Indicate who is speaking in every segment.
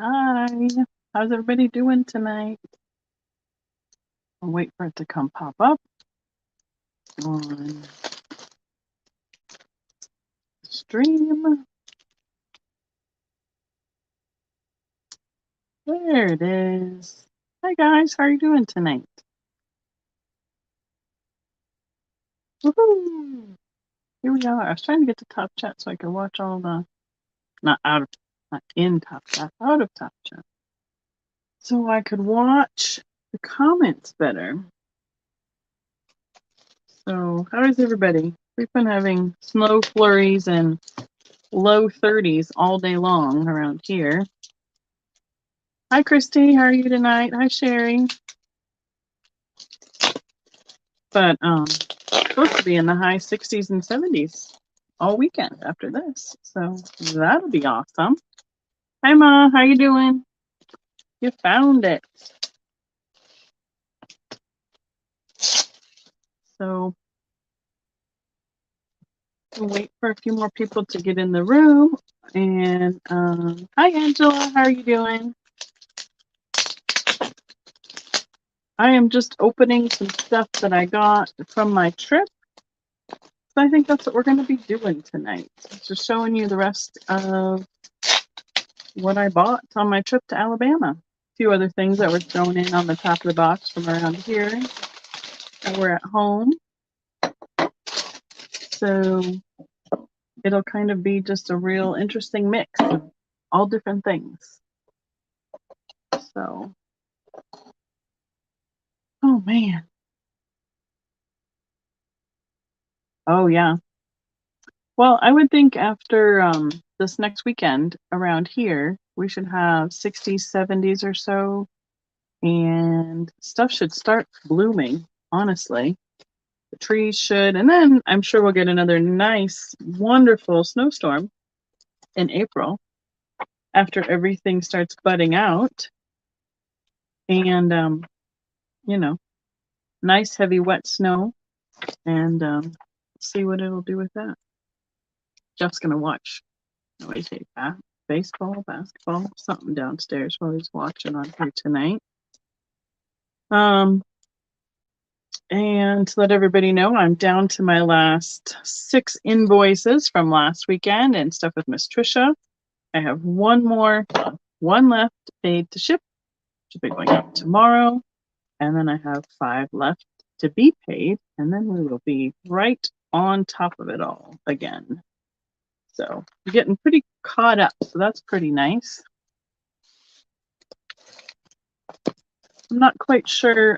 Speaker 1: Hi, how's everybody doing tonight? I'll wait for it to come pop up on the stream. There it is. Hi guys, how are you doing tonight? Woohoo! Here we are. I was trying to get to top chat so I could watch all the, not in top chat, out of top chat. So I could watch the comments better. So how is everybody? We've been having snow flurries and low 30s all day long around here. Hi, Christy. How are you tonight? Hi, Sherry. But supposed to be in the high 60s and 70s all weekend after this. So that'll be awesome. Hi, Ma. How you doing? You found it. So we'll wait for a few more people to get in the room. And hi, Angela. How are you doing? I am just opening some stuff that I got from my trip. So I think that's what we're going to be doing tonight. Just showing you the rest of what I bought on my trip to Alabama. A few other things that were thrown in on the top of the box from around here that were at home. So it'll kind of be just a real interesting mix of all different things. So, oh man. Oh yeah. Well, I would think after this next weekend around here, we should have 60s, 70s or so, and stuff should start blooming, honestly. The trees should, and then I'm sure we'll get another nice, wonderful snowstorm in April after everything starts budding out. And, nice, heavy, wet snow, and see what it'll do with that. Jeff's going to watch, baseball, basketball, something downstairs while he's watching on here tonight. And to let everybody know, I'm down to my last 6 invoices from last weekend and stuff with Miss Trisha. I have one left paid to ship, which will be going out tomorrow. And then I have 5 left to be paid. And then we will be right on top of it all again. So we're getting pretty caught up. So that's pretty nice. I'm not quite sure.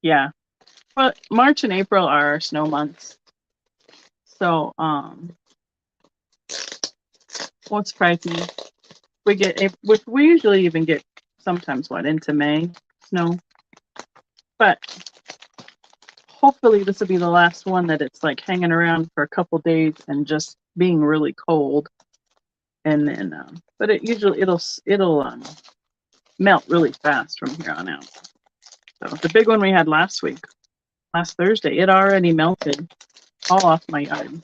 Speaker 1: Yeah. Well, March and April are our snow months. So, won't surprise me. We usually even get sometimes into May snow. But hopefully this will be the last one that it's like hanging around for a couple days and just being really cold. And then, but it'll melt really fast from here on out. So the big one we had last Thursday, it already melted all off my yard.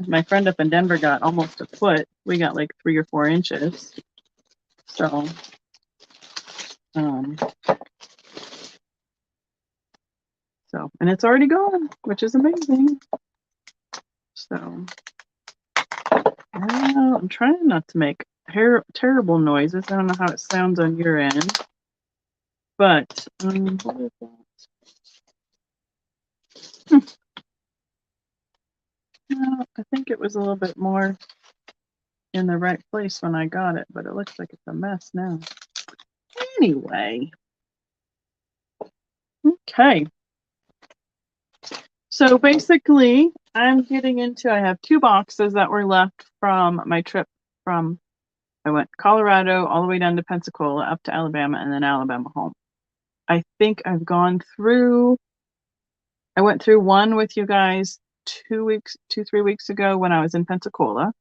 Speaker 1: My friend up in Denver got almost a foot. We got like 3 or 4 inches. So, and it's already gone, which is amazing. So, I'm trying not to make terrible noises. I don't know how it sounds on your end, but what is that? No, I think it was a little bit more in the right place when I got it, but it looks like it's a mess now. Anyway, okay. So basically, I have 2 boxes that were left from my trip I went Colorado all the way down to Pensacola, up to Alabama, and then Alabama home. I think I went through one with you guys 3 weeks ago when I was in Pensacola.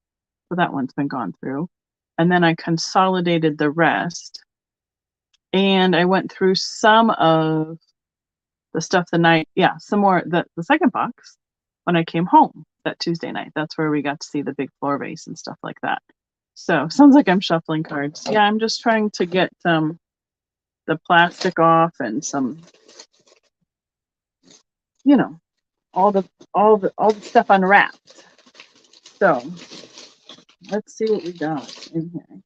Speaker 1: So that one's been gone through. And then I consolidated the rest. And I went through some of the stuff some more, the second box when I came home that Tuesday night. That's where we got to see the big floor vase and stuff like that. So sounds like I'm shuffling cards. Yeah, I'm just trying to get the plastic off and some, you know, all the stuff unwrapped. So let's see what we got in here.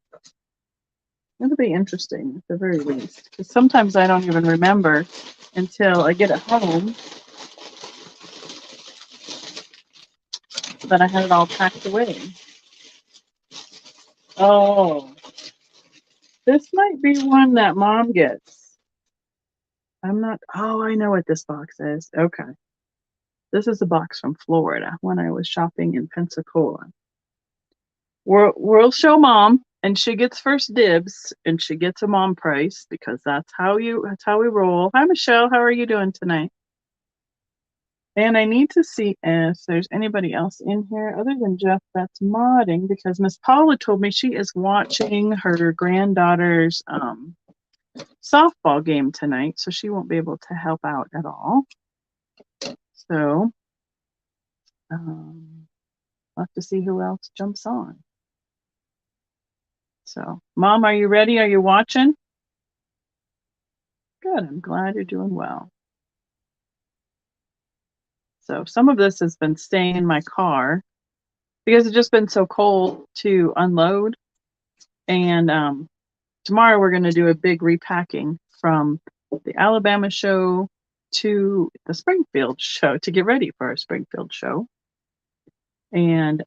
Speaker 1: It'll be interesting at the very least, because sometimes I don't even remember until I get it home that I had it all packed away. Oh, this might be one that Mom gets. I'm not, oh, I know what this box is. Okay. This is a box from Florida when I was shopping in Pensacola. We'll show Mom, and she gets first dibs, and she gets a Mom price because that's how we roll. Hi, Michelle. How are you doing tonight? And I need to see if there's anybody else in here other than Jeff that's modding, because Miss Paula told me she is watching her granddaughter's softball game tonight, so she won't be able to help out at all. So I'll have to see who else jumps on. So, Mom, are you ready? Are you watching? Good. I'm glad you're doing well. So some of this has been staying in my car because it's just been so cold to unload. And tomorrow we're going to do a big repacking from the Alabama show to the Springfield show to get ready for our Springfield show. And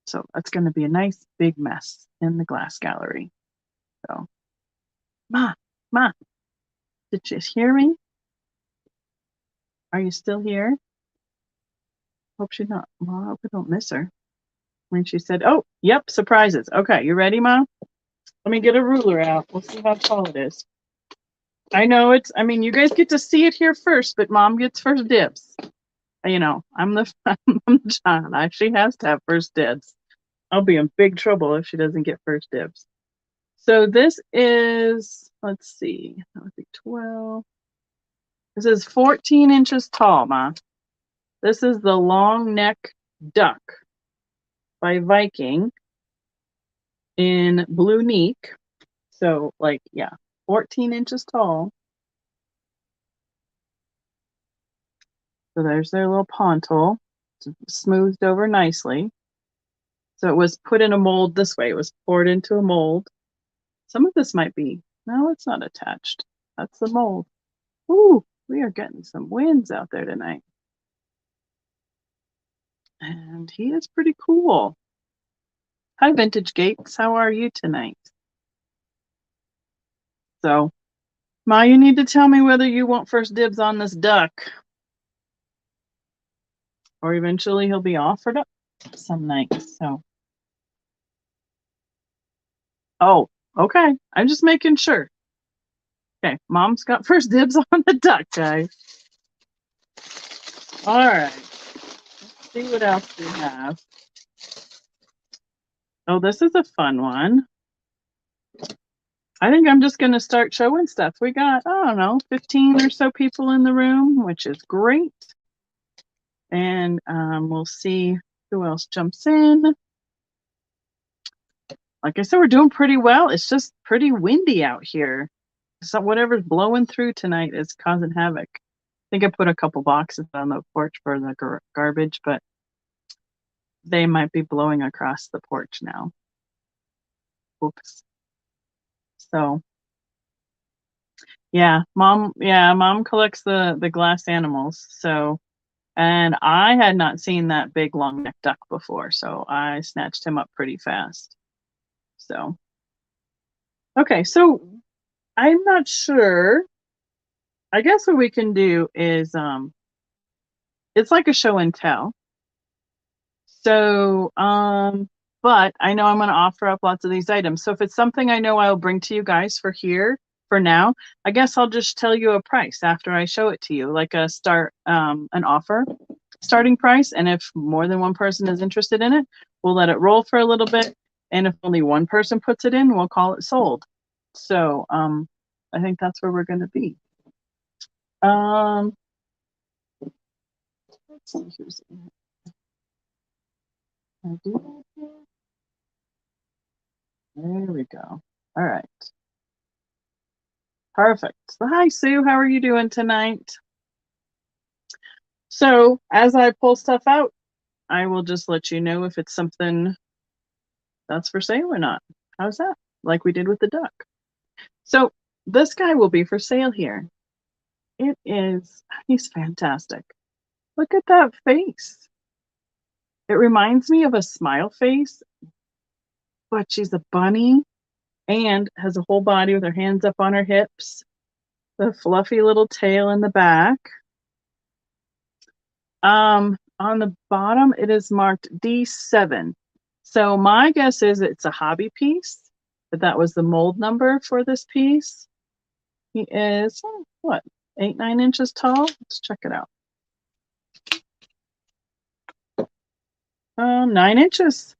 Speaker 1: so that's going to be a nice big mess in the glass gallery. So, Ma, did you hear me? Are you still here? Hope she's not. Well, I hope I don't miss her. When she said, oh, yep, surprises. Okay, you ready, Mom? Let me get a ruler out. We'll see how tall it is. I know I mean, you guys get to see it here first, but Mom gets first dibs. You know, I'm the child. She has to have first dibs. I'll be in big trouble if she doesn't get first dibs. So this is, let's see, that would be 12. This is 14 inches tall, Ma. This is the long neck duck by Viking in blue neek. So, like, yeah, 14 inches tall. So there's their little pontal. It's smoothed over nicely. So it was put in a mold this way. It was poured into a mold. Some of this might be, no, it's not attached. That's the mold. Ooh, we are getting some winds out there tonight. And he is pretty cool. Hi, Vintage Gates. How are you tonight? So, Ma, you need to tell me whether you want first dibs on this duck. Or eventually he'll be offered up some nights. So, oh, okay. I'm just making sure. Okay, Mom's got first dibs on the duck, guys. All right. Let's see what else we have. Oh, this is a fun one. I think I'm just going to start showing stuff. We got, I don't know, 15 or so people in the room, which is great. And we'll see who else jumps in. Like I said, we're doing pretty well. It's just pretty windy out here. So whatever's blowing through tonight is causing havoc. I think I put a couple boxes on the porch for the garbage, but they might be blowing across the porch now. Oops. So yeah, Mom collects the glass animals. So, and I had not seen that big long neck duck before, so I snatched him up pretty fast. So, okay, so I'm not sure. I guess what we can do is it's like a show and tell. So, but I know I'm going to offer up lots of these items. So if it's something I know I'll bring to you guys for here for now, I guess I'll just tell you a price after I show it to you, like a an offer starting price. And if more than one person is interested in it, we'll let it roll for a little bit. And if only one person puts it in, we'll call it sold. So, I think that's where we're going to be. Let's see who's in. Can I do that here? There we go. All right. Perfect. So, hi, Sue. How are you doing tonight? So, as I pull stuff out, I will just let you know if it's something that's for sale or not. How's that? Like we did with the duck. So, this guy will be for sale here. He's fantastic. Look at that face. It reminds me of a smile face, but she's a bunny and has a whole body with her hands up on her hips, the fluffy little tail in the back. On the bottom, it is marked D7. So my guess is it's a hobby piece, but that was the mold number for this piece. He is, what, 8-9 inches tall? Let's check it out. 9 inches.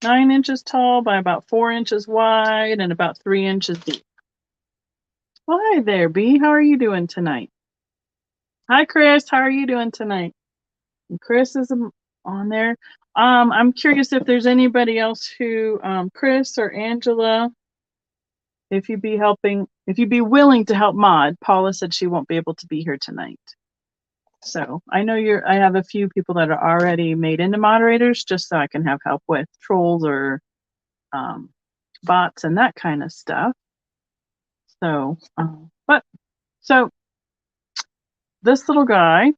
Speaker 1: 9 inches tall by about 4 inches wide and about 3 inches deep. Well, hi there, B. How are you doing tonight? Hi, Chris. How are you doing tonight? And Chris is on there. I'm curious if there's anybody else who, Chris or Angela, if you'd be willing to help mod. Paula said she won't be able to be here tonight. So I know I have a few people that are already made into moderators just so I can have help with trolls or bots and that kind of stuff. So, so this little guy,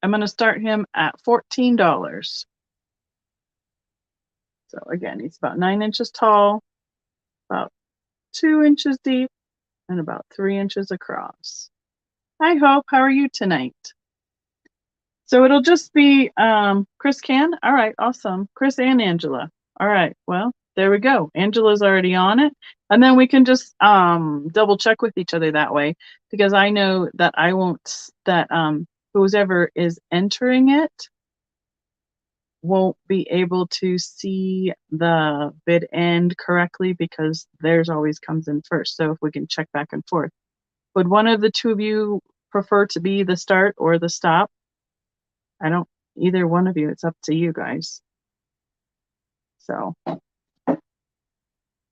Speaker 1: I'm going to start him at $14. So again, he's about 9 inches tall, about 2 inches deep, and about 3 inches across. Hi, Hope. How are you tonight? So it'll just be Chris can. All right, awesome. Chris and Angela. All right, well, there we go. Angela's already on it. And then we can just double check with each other that way, because I know that whoever is entering it won't be able to see the bid end correctly because theirs always comes in first. So if we can check back and forth. Would one of the two of you prefer to be the start or the stop? Either one of you, it's up to you guys. So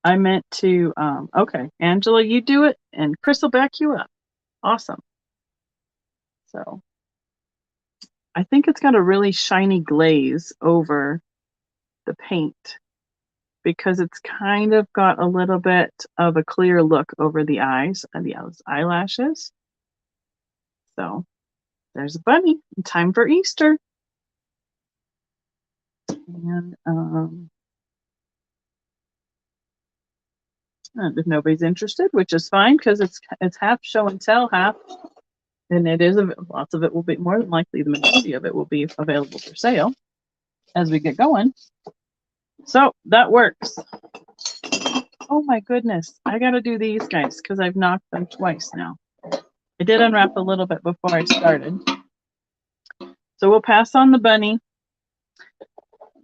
Speaker 1: I meant to, okay, Angela, you do it and Chris will back you up. Awesome. So I think it's got a really shiny glaze over the paint because it's kind of got a little bit of a clear look over the eyes and the eyelashes. So there's a bunny. Time for Easter. And if nobody's interested, which is fine because it's half show and tell, half, and it is lots of it will be, more than likely the majority of it will be available for sale as we get going. So that works. Oh my goodness, I got to do these guys because I've knocked them twice now. I did unwrap a little bit before I started. So we'll pass on the bunny.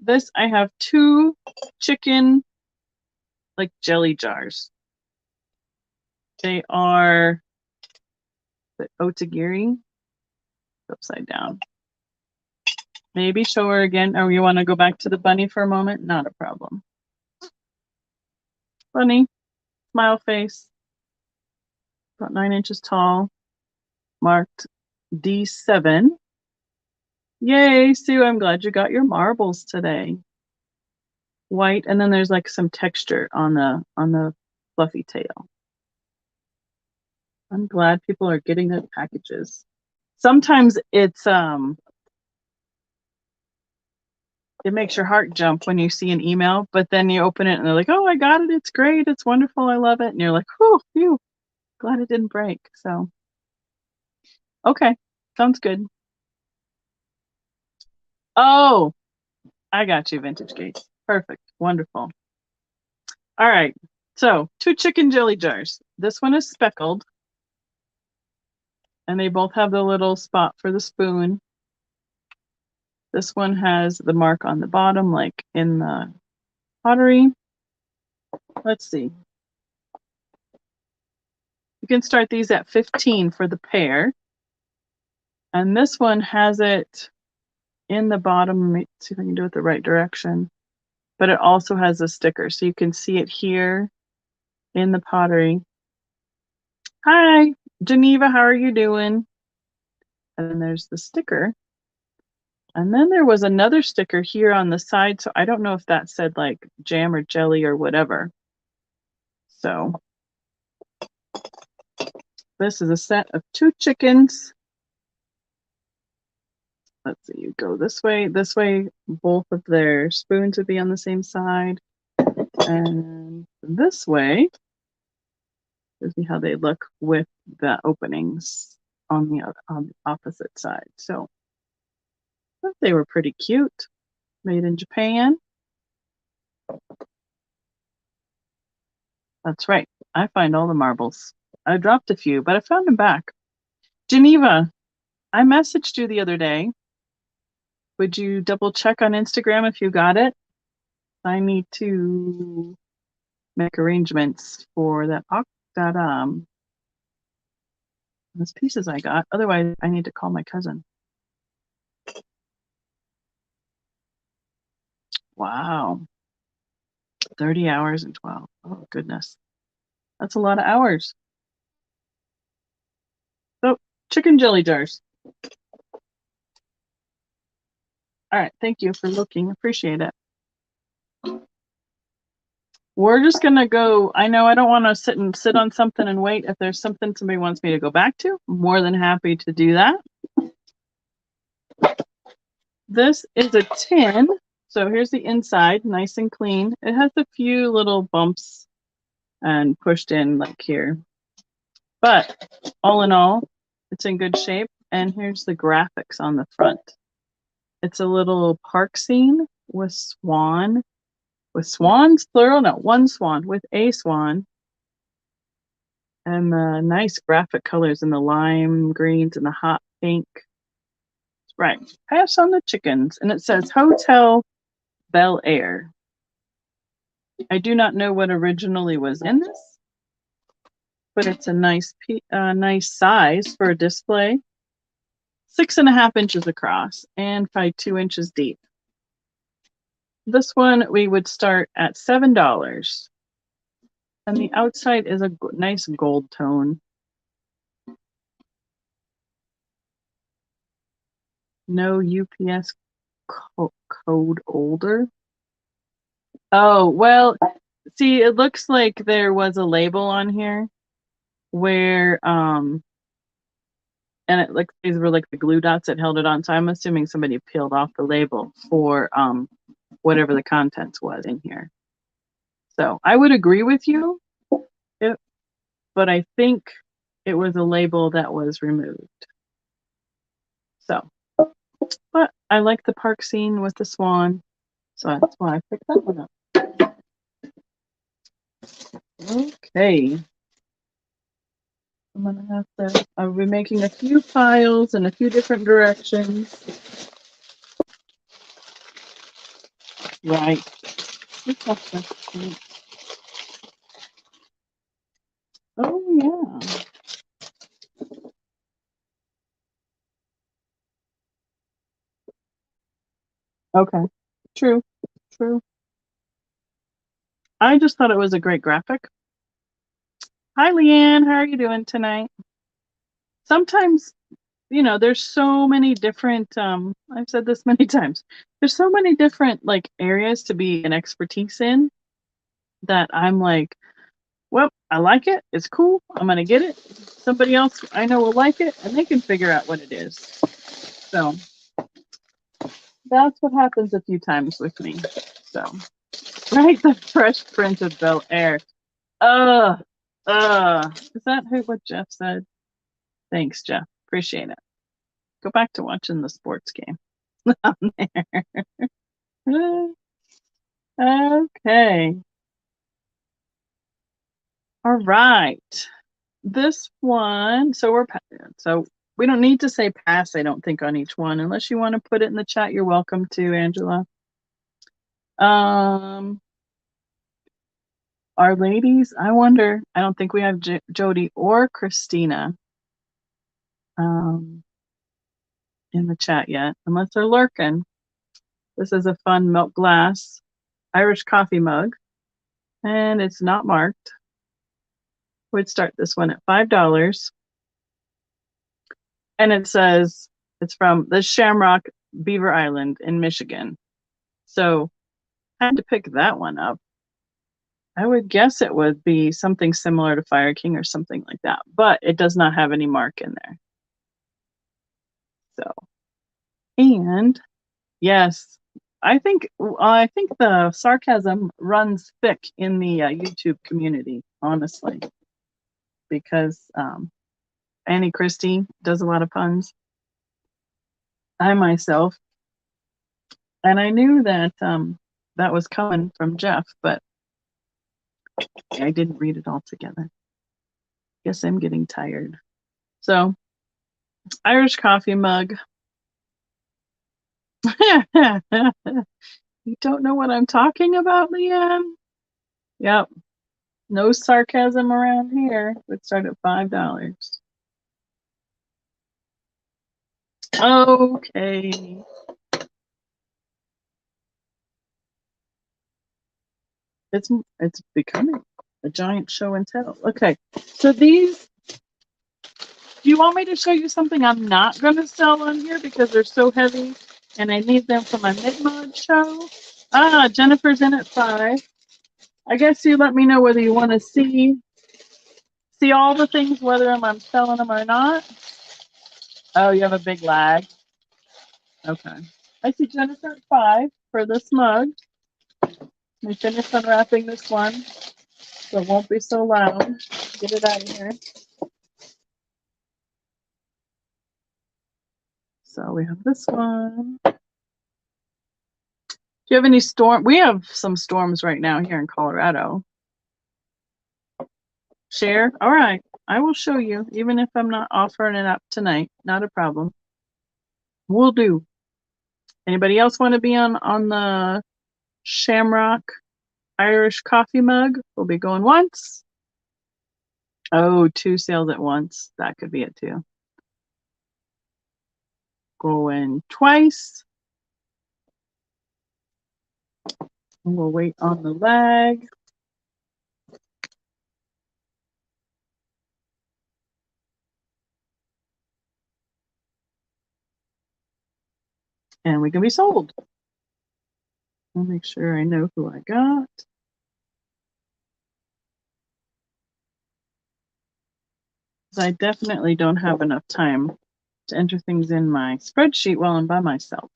Speaker 1: This, I have 2 chicken like jelly jars. They are the otagiri, upside down. Maybe show her again. Oh, you want to go back to the bunny for a moment? Not a problem. Bunny, smile face, about 9 inches tall, marked D7. Yay, Sue, I'm glad you got your marbles today. White, and then there's like some texture on the fluffy tail. I'm glad people are getting their packages. Sometimes it's it makes your heart jump when you see an email, but then you open it and they're like, oh, I got it. It's great. It's wonderful. I love it. And you're like, oh, phew, glad it didn't break. So, okay, sounds good. Oh, I got you, Vintage Gates. Perfect. Wonderful. All right. So 2 chicken jelly jars. This one is speckled. And they both have the little spot for the spoon. This one has the mark on the bottom, like in the pottery. Let's see. You can start these at 15 for the pair. And this one has it in the bottom. Let me see if I can do it the right direction. But it also has a sticker, so you can see it here in the pottery. Hi, Geneva, how are you doing? And then there's the sticker. And then there was another sticker here on the side, so I don't know if that said like jam or jelly or whatever. So this is a set of 2 chickens. Let's see, you go this way, both of their spoons would be on the same side. And this way, you see how they look with the openings on the opposite side. So I thought they were pretty cute. Made in Japan. That's right. I find all the marbles. I dropped a few, but I found them back. Geneva, I messaged you the other day. Would you double check on Instagram if you got it? I need to make arrangements for that those pieces I got. Otherwise, I need to call my cousin. Wow. 30 hours and 12. Oh, goodness. That's a lot of hours. So, chicken jelly jars. All right. Thank you for looking. Appreciate it. We're just going to go. I know I don't want to sit on something and wait. If there's something somebody wants me to go back to, I'm more than happy to do that. This is a tin. So here's the inside, nice and clean. It has a few little bumps and pushed in like here. But all in all, it's in good shape. And here's the graphics on the front. It's a little park scene with swans, plural, no, one swan with a swan. And the nice graphic colors in the lime greens and the hot pink. Right. Pass on the chickens. And it says Hotel Bel Air. I do not know what originally was in this, but it's a nice size for a display. 6.5 inches across and probably 2 inches deep. This one we would start at $7. And the outside is a nice gold tone. No UPS code older. Oh, well, see, it looks like there was a label on here where, and it looks, these were like the glue dots that held it on. So I'm assuming somebody peeled off the label for whatever the contents was in here. So I would agree with you, but I think it was a label that was removed. So, but I like the park scene with the swan. So that's why I picked that one up. Okay. I'm gonna have to, I'll be making a few piles in a few different directions. Right. Oh, yeah. Okay. True. True. I just thought it was a great graphic. Hi, Leanne. How are you doing tonight? Sometimes, you know, there's so many different, I've said this many times, there's so many different like areas to be an expertise in that I'm like, well, I like it. It's cool. I'm going to get it. Somebody else I know will like it and they can figure out what it is. So that's what happens a few times with me. So, right, the fresh print of Bel Air. Is that what Jeff said? Thanks, Jeff. Appreciate it. Go back to watching the sports game. Okay. All right. This one, so we don't need to say pass, I don't think, on each one. Unless you want to put it in the chat, you're welcome to, Angela. Our ladies, I wonder, I don't think we have Jody or Christina. in the chat yet, unless they're lurking. This is a fun milk glass Irish coffee mug, and it's not marked. We'd start this one at $5. And it says it's from the Shamrock Beaver Island in Michigan. So I had to pick that one up. I would guess it would be something similar to Fire King or something like that, but it does not have any mark in there. So, and yes, I think the sarcasm runs thick in the YouTube community, honestly, because Annie Christie does a lot of puns. I myself, and I knew that that was coming from Jeff, but I didn't read it all together. Guess I'm getting tired. So, Irish coffee mug. You don't know what I'm talking about, Leanne? Yep. No sarcasm around here. Would start at $5. Okay. It's becoming a giant show and tell. Okay. So these, do you want me to show you something I'm not going to sell on here because they're so heavy and I need them for my mid-mod show? Ah, Jennifer's in at 5. I guess you let me know whether you want to see all the things, whether I'm selling them or not. Oh, you have a big lag. Okay. I see Jennifer at 5 for this mug. Let me finish unwrapping this one so it won't be so loud. Get it out of here. So we have this one. Do you have any storm? We have some storms right now here in Colorado. Share? All right. I will show you, even if I'm not offering it up tonight. Not a problem. We'll do. Anybody else want to be on the Shamrock Irish coffee mug? We'll be going once. Oh, 2 sales at once. That could be it too. Going twice. And we'll wait on the lag. And we can be sold. I'll make sure I know who I got. I definitely don't have enough time to enter things in my spreadsheet while I'm by myself.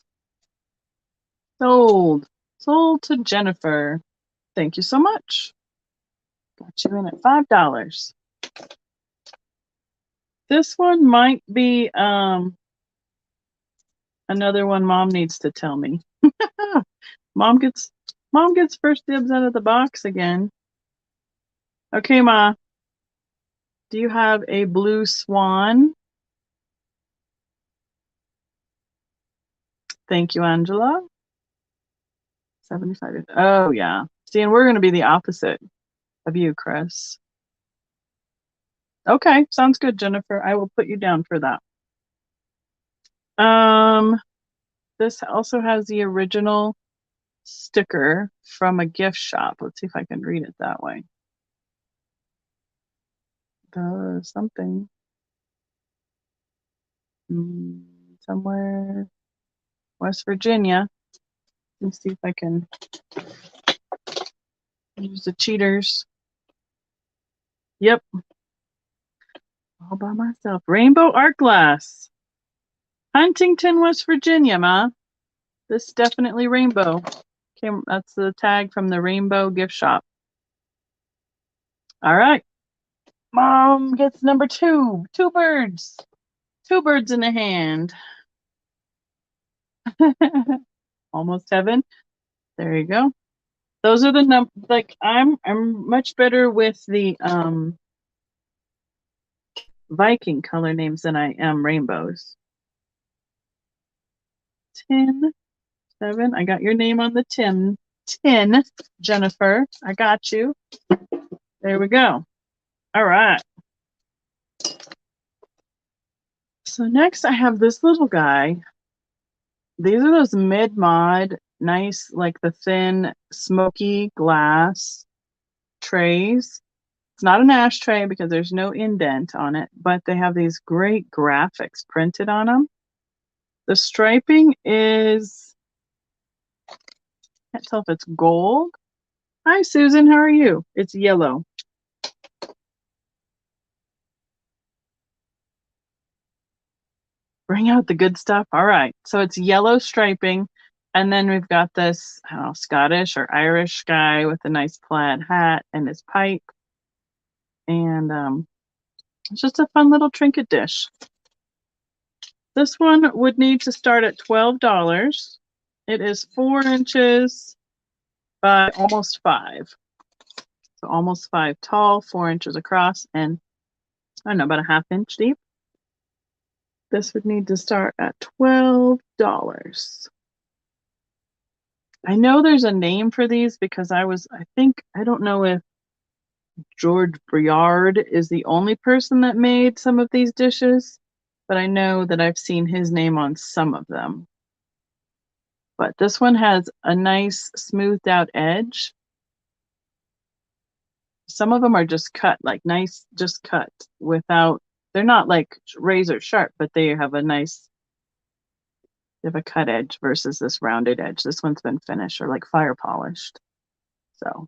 Speaker 1: Sold. Sold to Jennifer. Thank you so much. Got you in at $5. This one might be another one Mom needs to tell me. Mom gets first dibs out of the box again. Okay, Ma. Do you have a blue swan? Thank you, Angela. 75. Oh, yeah. See, and we're going to be the opposite of you, Chris. Okay, sounds good, Jennifer. I will put you down for that. This also has the original sticker from a gift shop. Let's see if I can read it that way. Something. Somewhere West Virginia. Let's see if I can use the cheaters. Yep. All by myself. Rainbow art glass. Huntington, West Virginia, Ma. This is definitely rainbow. Okay, that's the tag from the Rainbow gift shop. All right. Mom gets number 2. 2 birds. 2 birds in the hand. Almost heaven. There you go. Those are the numbers. Like I'm much better with the Viking color names than I am rainbows. 10, 7. I got your name on the tin. 10, Jennifer. I got you. There we go. All right. So next I have this little guy. These are those mid-mod, nice, like the thin, smoky glass trays. It's not an ashtray because there's no indent on it, but they have these great graphics printed on them. The striping is, can't tell if it's gold. Hi, Susan, how are you? It's yellow. Bring out the good stuff. All right, so it's yellow striping. And then we've got this, I don't know, Scottish or Irish guy with a nice plaid hat and his pipe. And it's just a fun little trinket dish. This one would need to start at $12. It is 4 inches by almost 5. So almost 5 tall, 4 inches across, and I don't know, about a ½ inch deep. This would need to start at $12. I know there's a name for these because I don't know if George Briard is the only person that made some of these dishes, but I know that I've seen his name on some of them. But this one has a nice smoothed out edge. Some of them are just cut, like nice, just cut without, they're not like razor sharp, but they have a nice, they have a cut edge versus this rounded edge. This one's been finished or like fire polished. So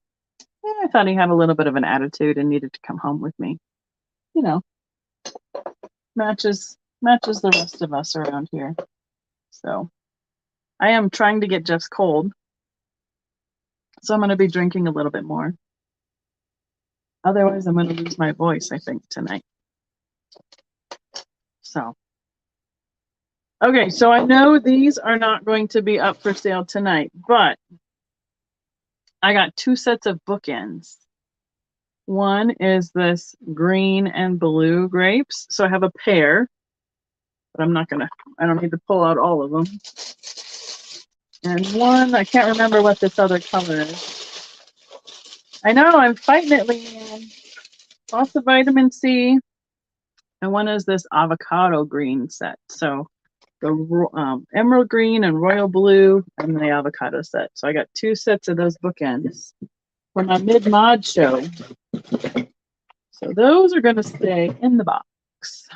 Speaker 1: yeah, I thought he had a little bit of an attitude and needed to come home with me. You know, matches the rest of us around here. So I am trying to get Jeff's cold. So I'm going to be drinking a little bit more. Otherwise, I'm going to lose my voice, I think, tonight. So, okay, so I know these are not going to be up for sale tonight, but I got 2 sets of bookends. One is this green and blue grapes. So I have a pair, but I don't need to pull out all of them. And one, I can't remember what this other color is. I know, I'm fighting it, Leanne. Lots of vitamin C. And one is this avocado green set. So the emerald green and royal blue and the avocado set. So I got 2 sets of those bookends for my mid-mod show. So those are going to stay in the box.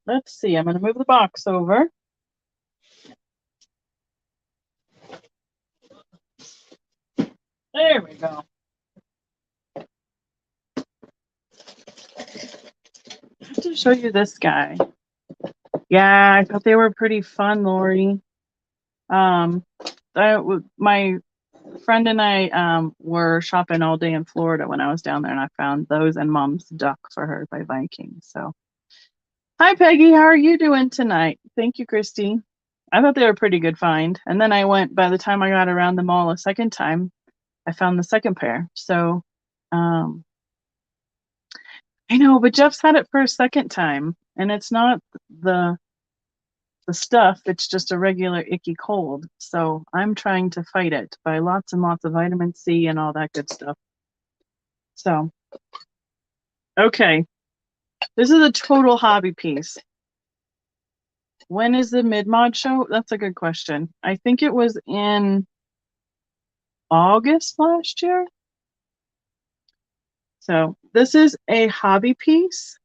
Speaker 1: Let's see, I'm going to move the box over. There we go. I have to show you this guy. Yeah, I thought they were pretty fun, Lori. My friend and I were shopping all day in Florida when I was down there, and I found those and Mom's Duck for her by Viking. So, hi Peggy, how are you doing tonight? Thank you, Christy. I thought they were a pretty good find. And then by the time I got around the mall a second time, I found the second pair. So, I know, but Jeff's had it for a second time, and it's not the stuff, it's just a regular icky cold. So I'm trying to fight it by lots and lots of vitamin C and all that good stuff. So, okay, this is a total hobby piece. When is the mid-mod show? That's a good question. I think it was in August last year. So this is a hobby piece.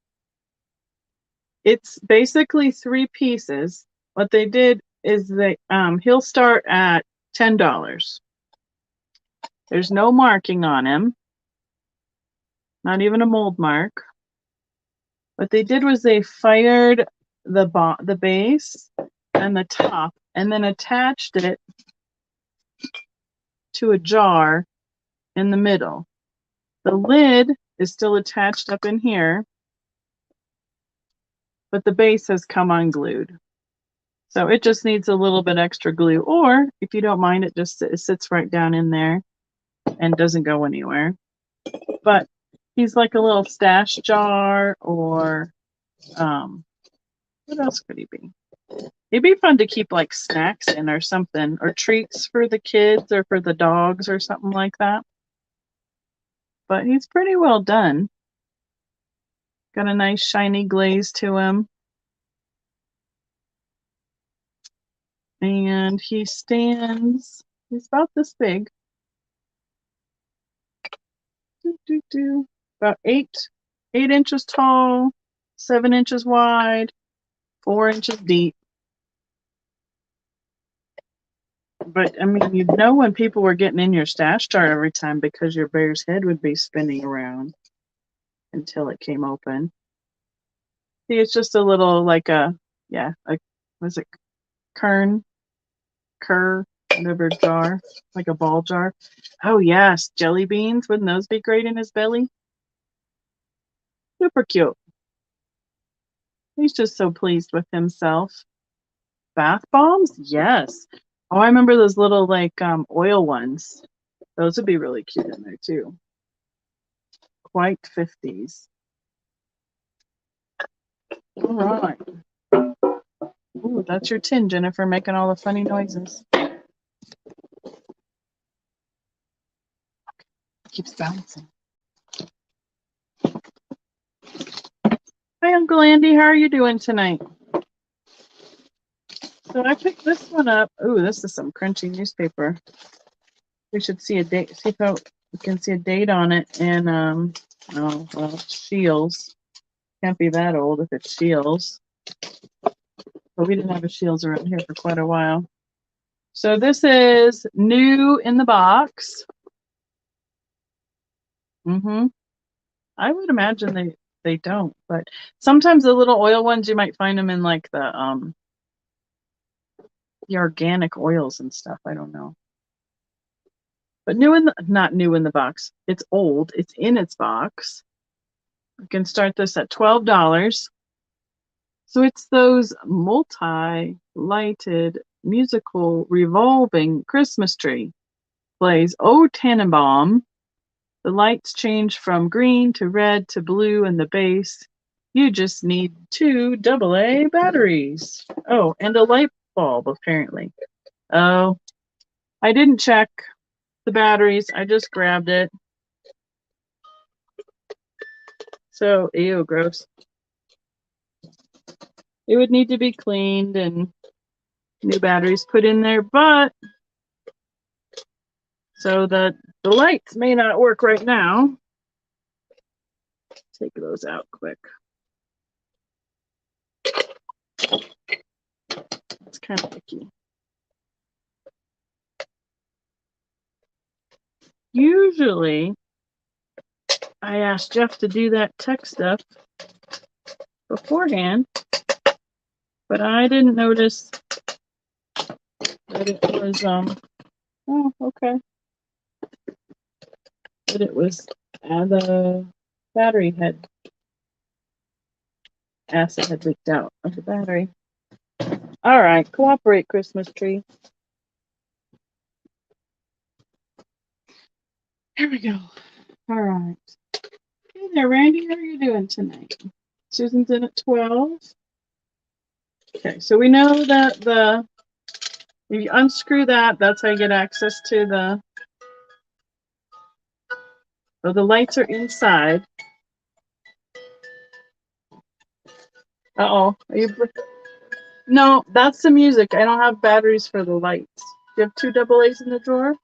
Speaker 1: It's basically 3 pieces. What they did is he'll start at $10. There's no marking on him, not even a mold mark. What they did was they fired the base and the top and then attached it to a jar in the middle. The lid is still attached up in here, but the base has come unglued. So it just needs a little bit extra glue, or if you don't mind, it sits right down in there and doesn't go anywhere. But he's like a little stash jar, or what else could he be? It'd be fun to keep like snacks in or something, or treats for the kids or for the dogs or something like that. But he's pretty well done. Got a nice shiny glaze to him. And he stands, he's about this big. About 8 inches tall, 7 inches wide, 4 inches deep. But I mean, you'd know when people were getting in your stash jar every time because your bear's head would be spinning around until it came open. See, it's just a little like was it curd, whatever jar, like a ball jar. Oh yes, jelly beans. Wouldn't those be great in his belly? Super cute. He's just so pleased with himself. Bath bombs? Yes. Oh, I remember those little like oil ones. Those would be really cute in there too. Quite 50s. All right. Ooh, that's your tin, Jennifer, making all the funny noises. Keeps bouncing. Hi, Uncle Andy. How are you doing tonight? So I picked this one up. Ooh, this is some crunchy newspaper. We should see a date. See if we can see a date on it. And oh well, it's Shields. Can't be that old if it's Shields. But we didn't have a Shields around here for quite a while. So this is new in the box. I would imagine they don't, but sometimes the little oil ones you might find them in like the organic oils and stuff. I don't know. But not new in the box. It's old. It's in its box. We can start this at $12. So it's those multi-lighted musical revolving Christmas tree. Plays O Tannenbaum. The lights change from green to red to blue in the base. You just need 2 AA batteries. Oh, and a light bulb, apparently. Oh, I didn't check the batteries. I just grabbed it. So, ew, gross. It would need to be cleaned and new batteries put in there, but so the lights may not work right now. Take those out quick. It's kind of icky. Usually, I ask Jeff to do that tech stuff beforehand, but I didn't notice that it was, oh, okay. That it was the battery acid had leaked out of the battery. All right, cooperate, Christmas tree. Here we go. All right. Hey there, Randy. How are you doing tonight? Susan's in at 12. Okay, so we know that if you unscrew that, that's how you get access to the lights are inside. Uh-oh. No, that's the music. I don't have batteries for the lights. Do you have 2 AA's in the drawer?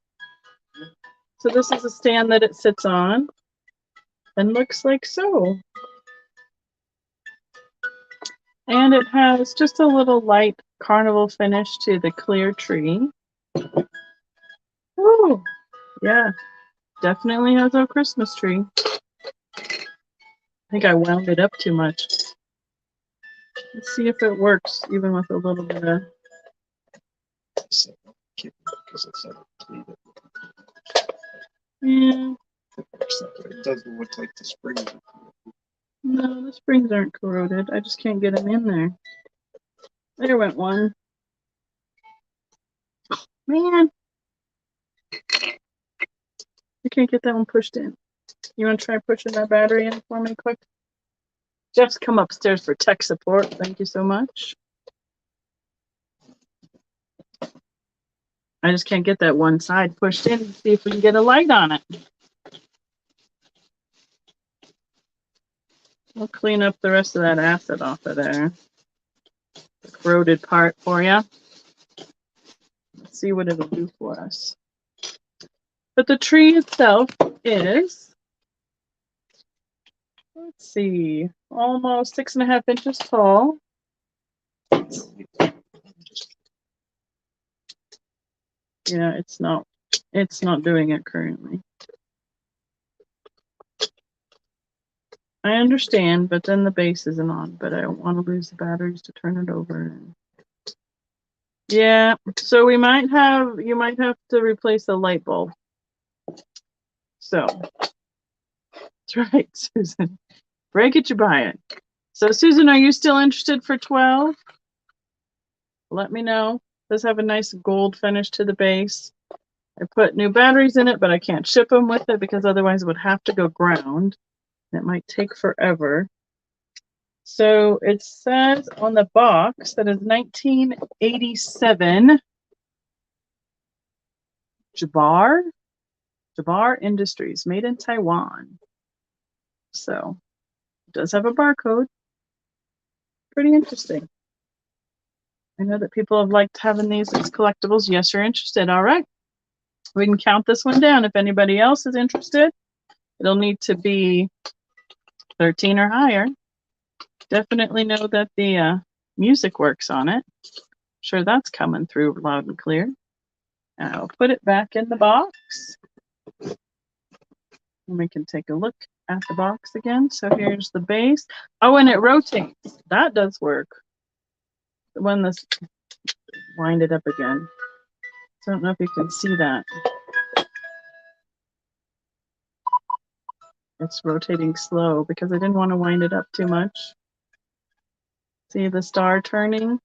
Speaker 1: So this is a stand that it sits on and looks like so. And it has just a little light carnival finish to the clear tree. Ooh, yeah, definitely has a Christmas tree. I think I wound it up too much. Let's see if it works even with a little bit of. Yeah. It doesn't look like the springs. No, the springs aren't corroded. I just can't get them in there. There went one. Man. I can't get that one pushed in. You want to try pushing that battery in for me quick? Jeff's come upstairs for tech support. Thank you so much. I just can't get that one side pushed in to see if we can get a light on it. We'll clean up the rest of that acid off of there. The corroded part for you. Let's see what it'll do for us. But the tree itself is, let's see, almost 6.5 inches tall. Yeah, it's not doing it currently. I understand, but then the base isn't on, but I don't want to lose the batteries to turn it over. Yeah, so you might have to replace the light bulb. So that's right, Susan. Break it, you buy it. So Susan, are you still interested for 12? Let me know. It does have a nice gold finish to the base. I put new batteries in it, but I can't ship them with it because otherwise it would have to go ground. It might take forever. So it says on the box that is 1987 Jabbar Industries, made in Taiwan. So it does have a barcode. Pretty interesting. I know that people have liked having these as collectibles. Yes, you're interested. All right. We can count this one down. If anybody else is interested, it'll need to be 13 or higher. Definitely know that the music works on it. Sure, that's coming through loud and clear. I'll put it back in the box. And we can take a look at the box again. So here's the base. Oh, and it rotates. That does work. When this, wind it up again. I don't know if you can see that. It's rotating slow because I didn't want to wind it up too much. See the star turning?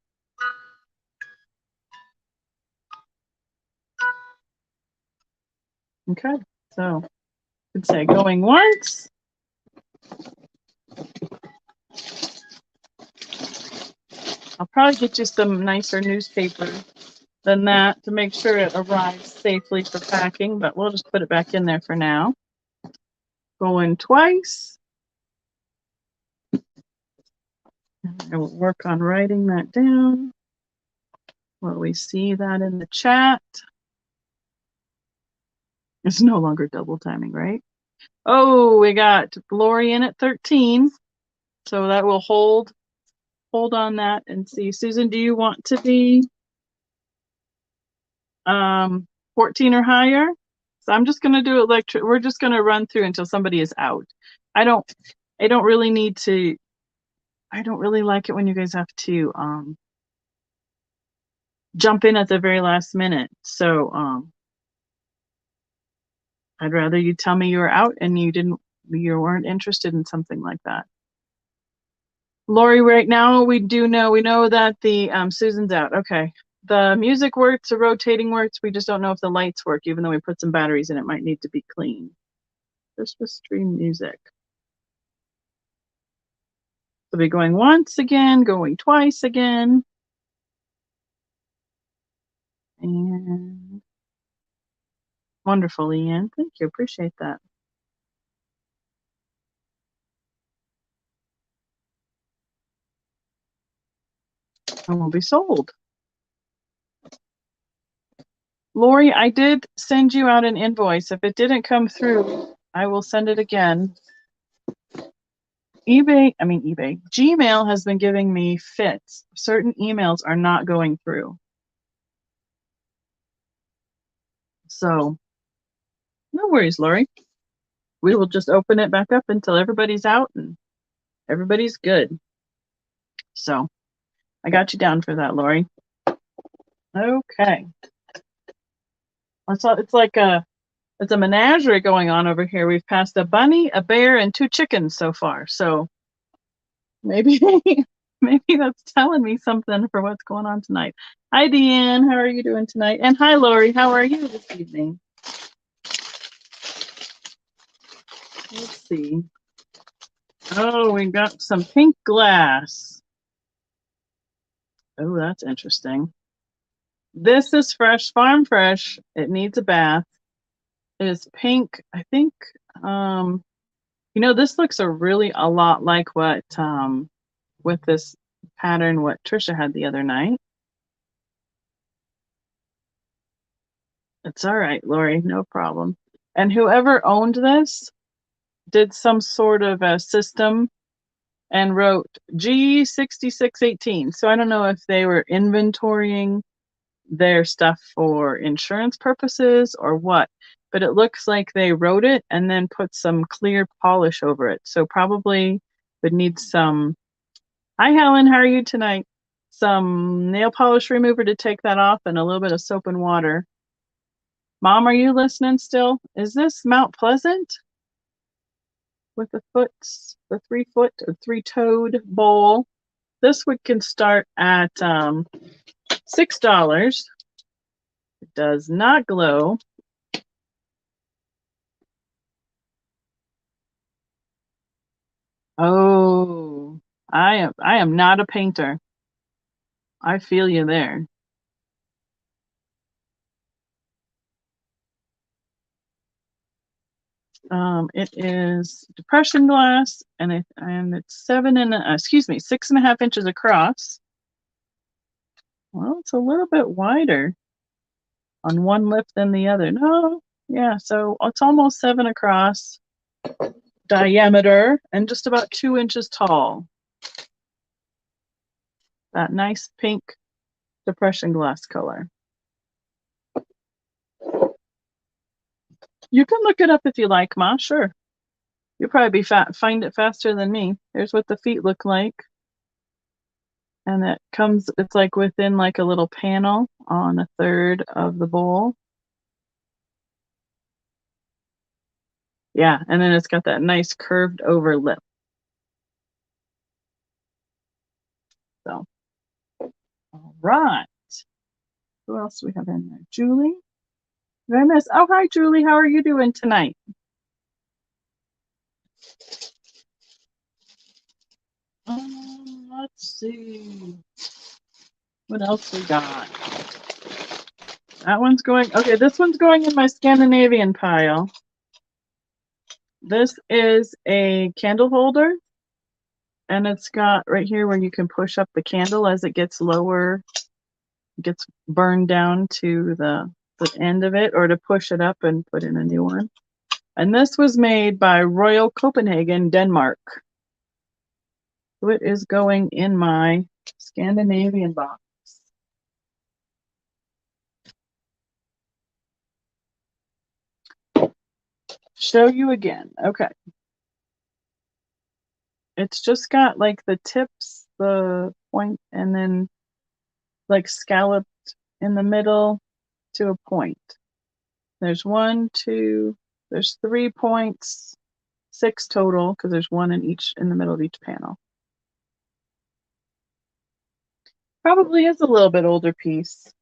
Speaker 1: Okay, so I could say going once. I'll probably get you some nicer newspaper than that to make sure it arrives safely for packing, but we'll just put it back in there for now. Going twice. I will work on writing that down. Will we see that in the chat? It's no longer double timing, right? Oh, we got Lori in at 13. So that will hold on that and see. Susan, do you want to be 14 or higher? So I'm just going to do electric. We're just going to run through until somebody is out. I don't really need to. I don't really like it when you guys have to jump in at the very last minute. So I'd rather you tell me you were out and you weren't interested in something like that. Lori, right now we know that the Susan's out. Okay. The music works, the rotating works. We just don't know if the lights work, even though we put some batteries in. It might need to be cleaned. Christmas stream music. So we're going once again, going twice again. And wonderful, Ian. Thank you. Appreciate that. And will be sold. Lori, I did send you out an invoice. If it didn't come through, I will send it again. Gmail has been giving me fits. Certain emails are not going through. So no worries, Lori. We will just open it back up until everybody's out and everybody's good. So I got you down for that, Lori. Okay. It's like it's a menagerie going on over here. We've passed a bunny, a bear, and 2 chickens so far. So maybe that's telling me something for what's going on tonight. Hi, Deanne. How are you doing tonight? And hi, Lori. How are you this evening? Let's see. Oh, we got some pink glass. Oh, that's interesting. This is fresh, farm fresh. It needs a bath. It is pink. I think You know, this looks a lot like what with this pattern what Trisha had the other night. It's all right, Lori, no problem. And whoever owned this did some sort of a system and wrote G6618. So I don't know if they were inventorying their stuff for insurance purposes or what, but it looks like they wrote it and then put some clear polish over it. So probably would need some, hi Helen, how are you tonight? Some nail polish remover to take that off and a little bit of soap and water. Mom, are you listening still? Is this Mount Pleasant? With the 3-foot or 3-toed bowl. This one can start at $6. It does not glow. Oh, I am not a painter. I feel you there. It is depression glass, and it's 6.5 inches across. Well, it's a little bit wider on one lip than the other. No, yeah, so it's almost 7 across diameter and just about 2 inches tall. That nice pink depression glass color. You can look it up if you like, Ma. Sure. You'll probably find it faster than me. Here's what the feet look like. And it's like within like a little panel on 1/3 of the bowl. Yeah, and then it's got that nice curved over lip. So, all right. Who else do we have in there? Julie? Did I miss? Oh, hi, Julie. How are you doing tonight? Let's see. What else we got? That one's going, okay, this one's going in my Scandinavian pile. This is a candle holder, and it's got right here where you can push up the candle as it gets lower, gets burned down to the end of it, or to push it up and put in a new one. And this was made by Royal Copenhagen, Denmark. So it is going in my Scandinavian box. Show you again. Okay. It's just got like the tips, the point, and then like scalloped in the middle to a point. There's 3 points, 6 total, because there's one in the middle of each panel. Probably is a little bit older piece.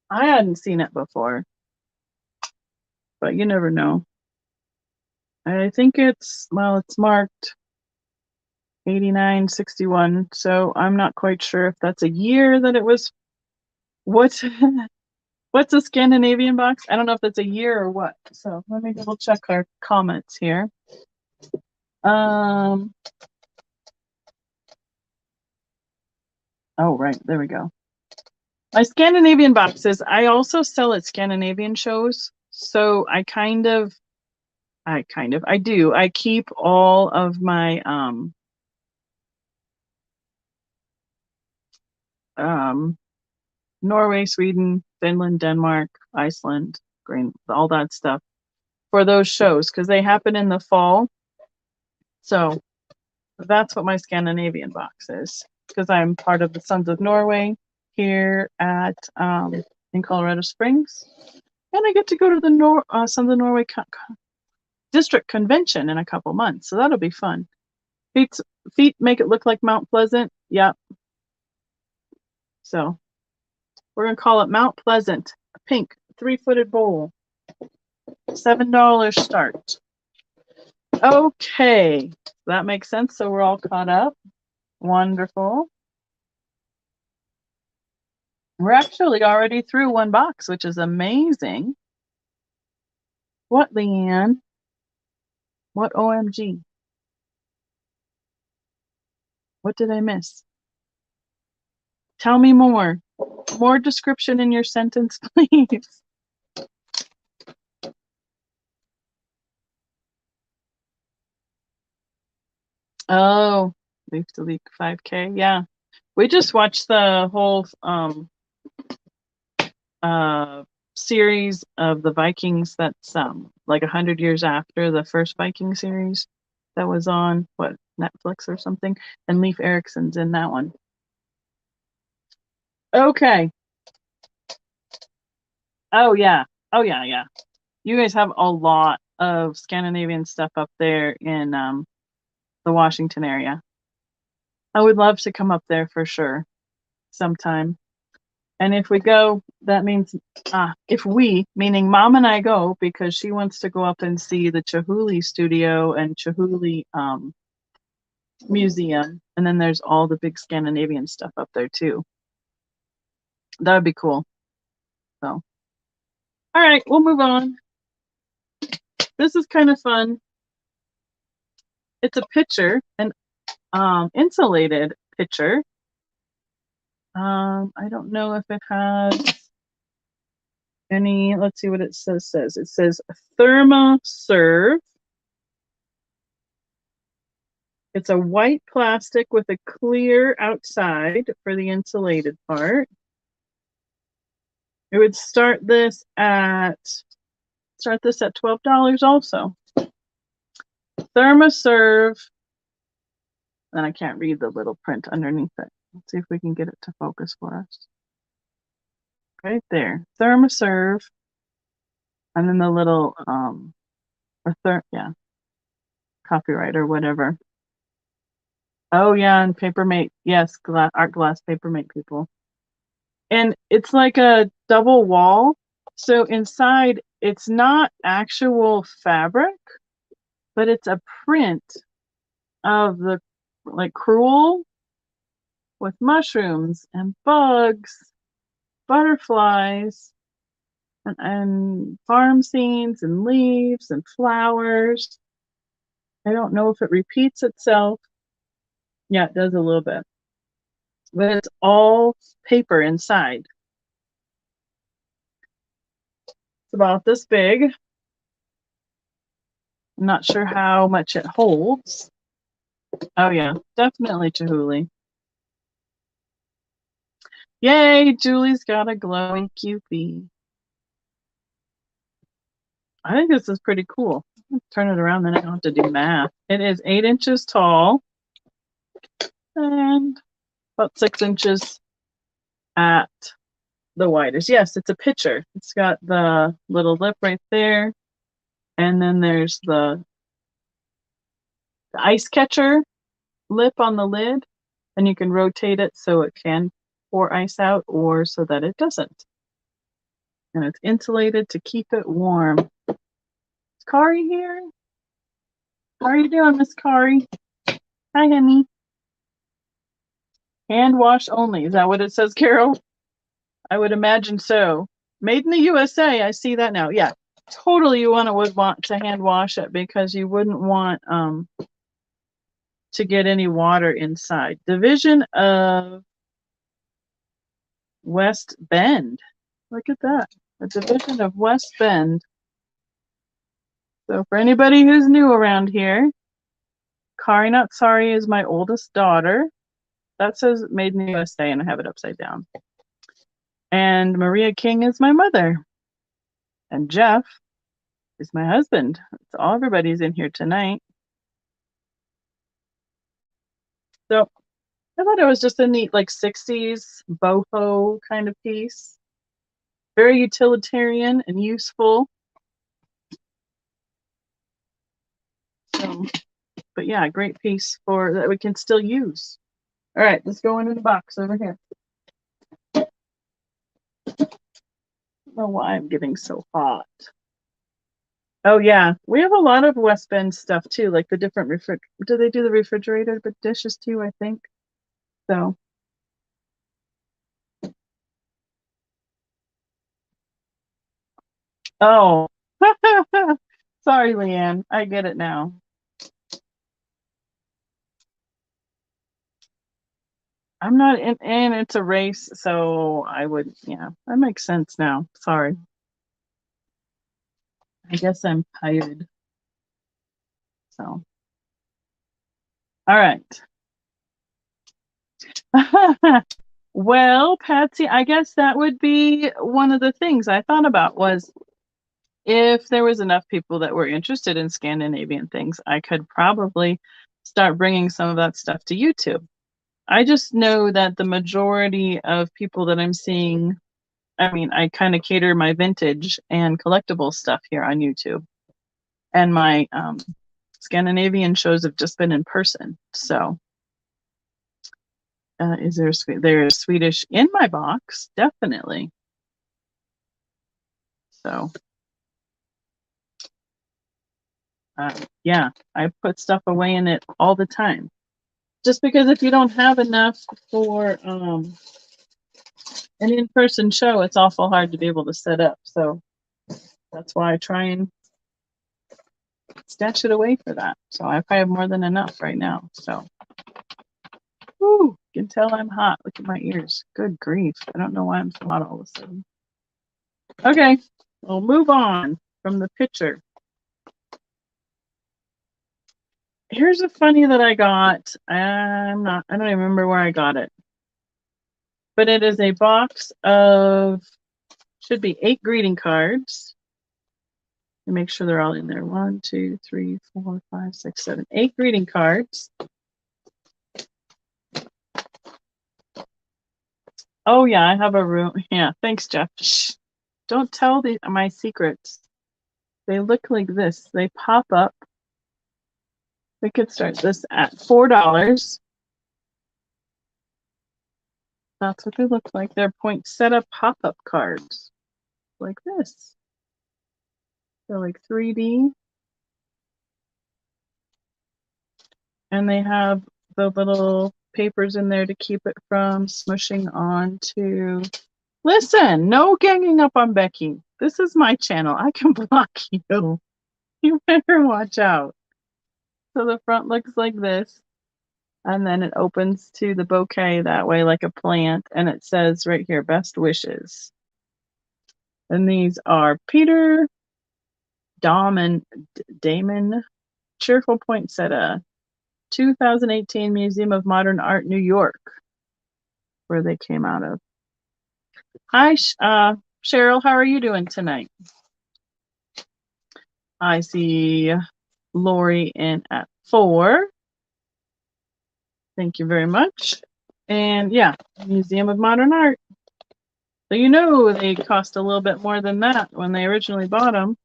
Speaker 1: I hadn't seen it before, but you never know. I think it's marked 8961, so I'm not quite sure if that's a year that it was. What's a Scandinavian box? I don't know if that's a year or what. So let me double check our comments here. Oh, right, there we go. My Scandinavian boxes, I also sell at Scandinavian shows. So I keep all of my Norway, Sweden, Finland, Denmark, Iceland, all that stuff for those shows because they happen in the fall. So that's what my Scandinavian box is, because I'm part of the Sons of Norway here at in Colorado Springs, and I get to go to the Sons of Norway district convention in a couple months, so that'll be fun. Feet make it look like Mount Pleasant. Yep. So we're gonna call it Mount Pleasant, a pink 3-footed bowl. $7 start. Okay, that makes sense. So we're all caught up. Wonderful. We're actually already through one box, which is amazing. What, Leanne? What OMG? What did I miss? Tell me more. More description in your sentence, please. Oh, Leaf to Leak 5K. Yeah. We just watched the whole series of the Vikings that's like 100 years after the first Viking series that was on what, Netflix or something, and Leif Erikson's in that one. Okay. Oh yeah. Oh yeah, yeah. You guys have a lot of Scandinavian stuff up there in the Washington area. I would love to come up there for sure sometime. And if we go, that means if we, meaning Mom and I, go, because she wants to go up and see the Chihuly studio and Chihuly museum. And then there's all the big Scandinavian stuff up there too. That would be cool. So, all right, we'll move on. This is kind of fun. It's a picture, an insulated picture. I don't know if it has any, let's see what it says. It says ThermoServe. It's a white plastic with a clear outside for the insulated part. It would start this at $12 also. ThermoServe, and I can't read the little print underneath it. Let's see if we can get it to focus for us. Right there, ThermoServe, and then the little copyright or whatever. Oh yeah, and Papermate, yes, art glass Papermate people. And it's like a double wall. So inside, it's not actual fabric, but it's a print of the like crewel with mushrooms and bugs, butterflies, and farm scenes and leaves and flowers. I don't know if it repeats itself. Yeah, it does a little bit. But it's all paper inside. It's about this big. I'm not sure how much it holds. Oh yeah, definitely Chihuly. Yay, Julie's got a glowy QP. I think this is pretty cool. Turn it around, then I don't have to do math. It is 8 inches tall and about 6 inches at the widest. Yes, it's a pitcher. It's got the little lip right there. And then there's the ice catcher lip on the lid. And you can rotate it so it can pour ice out or so that it doesn't. And it's insulated to keep it warm. Is Kari here? How are you doing, Miss Kari? Hi, honey. Hand wash only. Is that what it says, Carol? I would imagine so. Made in the USA. I see that now. Yeah, totally. You would want to hand wash it because you wouldn't want to get any water inside. Division of West Bend. Look at that. A division of West Bend. So for anybody who's new around here, Kari Not Sorry is my oldest daughter. That says made in the USA and I have it upside down. And Maria King is my mother. And Jeff is my husband. So all everybody's in here tonight. So I thought it was just a neat, like 60s boho kind of piece. Very utilitarian and useful. So, but yeah, great piece for that we can still use. All right, let's go into the box over here. I don't know why I'm getting so hot. Oh yeah, we have a lot of West Bend stuff too, like the different do they do the refrigerator but dishes too, I think. So oh sorry, Leanne. I get it now. I'm not in, and it's a race, so I would, yeah, that makes sense now. Sorry. I guess I'm tired. So, all right. Well, Patsy, I guess that would be one of the things I thought about was if there was enough people that were interested in Scandinavian things, I could probably start bringing some of that stuff to YouTube. I just know that the majority of people that I'm seeing, I mean, I kind of cater my vintage and collectible stuff here on YouTube. And my Scandinavian shows have just been in person. So, is there's Swedish in my box? Definitely. So, yeah, I put stuff away in it all the time. Just because if you don't have enough for an in-person show, it's awful hard to be able to set up. So that's why I try and stash it away for that. So I probably have more than enough right now. So, whew, you can tell I'm hot. Look at my ears. Good grief. I don't know why I'm so hot all of a sudden. Okay, we'll move on from the picture. Here's a funny that I got. I don't even remember where I got it. But it is a box of, should be 8 greeting cards. And make sure they're all in there. 1, 2, 3, 4, 5, 6, 7, 8 greeting cards. Oh yeah, I have a room. Yeah, thanks, Jeff. Shh. Don't tell my secrets. They look like this. They pop up. We could start this at $4. That's what they look like. They're poinsettia pop-up cards. Like this. They're like 3D. And they have the little papers in there to keep it from smushing onto. Listen, no ganging up on Becky. This is my channel. I can block you. You better watch out. So the front looks like this. And then it opens to the bouquet that way, like a plant. And it says right here, best wishes. And these are Peter, Dom, and Damon, Cheerful Poinsettia, 2018 Museum of Modern Art, New York, where they came out of. Hi, Cheryl, how are you doing tonight? I see Lori in at 4. Thank you very much. And yeah, Museum of Modern Art. So you know they cost a little bit more than that when they originally bought them.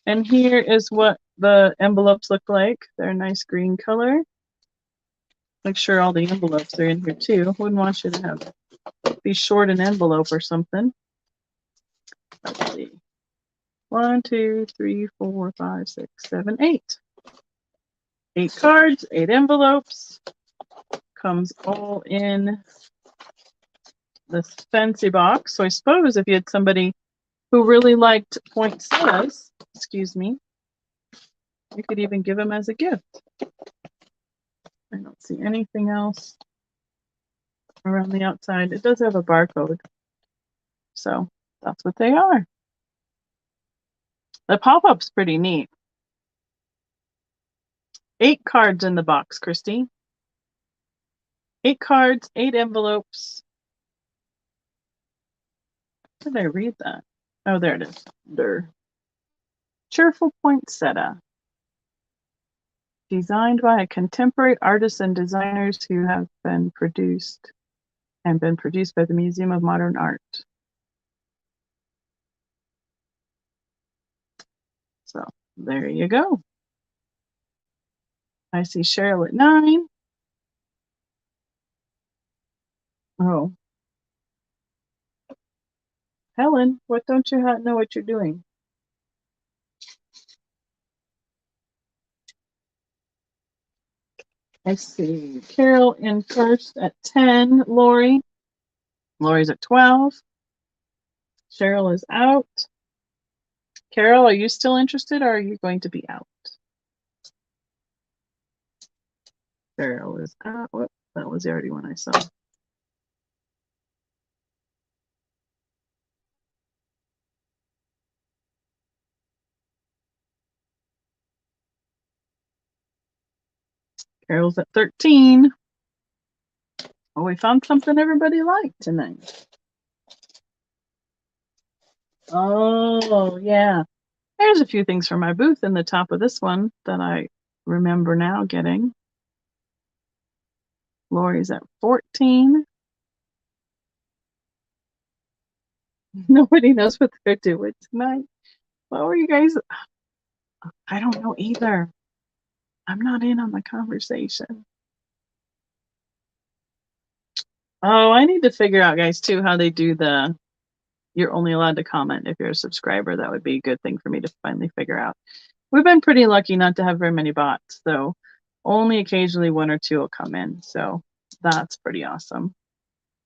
Speaker 1: And here is what the envelopes look like. They're a nice green color. Make sure all the envelopes are in here too. Wouldn't want you to be short an envelope or something. Let's see. 1, 2, 3, 4, 5, 6, 7, 8. 8 cards, 8 envelopes. Comes all in this fancy box. So I suppose if you had somebody who really liked poinsettias, excuse me, you could even give them as a gift. I don't see anything else around the outside. It does have a barcode. So that's what they are. The pop-up's pretty neat. 8 cards in the box, Christy. 8 cards, 8 envelopes. How did I read that? Oh, there it is. There. Cheerful Poinsettia. Designed by a contemporary artists and designers who have been produced by the Museum of Modern Art. So there you go. I see Cheryl at 9. Oh. Helen, what don't you know what you're doing? I see Carol in first at 10. Lori's at 12. Cheryl is out. Carol, are you still interested or are you going to be out? Cheryl is out. Whoops, that was already one I saw. Carol's at 13. Oh, we found something everybody liked tonight. Oh, yeah. There's a few things from my booth in the top of this one that I remember now getting. Lori's at 14. Nobody knows what they're doing tonight. What were you guys? I don't know either. I'm not in on the conversation. Oh, I need to figure out, guys, too, how they do the, you're only allowed to comment if you're a subscriber. That would be a good thing for me to finally figure out. We've been pretty lucky not to have very many bots, so only occasionally one or two will come in. So that's pretty awesome.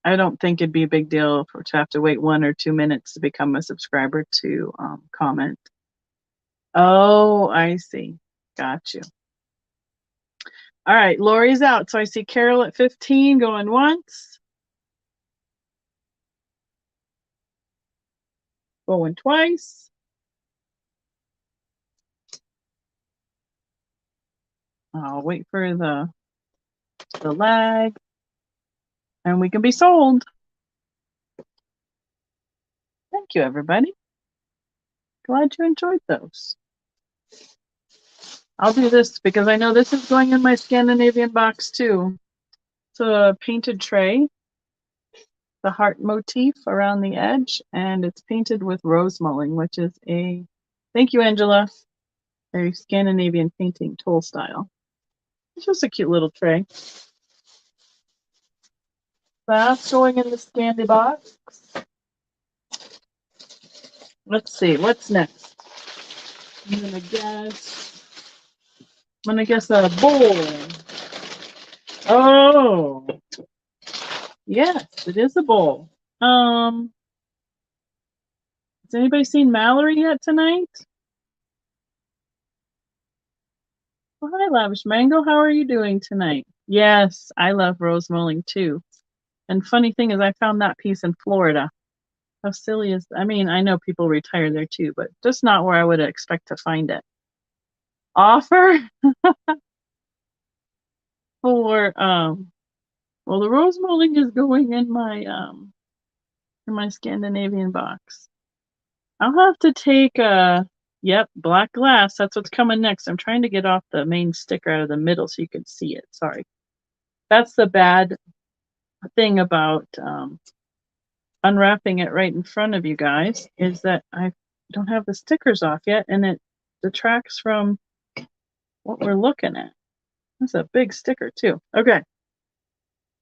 Speaker 1: I don't think it'd be a big deal to have to wait 1 or 2 minutes to become a subscriber to comment. Oh, I see. Got you. All right, Lori's out. So I see Carol at 15 going once. Going twice. I'll wait for the lag. And we can be sold. Thank you, everybody. Glad you enjoyed those. I'll do this because I know this is going in my Scandinavian box too. It's a painted tray, the heart motif around the edge, and it's painted with rose mulling, which is a, thank you, Angela, a Scandinavian painting tool style. It's just a cute little tray. That's going in the Scandi box. Let's see, what's next? I'm gonna guess a bowl. Oh, yes, it is a bowl. Has anybody seen Mallory yet tonight? Oh, hi, Lavish Mango. How are you doing tonight? Yes, I love rose mulling too. And funny thing is, I found that piece in Florida. How silly is, I mean, I know people retire there too, but just not where I would expect to find it. Offer for, well, the rose mulling is going in my Scandinavian box. I'll have to take yep, black glass. That's what's coming next. I'm trying to get off the main sticker out of the middle so you can see it. Sorry. That's the bad thing about unwrapping it right in front of you guys, is that I don't have the stickers off yet, and it detracts from what we're looking at. That's a big sticker too. Okay.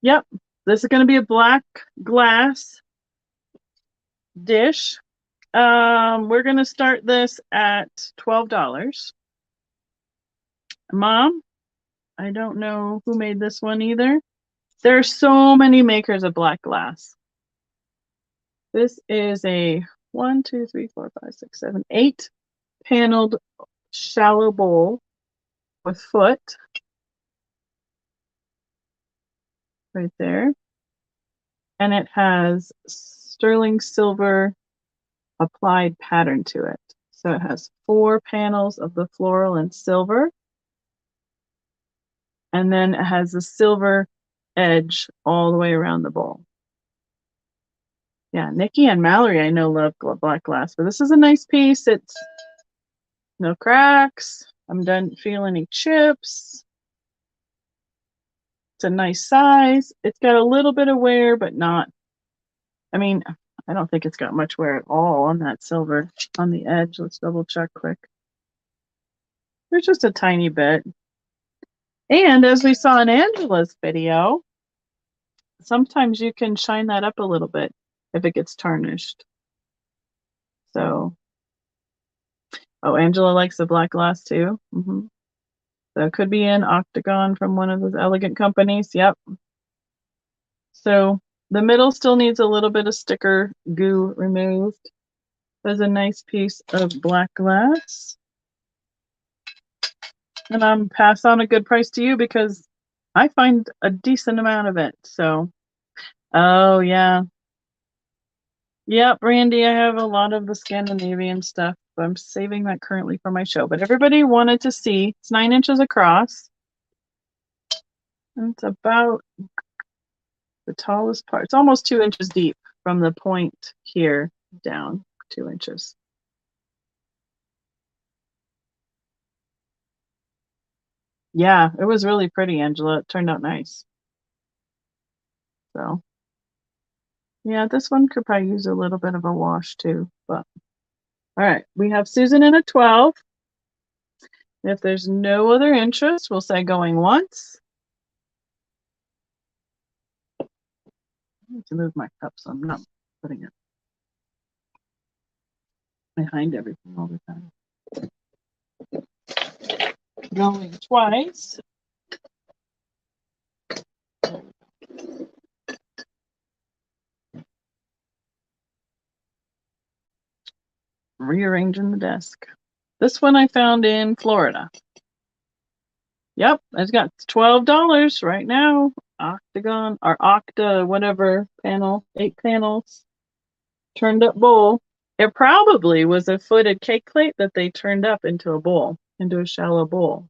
Speaker 1: Yep. This is going to be a black glass dish. We're going to start this at $12. Mom, I don't know who made this one either. There are so many makers of black glass. This is a 1, 2, 3, 4, 5, 6, 7, 8 paneled shallow bowl with foot right there. And it has sterling silver applied pattern to it. So it has 4 panels of the floral and silver. And then it has a silver edge all the way around the bowl. Yeah, Nikki and Mallory, I know, love black glass, but this is a nice piece. It's no cracks. I'm done feeling any chips. It's a nice size. It's got a little bit of wear, but not, I mean, I don't think it's got much wear at all on that silver on the edge. Let's double check quick. There's just a tiny bit. And as we saw in Angela's video, sometimes you can shine that up a little bit if it gets tarnished. So, oh, Angela likes the black glass too. So it could be an octagon from one of those elegant companies. Yep. So the middle still needs a little bit of sticker goo removed. There's a nice piece of black glass. And I'm pass on a good price to you because I find a decent amount of it. So, oh yeah. Yep, Randy, I have a lot of the Scandinavian stuff. I'm saving that currently for my show. But everybody wanted to see, it's 9 inches across. And it's about the tallest part. It's almost 2 inches deep from the point here down 2 inches. Yeah, it was really pretty, Angela. It turned out nice. So, yeah, this one could probably use a little bit of a wash too. But all right, we have Susan in a 12. If there's no other interest, we'll say going once. I need to move my cup so I'm not putting it behind everything all the time. Going twice. Rearranging the desk. This one I found in Florida. Yep, it's got $12 right now. Octagon or Octa, whatever panel, 8 panels. Turned up bowl. It probably was a footed cake plate that they turned up into a bowl, into a shallow bowl.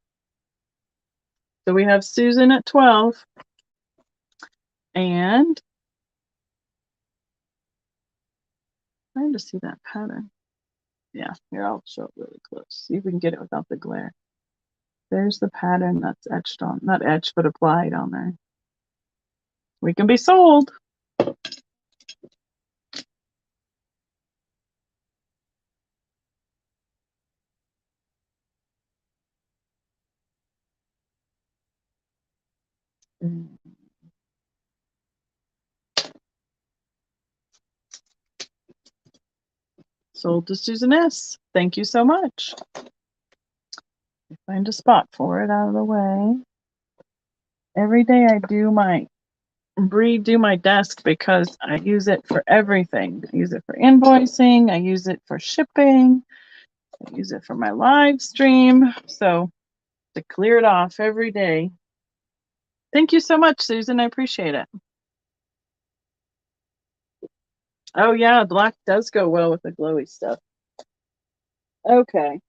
Speaker 1: So we have Susan at 12. And I'm trying to see that pattern. Yeah, here, I'll show it really close. See if we can get it without the glare. There's the pattern that's etched on, not etched, but applied on there. We can be sold. Sold to Susan S. Thank you so much. Find a spot for it out of the way. Every day I redo my desk because I use it for everything. I use it for invoicing. I use it for shipping. I use it for my live stream. So to clear it off every day. Thank you so much, Susan. I appreciate it. Oh yeah, black does go well with the glowy stuff. Okay.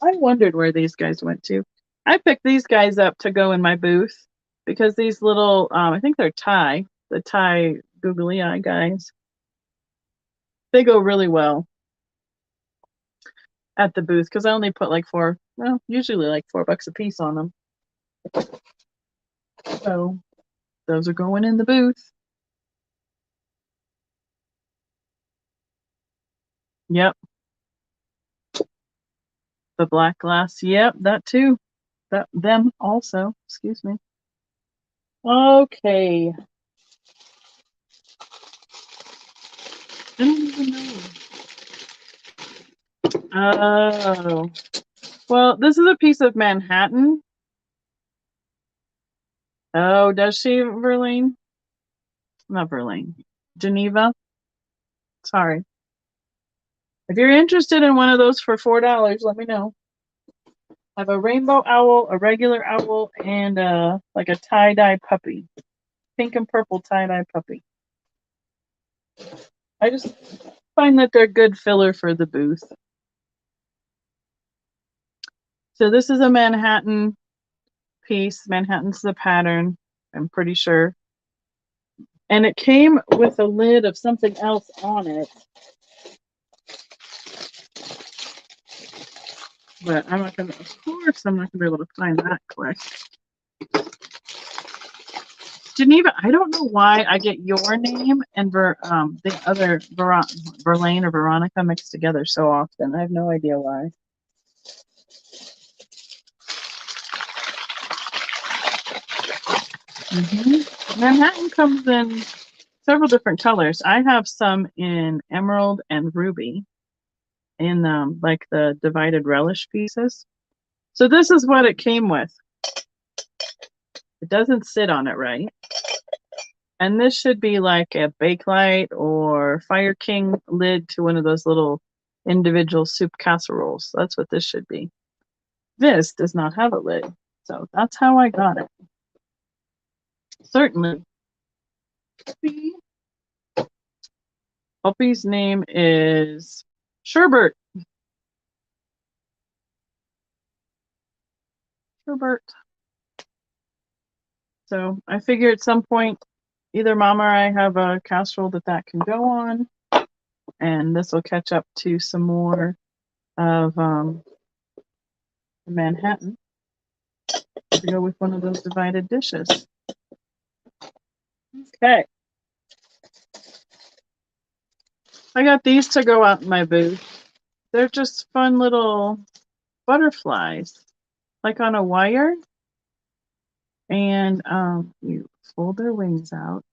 Speaker 1: I wondered where these guys went to. I picked these guys up to go in my booth because these little, I think they're the Thai googly eye guys. They go really well at the booth because I only put like usually like $4 a piece on them. So those are going in the booth. Yep. The black glass. Yep, that too. Them also. Excuse me. Okay. I don't even know. Oh. Well, this is a piece of Manhattan. Oh, does she, Verlaine? Not Verlaine. Geneva? Sorry. If you're interested in one of those for $4, let me know. I have a rainbow owl, a regular owl, and like a tie-dye puppy. Pink and purple tie-dye puppy. I just find that they're good filler for the booth. So this is a Manhattan piece. Manhattan's the pattern, I'm pretty sure. And it came with a lid of something else on it. But I'm not going to, of course, I'm not going to be able to find that quick. Geneva, I don't know why I get your name and the other Verlaine or Veronica mixed together so often. I have no idea why. Manhattan comes in several different colors. I have some in emerald and ruby in like the divided relish pieces. So this is what it came with. It doesn't sit on it right. And this should be like a Bakelite or Fire King lid to one of those little individual soup casseroles. That's what this should be. This does not have a lid. So that's how I got it. Certainly. Puppy's name is Sherbert. Sherbert. So I figure at some point, either Mama or I have a casserole that can go on, and this will catch up to some more of Manhattan to go with one of those divided dishes. Okay. I got these to go out in my booth. They're just fun little butterflies, like on a wire. And you fold their wings out,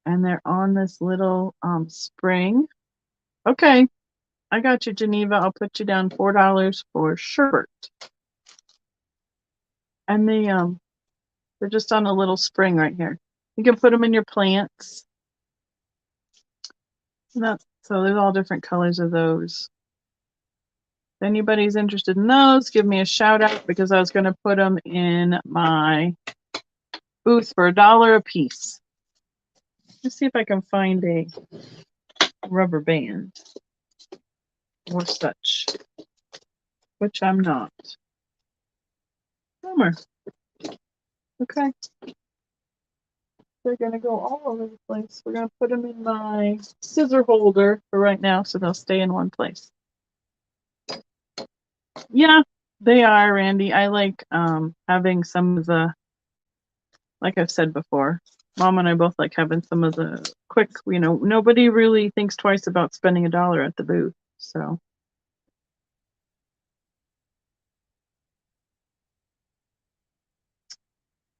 Speaker 1: and they're on this little spring. Okay, I got you, Geneva. I'll put you down $4 for shirt. And they're just on a little spring right here. You can put them in your plants. So there's all different colors of those. If anybody's interested in those, give me a shout out, because I was going to put them in my booth for $1 a piece. Let's see if I can find a rubber band or such, which I'm not. Bummer. Okay. They're going to go all over the place. We're going to put them in my scissor holder for right now, so they'll stay in one place. Yeah, they are, Randy. I like having some of the, like I've said before, Mom and I both like having some of the quick, nobody really thinks twice about spending $1 at the booth. So.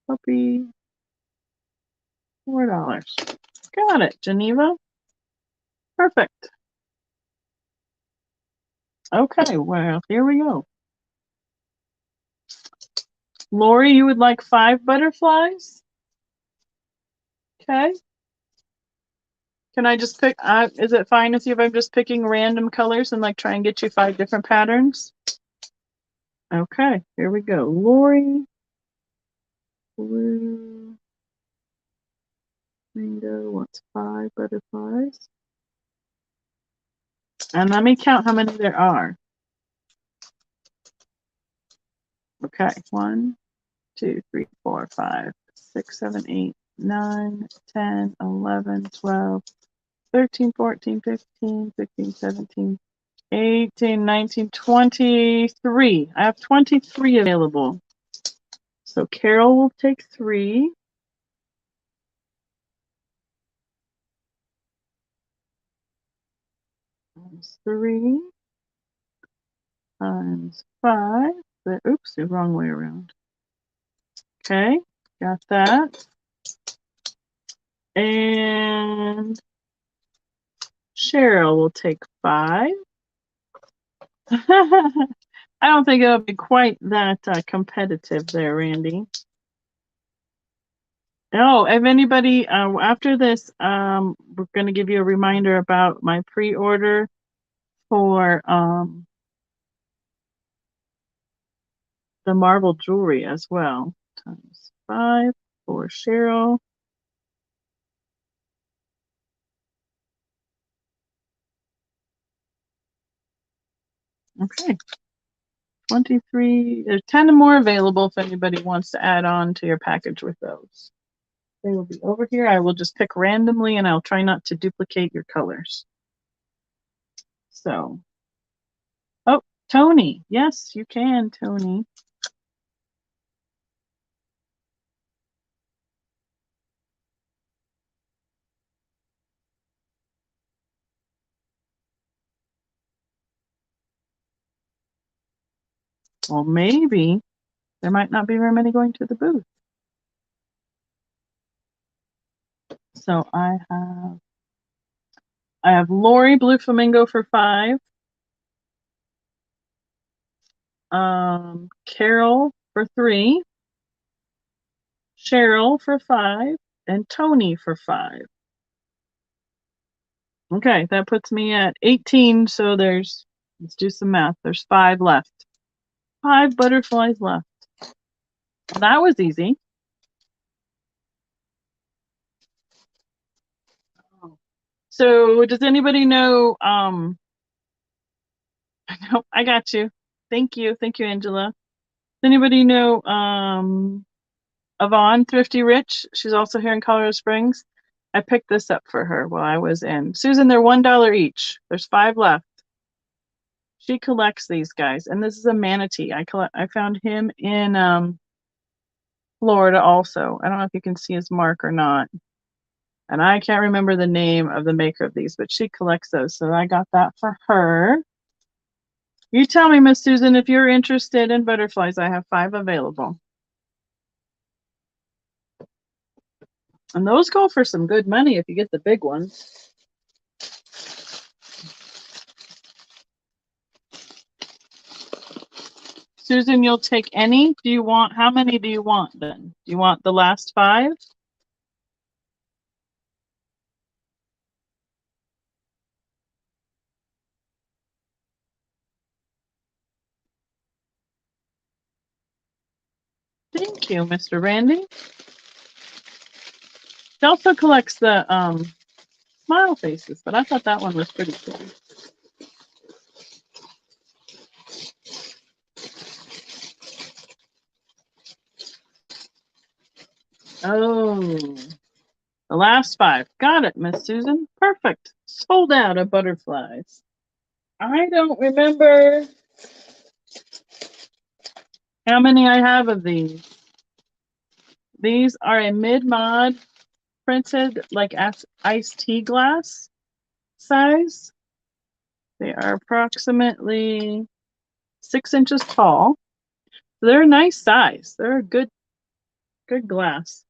Speaker 1: Puppy. $4. Got it, Geneva. Perfect. Okay, well, here we go. Lori, you would like 5 butterflies? Okay. Can I just pick, is it fine with you if I'm just picking random colors and like try and get you 5 different patterns? Okay, here we go. Lori, blue, mango wants 5 butterflies. And let me count how many there are. Okay, 1, 2, 3, 4, 5, 6, 7, 8, 9, 10, 11, 12, 13, 14, 15, 16, 17, 18, 19, 23. I have 23 available. So Carol will take 3. Times 3 times 5. Oops, the wrong way around. Okay, got that. And Cheryl will take 5. I don't think it'll be quite that competitive there, Randy. Oh, if anybody, after this, we're going to give you a reminder about my pre-order for the marble jewelry as well. Times 5 for Cheryl. Okay. 23. There's 10 more available if anybody wants to add on to your package with those. They will be over here. I will just pick randomly, and I'll try not to duplicate your colors. So, oh, Tony. Yes, you can, Tony. Well, maybe there might not be very many going to the booth. So I have Lori Blue Flamingo for 5. Carol for 3. Cheryl for 5. And Tony for 5. Okay, that puts me at 18. So let's do some math. There's 5 left. 5 butterflies left. That was easy. So does anybody know, I got you. Thank you, Angela. Does anybody know Yvonne, Thrifty Rich. She's also here in Colorado Springs. I picked this up for her while I was in. Susan, they're $1 each. There's 5 left. She collects these guys, and this is a manatee. I found him in Florida also. I don't know if you can see his mark or not. And I can't remember the name of the maker of these, but she collects those. So I got that for her. You tell me, Miss Susan, if you're interested in butterflies. I have 5 available. And those go for some good money if you get the big ones. Susan, you'll take any? How many do you want then? Do you want the last 5? Thank you, Mr. Randy. She also collects the smile faces, but I thought that one was pretty cool. Oh, the last 5. Got it, Miss Susan. Perfect. Sold out of butterflies. I don't remember how many I have of these. These are a mid-mod printed like iced tea glass size. They are approximately 6 inches tall. So they're a nice size. They're a good glass.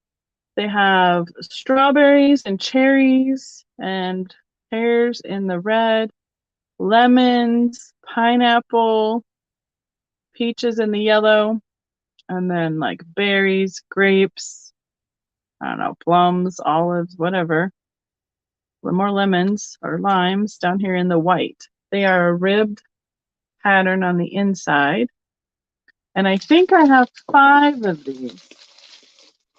Speaker 1: They have strawberries and cherries and pears in the red, lemons, pineapple, peaches in the yellow, and then like berries, grapes, I don't know, plums, olives, whatever. More lemons or limes down here in the white. They are a ribbed pattern on the inside. And I think I have 5 of these.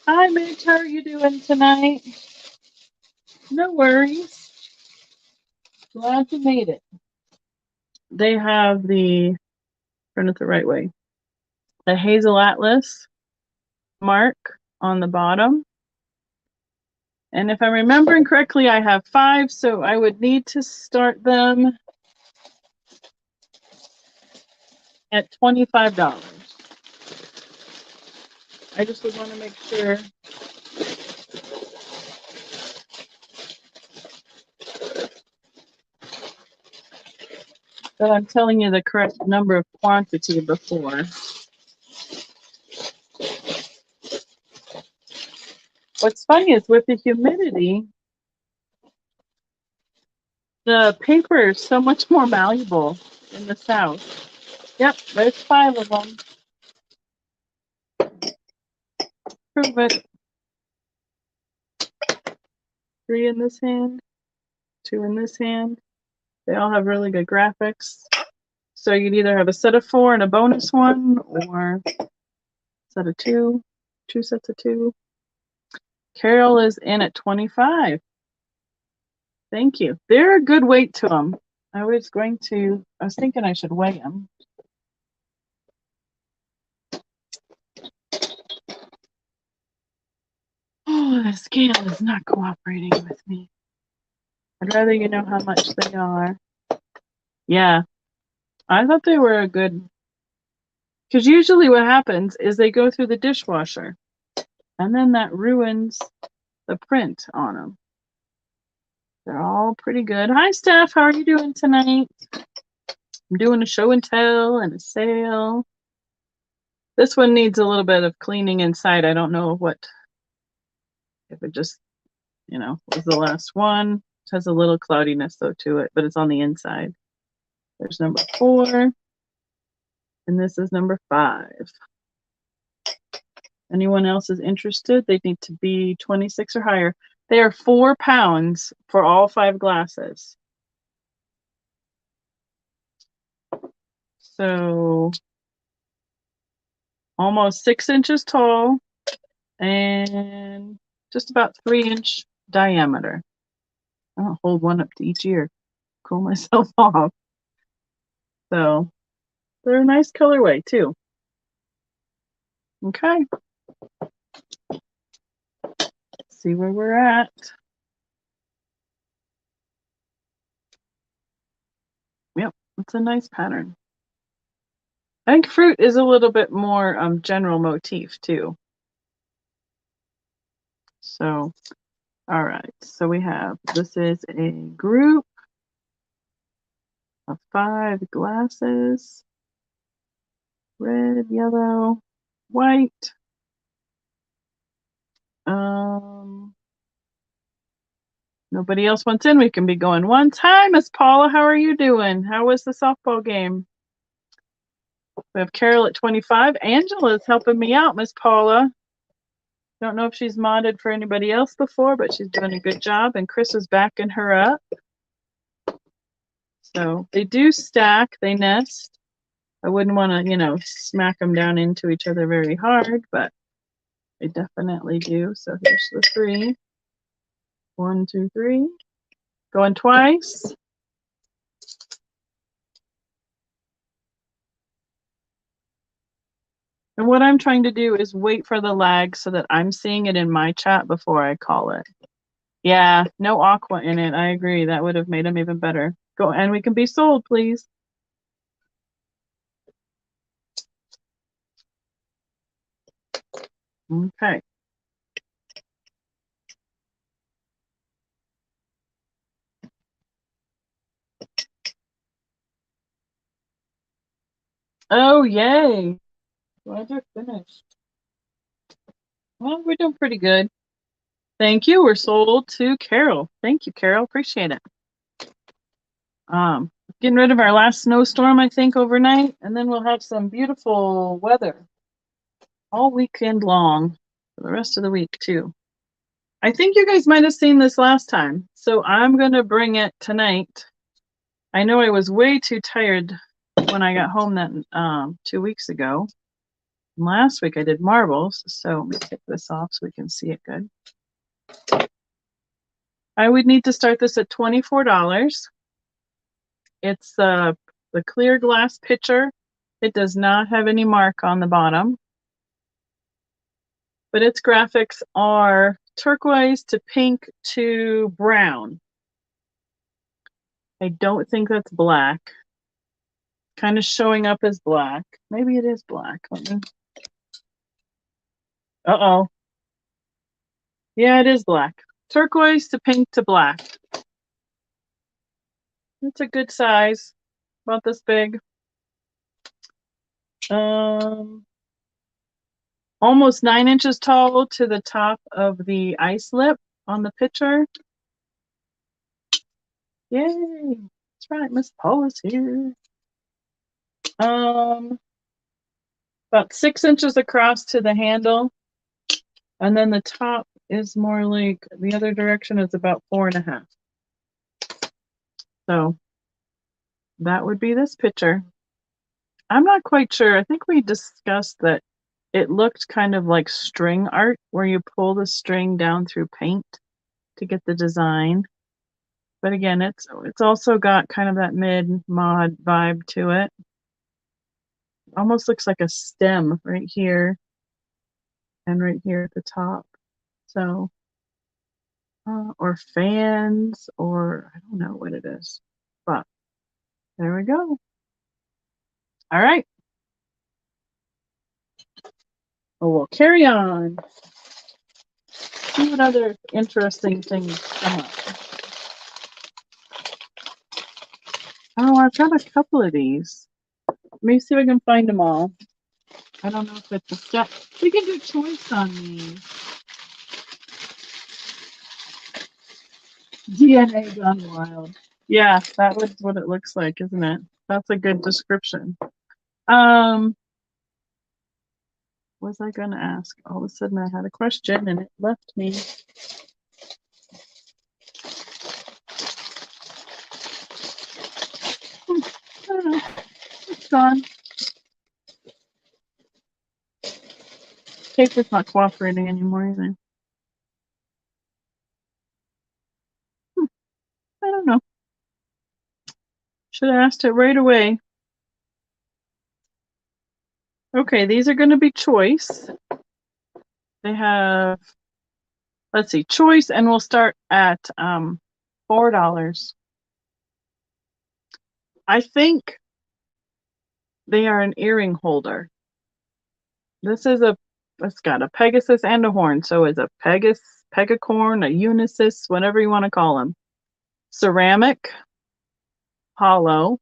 Speaker 1: Hi, Mitch. How are you doing tonight? No worries. Glad you made it. They have turn it the right way, the Hazel Atlas mark on the bottom. And if I'm remembering correctly, I have 5, so I would need to start them at $25. I just would want to make sure that I'm telling you the correct number of quantity before. What's funny is with the humidity, the paper is so much more malleable in the south. Yep, there's 5 of them. Prove it. 3 in this hand, 2 in this hand. They all have really good graphics. So you'd either have a set of 4 and a bonus one, or a set of 2 sets of 2. Carol is in at 25. Thank you. They're a good weight to them. I was thinking I should weigh them. Oh, the scale is not cooperating with me. I'd rather you know how much they are. Yeah, I thought they were a good, because usually what happens is they go through the dishwasher, and then that ruins the print on them. They're all pretty good. Hi, Steph. How are you doing tonight? I'm doing a show and tell and a sale. This one needs a little bit of cleaning inside. I don't know if it just, was the last one. It has a little cloudiness though to it, but it's on the inside. There's number 4, and this is number 5. Anyone else is interested? They need to be 26 or higher. They are 4 pounds for all 5 glasses. So almost 6 inches tall and just about 3-inch diameter. I'll hold one up to each ear, cool myself off. So they're a nice colorway too. Okay. see where we're at. Yep, it's a nice pattern. I think fruit is a little bit more general motif too. So, all right. So we have, this is a group of 5 glasses. Red, yellow, white. Nobody else wants in. We can be going one time. Miss Paula, how are you doing? How was the softball game? We have Carol at 25. Angela's helping me out, Miss Paula. Don't know if she's modded for anybody else before, but she's doing a good job. And Chris is backing her up. So they do stack. They nest. I wouldn't want to, smack them down into each other very hard, but they definitely do. So here's the 3. 1, 2, 3. Going twice. And what I'm trying to do is wait for the lag so that I'm seeing it in my chat before I call it. Yeah, no aqua in it. I agree. That would have made them even better. Go, and we can be sold, please. Okay. Oh, yay. Glad you're finished. Well, we're doing pretty good. Thank you. We're sold to Carol. Thank you, Carol. Appreciate it. Getting rid of our last snowstorm, I think, overnight, and then we'll have some beautiful weather all weekend long for the rest of the week, too. I think you guys might have seen this last time, so I'm going to bring it tonight. I know I was way too tired when I got home that 2 weeks ago. Last week I did marbles, so let me take this off so we can see it good. I would need to start this at $24. It's the clear glass pitcher. It does not have any mark on the bottom, but its graphics are turquoise to pink to brown. I don't think that's black. Kind of showing up as black. Maybe it is black. Uh-oh. Yeah, it is black. Turquoise to pink to black. It's a good size. About this big. Almost 9 inches tall to the top of the ice lip on the pitcher. Yay! That's right, Miss Paula's here. About 6 inches across to the handle, and then the top is more like the other direction is about 4.5. So that would be this picture. I'm not quite sure. I think we discussed that it looked kind of like string art where you pull the string down through paint to get the design. But again, it's also got kind of that mid-mod vibe to it. Almost looks like a stem right here and right here at the top. So, or fans, or I don't know what it is. But there we go. All right. Well, we'll carry on. See what other interesting things come up. Oh, I've got a couple of these. Let me see if I can find them all. I don't know if it's a step. We can do choice on these. DNA gone wild. Yeah, that was what it looks like, isn't it? That's a good description. Was I going to ask? All of a sudden I had a question and it left me. I don't know. It's gone. Paper's not cooperating anymore either. I don't know. Should have asked it right away. Okay, these are going to be choice. They have Let's see, choice, and we'll start at $4. I think they are an earring holder. This is it's got a Pegasus and a horn, so it's a Pegacorn, a Unisys, whatever you want to call them. Ceramic, hollow,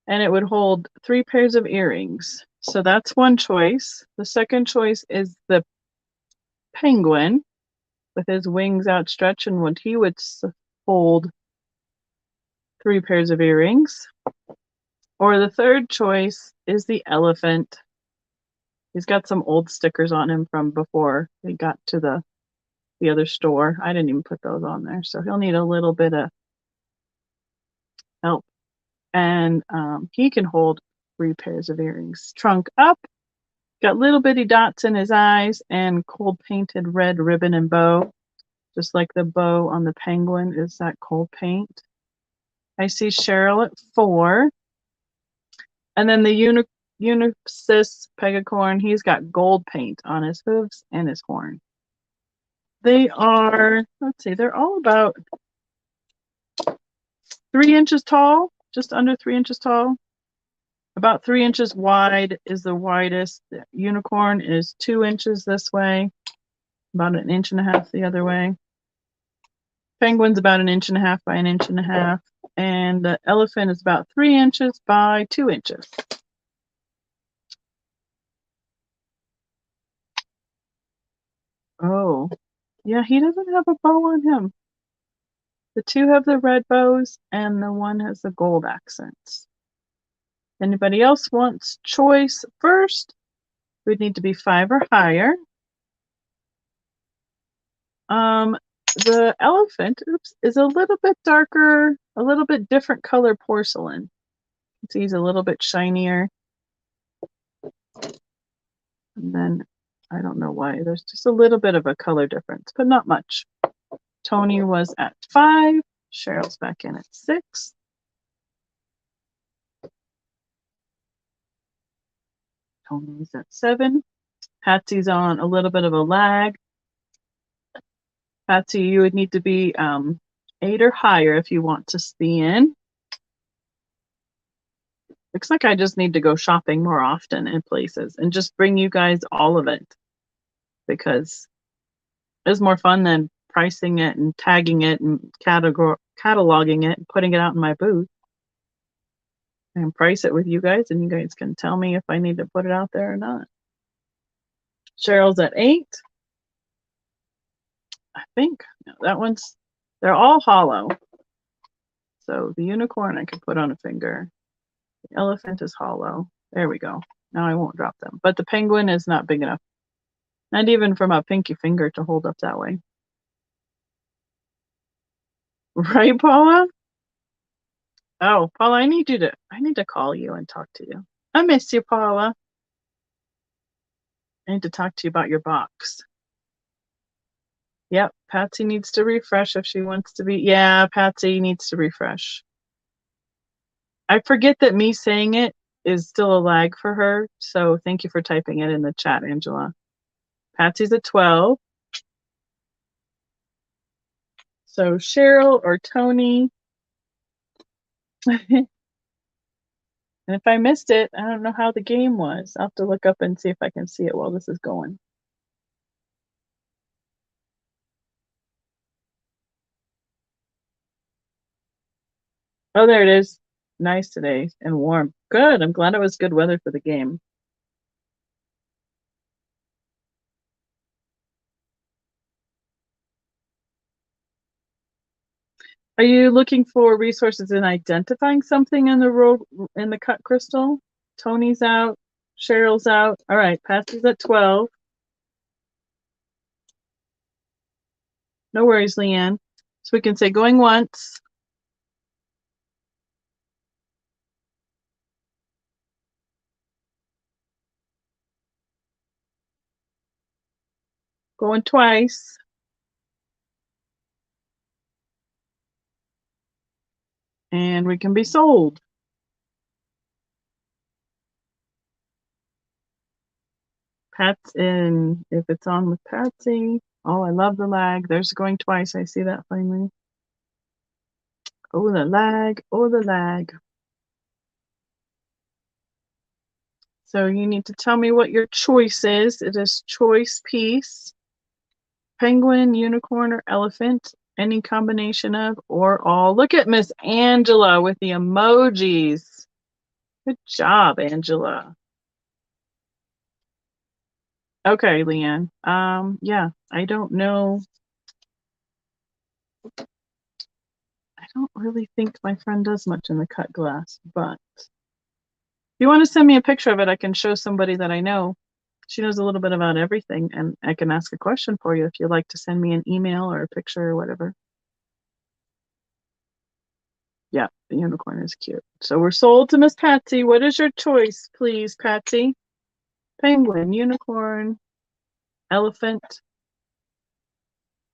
Speaker 1: and it would hold 3 pairs of earrings. So that's one choice. The second choice is the penguin with his wings outstretched, and what he would hold 3 pairs of earrings. Or the third choice is the elephant. He's got some old stickers on him from before we got to the other store. I didn't even put those on there, so he'll need a little bit of help. And he can hold 3 pairs of earrings. Trunk up, got little bitty dots in his eyes, and cold painted red ribbon and bow, just like the bow on the penguin is that cold paint. I see Cheryl at 4. And then the Unisys Pegacorn, he's got gold paint on his hooves and his horn. They are, let's see, they're all about 3 inches tall, just under 3 inches tall. About 3 inches wide is the widest. The unicorn is 2 inches this way, about 1.5 inches the other way. Penguin's about 1.5 inches by 1.5 inches. And the elephant is about 3 inches by 2 inches. Oh, yeah, he doesn't have a bow on him. The 2 have the red bows, and the 1 has the gold accents. Anybody else wants choice first? We'd need to be 5 or higher. The elephant, is a little bit darker, a little bit different color porcelain. You can see he's a little bit shinier. And then, I don't know why, there's just a little bit of a color difference, but not much. Tony was at 5. Cheryl's back in at 6. Tony's at 7. Patsy's on a little bit of a lag. Patsy, you would need to be 8 or higher if you want to be in. Looks like I just need to go shopping more often in places and just bring you guys all of it, because it's more fun than pricing it and tagging it and cataloging it and putting it out in my booth. I can price it with you guys, and you guys can tell me if I need to put it out there or not. Cheryl's at 8. I think no, that one's, they're all hollow. So the unicorn I can put on a finger. The elephant is hollow. There we go. Now I won't drop them. But the penguin is not big enough. Not even from a pinky finger to hold up that way. Right, Paula? Oh, Paula, I need to call you and talk to you. I miss you, Paula. I need to talk to you about your box. Yep, Patsy needs to refresh if she wants to be. Yeah, Patsy needs to refresh. I forget that me saying it is still a lag for her, so thank you for typing it in the chat, Angela. Patsy's at 12. So Cheryl or Tony. And if I missed it, I don't know how the game was. I'll have to look up and see if I can see it while this is going. Oh, there it is. Nice today and warm. Good. I'm glad it was good weather for the game. Are you looking for resources in identifying something in the cut crystal? Tony's out. Cheryl's out. All right. Patsy's at 12. No worries, Leanne. So we can say going once. Going twice. And we can be sold. Pat's in, if it's on with Patsy. Oh, I love the lag. There's going twice. I see that finally. Oh, the lag. Oh, the lag. So you need to tell me what your choice is. It is choice piece, penguin, unicorn, or elephant. Any combination of or all. Look at Miss Angela with the emojis. Good job, Angela. Okay, Leanne. Yeah, I don't know. I don't really think my friend does much in the cut glass, but if you want to send me a picture of it, I can show somebody that I know. She knows a little bit about everything, and I can ask a question for you if you'd like to send me an email or a picture or whatever. Yeah, the unicorn is cute. So we're sold to Miss Patsy. What is your choice, please, Patsy? Penguin, unicorn, elephant,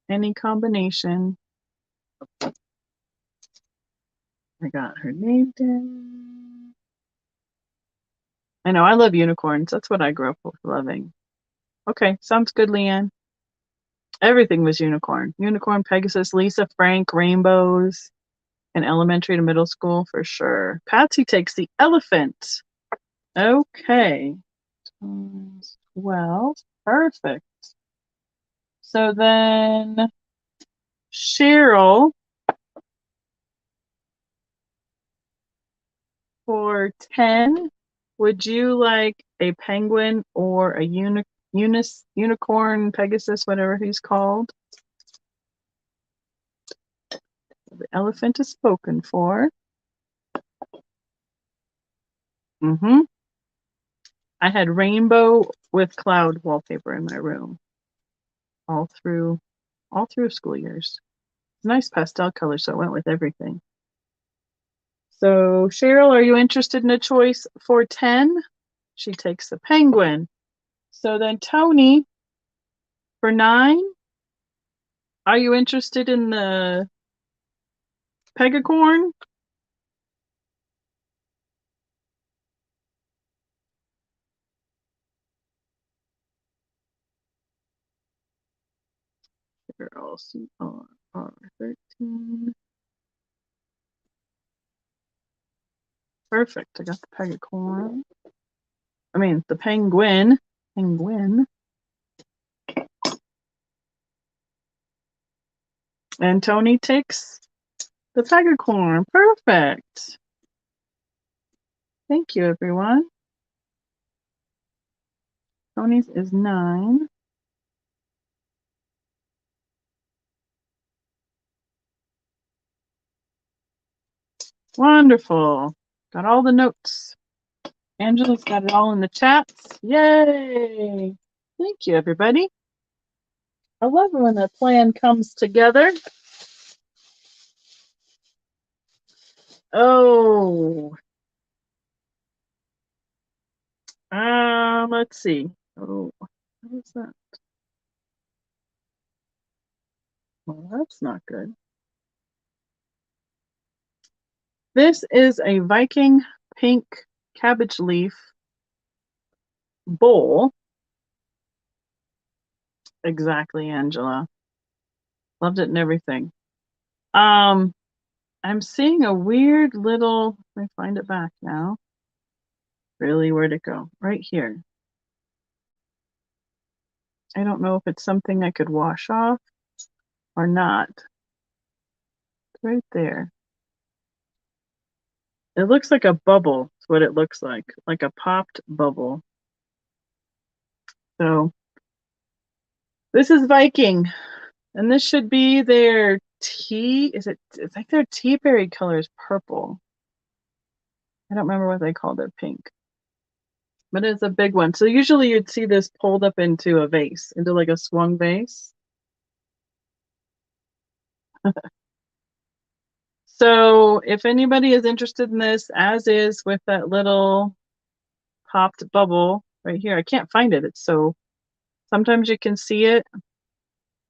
Speaker 1: any combination. I got her name down. I know, I love unicorns. That's what I grew up with loving. Okay, sounds good, Leanne. Everything was unicorn. Unicorn, Pegasus, Lisa, Frank, rainbows, in elementary to middle school for sure. Patsy takes the elephant. Okay. 12. Perfect. So then Cheryl for 10. Would you like a penguin or a unicorn, Pegasus, whatever he's called? The elephant is spoken for. I had rainbow with cloud wallpaper in my room all through school years. Nice pastel color, so it went with everything. So Cheryl, are you interested in a choice for 10? She takes the penguin. So then Tony, for 9, are you interested in the pegacorn? Cheryl, CR13. Perfect. I got the pegacorn. I mean, the penguin. Penguin. And Tony takes the pegacorn. Perfect. Thank you, everyone. Tony's is 9. Wonderful. Got all the notes. Angela's got it all in the chats. Yay. Thank you, everybody. I love it when the plan comes together. Oh. Let's see. Oh, what is that? Well, that's not good. This is a Viking pink cabbage leaf bowl. Exactly, Angela. Loved it and everything. I'm seeing a weird little, let me find it back now. Really, where'd it go? Right here. I don't know if it's something I could wash off or not. It's right there. It looks like a bubble. Is what it looks like a popped bubble. So this is Viking, and this should be their tea. It's like their tea berry color is purple. I don't remember what they called it, pink. But it's a big one. So usually you'd see this pulled up into a vase, into like a swung vase. So if anybody is interested in this, as is with that little popped bubble right here, I can't find it. It's so, sometimes you can see it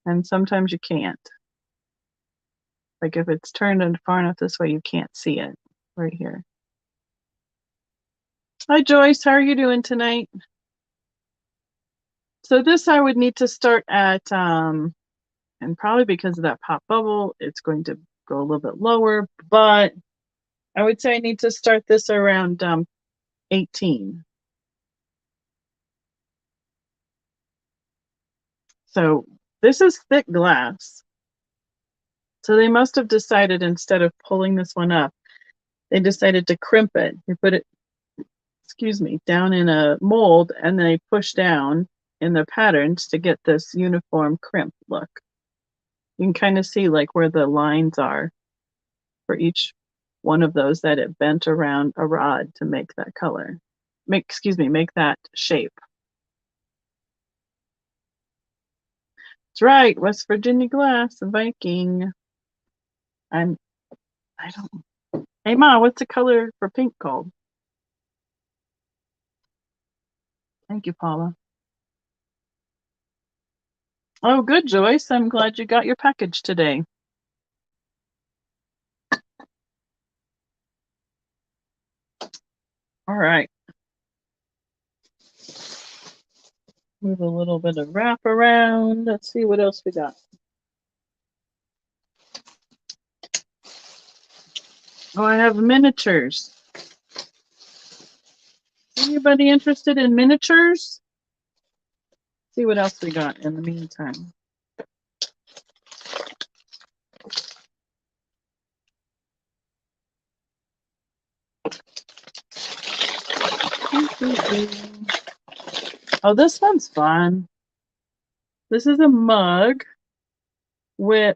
Speaker 1: and sometimes you can't. Like if it's turned in far enough this way, you can't see it right here. Hi, Joyce. How are you doing tonight? So this I would need to start at, and probably because of that pop bubble, it's going to go a little bit lower, but I would say I need to start this around 18. So this is thick glass. So they must have decided, instead of pulling this one up, they decided to crimp it. They put it, excuse me, down in a mold, and they push down in the patterns to get this uniform crimp look. You can kind of see like where the lines are for each one of those that it bent around a rod to make that color. Make that shape. That's right, West Virginia glass, Viking. I don't. Hey Ma, what's the color for pink called? Thank you, Paula. Oh, good, Joyce. I'm glad you got your package today. All right. Move a little bit of wrap around. Let's see what else we got. Oh, I have miniatures. Anybody interested in miniatures? See what else we got in the meantime. Oh, this one's fun. This is a mug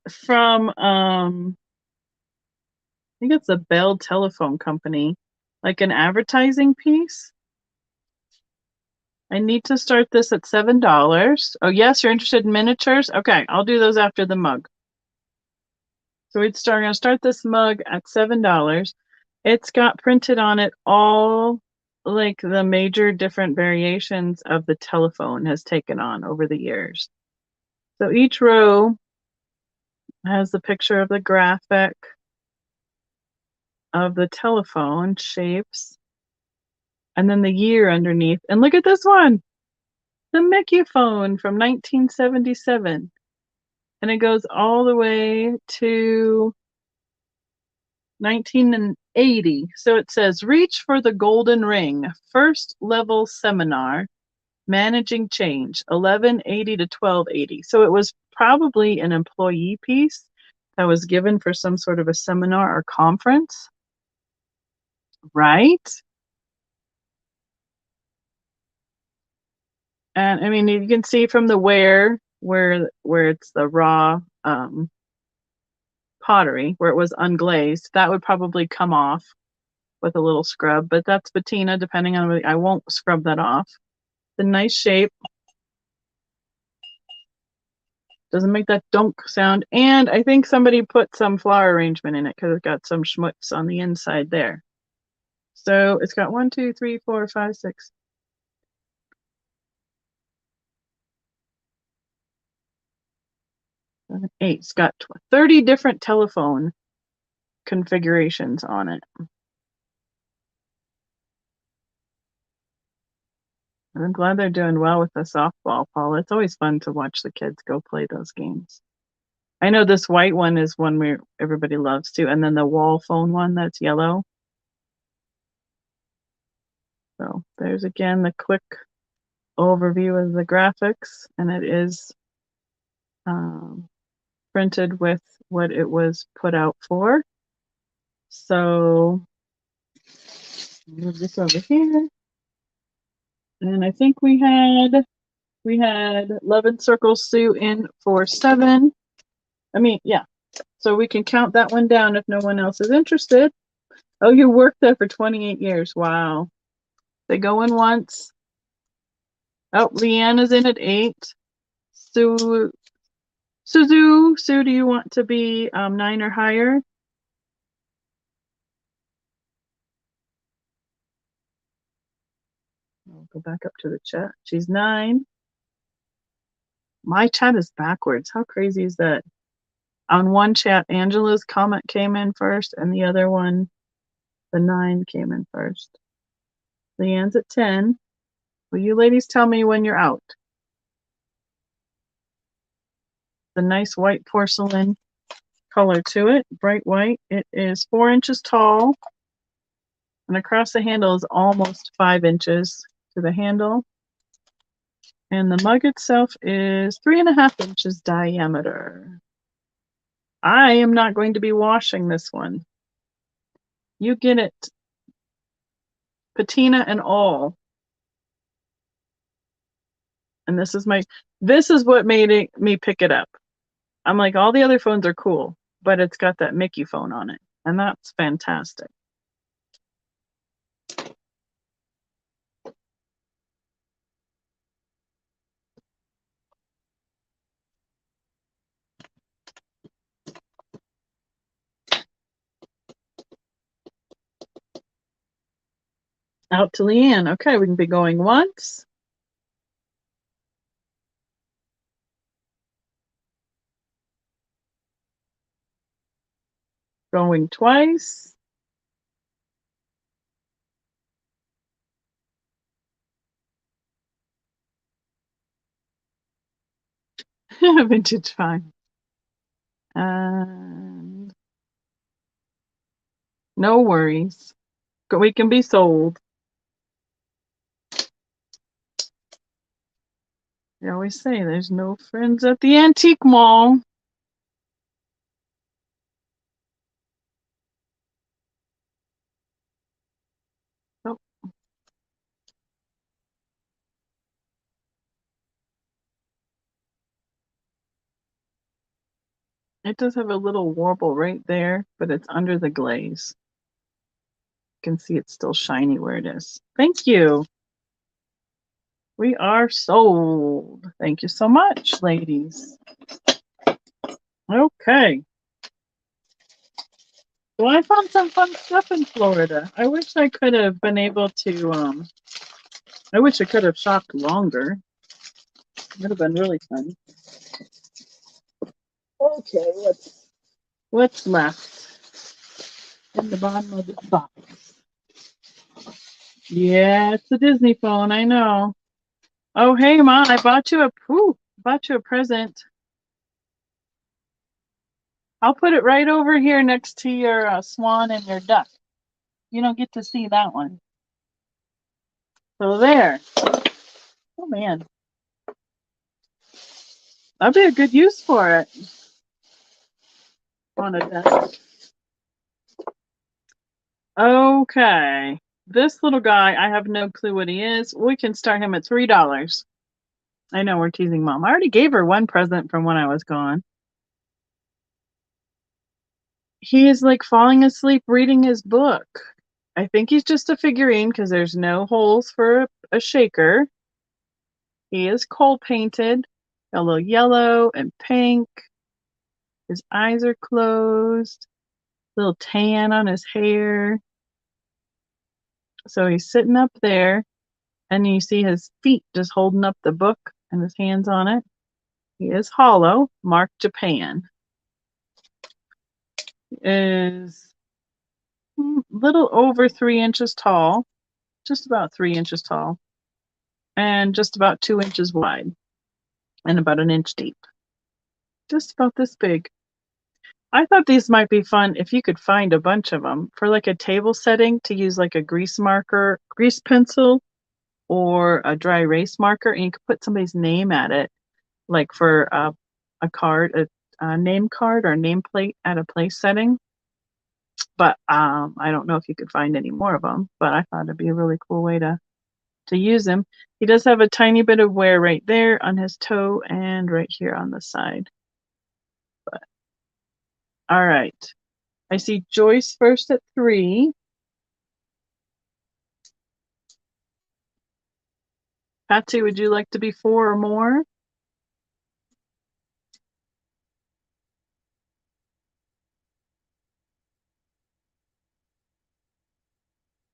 Speaker 1: from I think it's a Bell Telephone Company, like an advertising piece. I need to start this at $7. Oh yes, you're interested in miniatures? Okay, I'll do those after the mug. So we're gonna start this mug at $7. It's got printed on it all like the major different variations of the telephone has taken on over the years. So each row has the picture of the graphic of the telephone shapes, and then the year underneath. And look at this one, the Mickey phone from 1977. And it goes all the way to 1980. So it says, reach for the golden ring, first level seminar, managing change, 1180 to 1280. So it was probably an employee piece that was given for some sort of a seminar or conference, right? And I mean, you can see from the where it's the raw pottery, where it was unglazed, that would probably come off with a little scrub, but that's patina, depending on, I won't scrub that off. The nice shape. Doesn't make that dunk sound. And I think somebody put some flower arrangement in it because it's got some schmutz on the inside there. So it's got 1, 2, 3, 4, 5, 6. 7, 8. It's got 30 different telephone configurations on it. I'm glad they're doing well with the softball, Paul. It's always fun to watch the kids go play those games. I know this white one is one everybody loves too, and then the wall phone one that's yellow. So there's again the quick overview of the graphics, and it is printed with what it was put out for. So move this over here. And I think we had Love and Circle Sue in for 7. I mean, yeah. So we can count that one down if no one else is interested. Oh, you worked there for 28 years. Wow. They go in once. Oh, Leanne is in at 8. Sue, do you want to be 9 or higher? I'll go back up to the chat. She's 9. My chat is backwards. How crazy is that? On one chat, Angela's comment came in first, and the other one, the 9, came in first. Leanne's at 10. Will you ladies tell me when you're out? the nice white porcelain color to it, bright white. It is 4 inches tall, and across the handle is almost 5 inches to the handle. And the mug itself is 3.5 inches diameter. I am not going to be washing this one. You get it patina and all. And this is what made me pick it up. I'm like, all the other phones are cool, but it's got that Mickey phone on it, and that's fantastic. Out to Leanne. Okay, we can be going once. Going twice. Vintage fine. And no worries. We can be sold. They always say there's no friends at the antique mall. Oh. It does have a little warble right there, but it's under the glaze. You can see it's still shiny where it is. Thank you. We are sold. Thank you so much, ladies. Okay. Well, I found some fun stuff in Florida. I wish I could have been able to, I wish I could have shopped longer. It would have been really fun. Okay, what's left in the bottom of the box? Yeah, it's the Disney phone, I know. Oh, hey, Mom, I bought you a present. I'll put it right over here next to your swan and your duck. You don't get to see that one. So there. Oh, man. That'd be a good use for it. On a desk. Okay. This little guy, I have no clue what he is. We can start him at $3. I know we're teasing Mom. I already gave her one present from when I was gone. He is like falling asleep reading his book. I think he's just a figurine because there's no holes for a shaker. He is coal painted, a little yellow and pink. His eyes are closed, little tan on his hair. So he's sitting up there, and you see his feet just holding up the book and his hands on it. He is hollow, marked Japan. Is a little over 3 inches tall, just about 3 inches tall, and just about 2 inches wide, and about an inch deep. Just about this big. I thought these might be fun if you could find a bunch of them for like a table setting to use like a grease pencil, or a dry erase marker, and you could put somebody's name at it, like for a card, a name card or nameplate at a place setting. But I don't know if you could find any more of them, but I thought it'd be a really cool way to use him. He does have a tiny bit of wear right there on his toe and right here on the side. But all right. I see Joyce first at 3. Patsy, would you like to be 4 or more?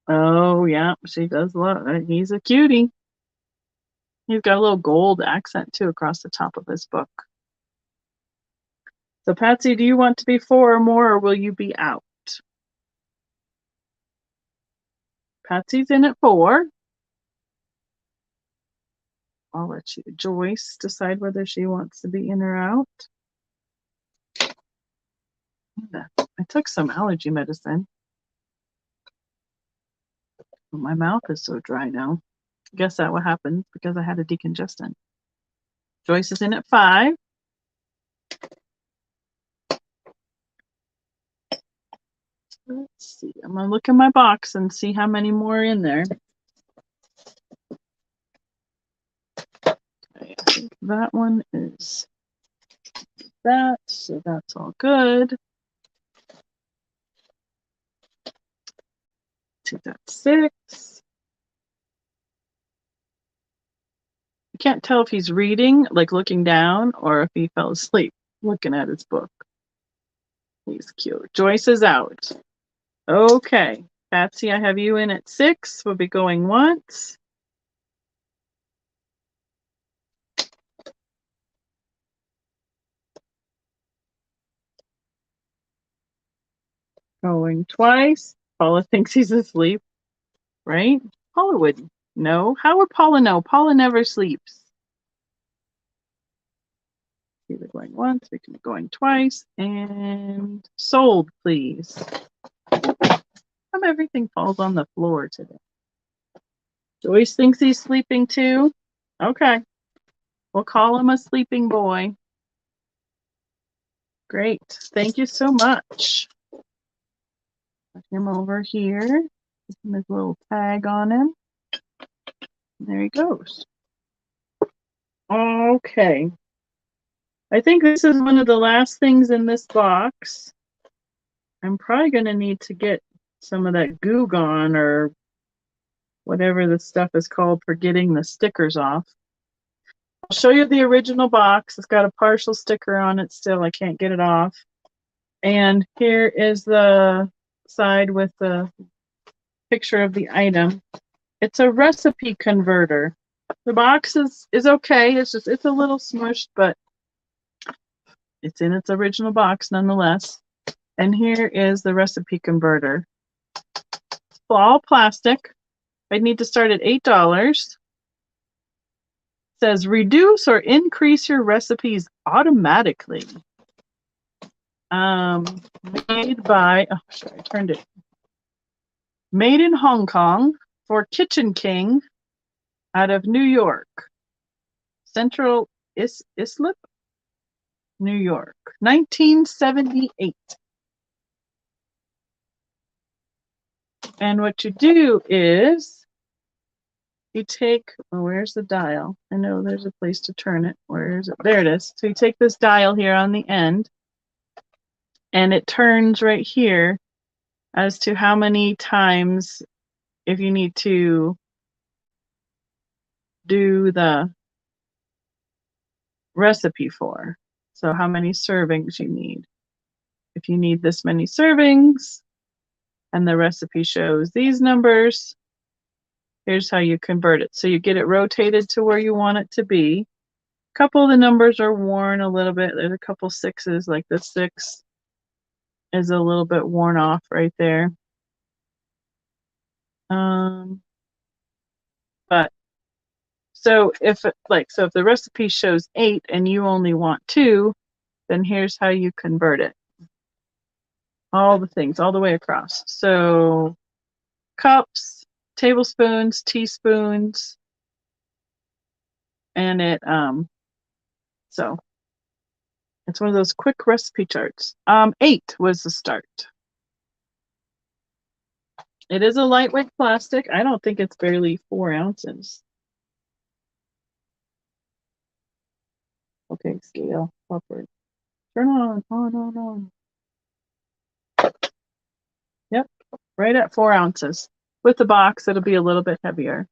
Speaker 1: Oh, yeah, she does love it. He's a cutie. He's got a little gold accent, too, across the top of his book. So, Patsy, do you want to be 4 or more, or will you be out? Patsy's in at 4. I'll let Joyce decide whether she wants to be in or out. I took some allergy medicine. My mouth is so dry now. I guess that what happened because I had a decongestant. Joyce is in at 5. Let's see. I'm gonna look in my box and see how many more are in there. Okay, I think that one is that, so that's all good. See, that's 6. You can't tell if he's reading, like looking down, or if he fell asleep looking at his book. He's cute. Joyce is out. Okay. Patsy, I have you in at 6. We'll be going once. Going twice. Paula thinks he's asleep, right? Paula wouldn't know. How would Paula know? Paula never sleeps. We're going once, we can be going twice, and sold, please. Everything falls on the floor today. Joyce thinks he's sleeping too. Okay. We'll call him a sleeping boy. Great. Thank you so much. Put him over here. Put his little tag on him. There he goes. Okay. I think this is one of the last things in this box. I'm probably going to need to get some of that goo gone or whatever the stuff is called for getting the stickers off. I'll show you the original box. It's got a partial sticker on it still. I can't get it off. And here is the side with the picture of the item. It's a recipe converter. The box is okay. It's a little smushed, but it's in its original box nonetheless. And here is the recipe converter. It's all plastic. I need to start at $8. Says reduce or increase your recipes automatically. Made by, oh, sorry, I turned it. Made in Hong Kong for Kitchen King out of New York. Central Islip, New York, 1978. And what you do is you take, oh, where's the dial? I know there's a place to turn it. Where is it? There it is. So you take this dial here on the end, and it turns right here as to how many times if you need to do the recipe for. So how many servings you need. If you need this many servings, and the recipe shows these numbers, here's how you convert it. So you get it rotated to where you want it to be. A couple of the numbers are worn a little bit. There's a couple 6s, like the 6 is a little bit worn off right there. But so if the recipe shows 8 and you only want 2, then here's how you convert it. All the things, all the way across. So cups, tablespoons, teaspoons, and so it's one of those quick recipe charts. 8 was the start. It is a lightweight plastic. I don't think it's barely 4 ounces. Okay, scale upward. Turn on. Yep, right at 4 ounces. With the box, it'll be a little bit heavier.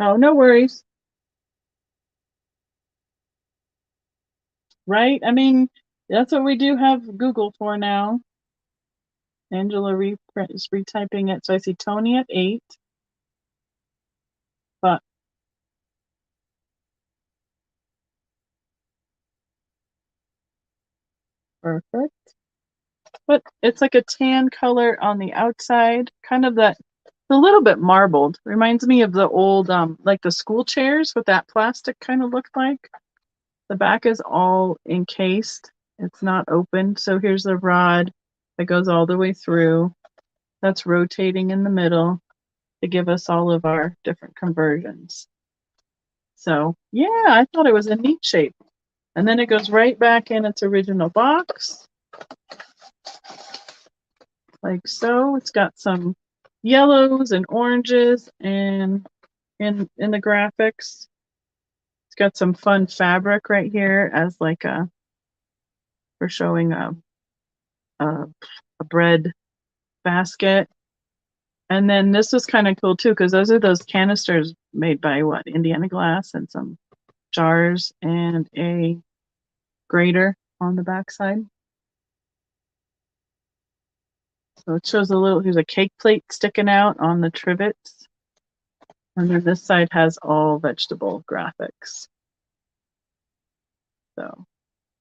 Speaker 1: Oh, no worries. Right? I mean, that's what we do have Google for now. Angela is retyping it. So I see Tony at 8. But perfect. But it's like a tan color on the outside, kind of that, a little bit marbled. Reminds me of the old, like the school chairs, what that plastic kind of looked like. The back is all encased. It's not open. So here's the rod that goes all the way through. That's rotating in the middle to give us all of our different conversions. So yeah, I thought it was a neat shape. And then it goes right back in its original box. Like so. It's got some yellows and oranges and in the graphics. It's got some fun fabric right here as like a, for showing a bread basket. And then this was kind of cool too, because those are those canisters made by what? Indiana Glass, and some jars and a grater on the backside. So it shows a little, here's a cake plate sticking out on the trivets. And then this side has all vegetable graphics. So,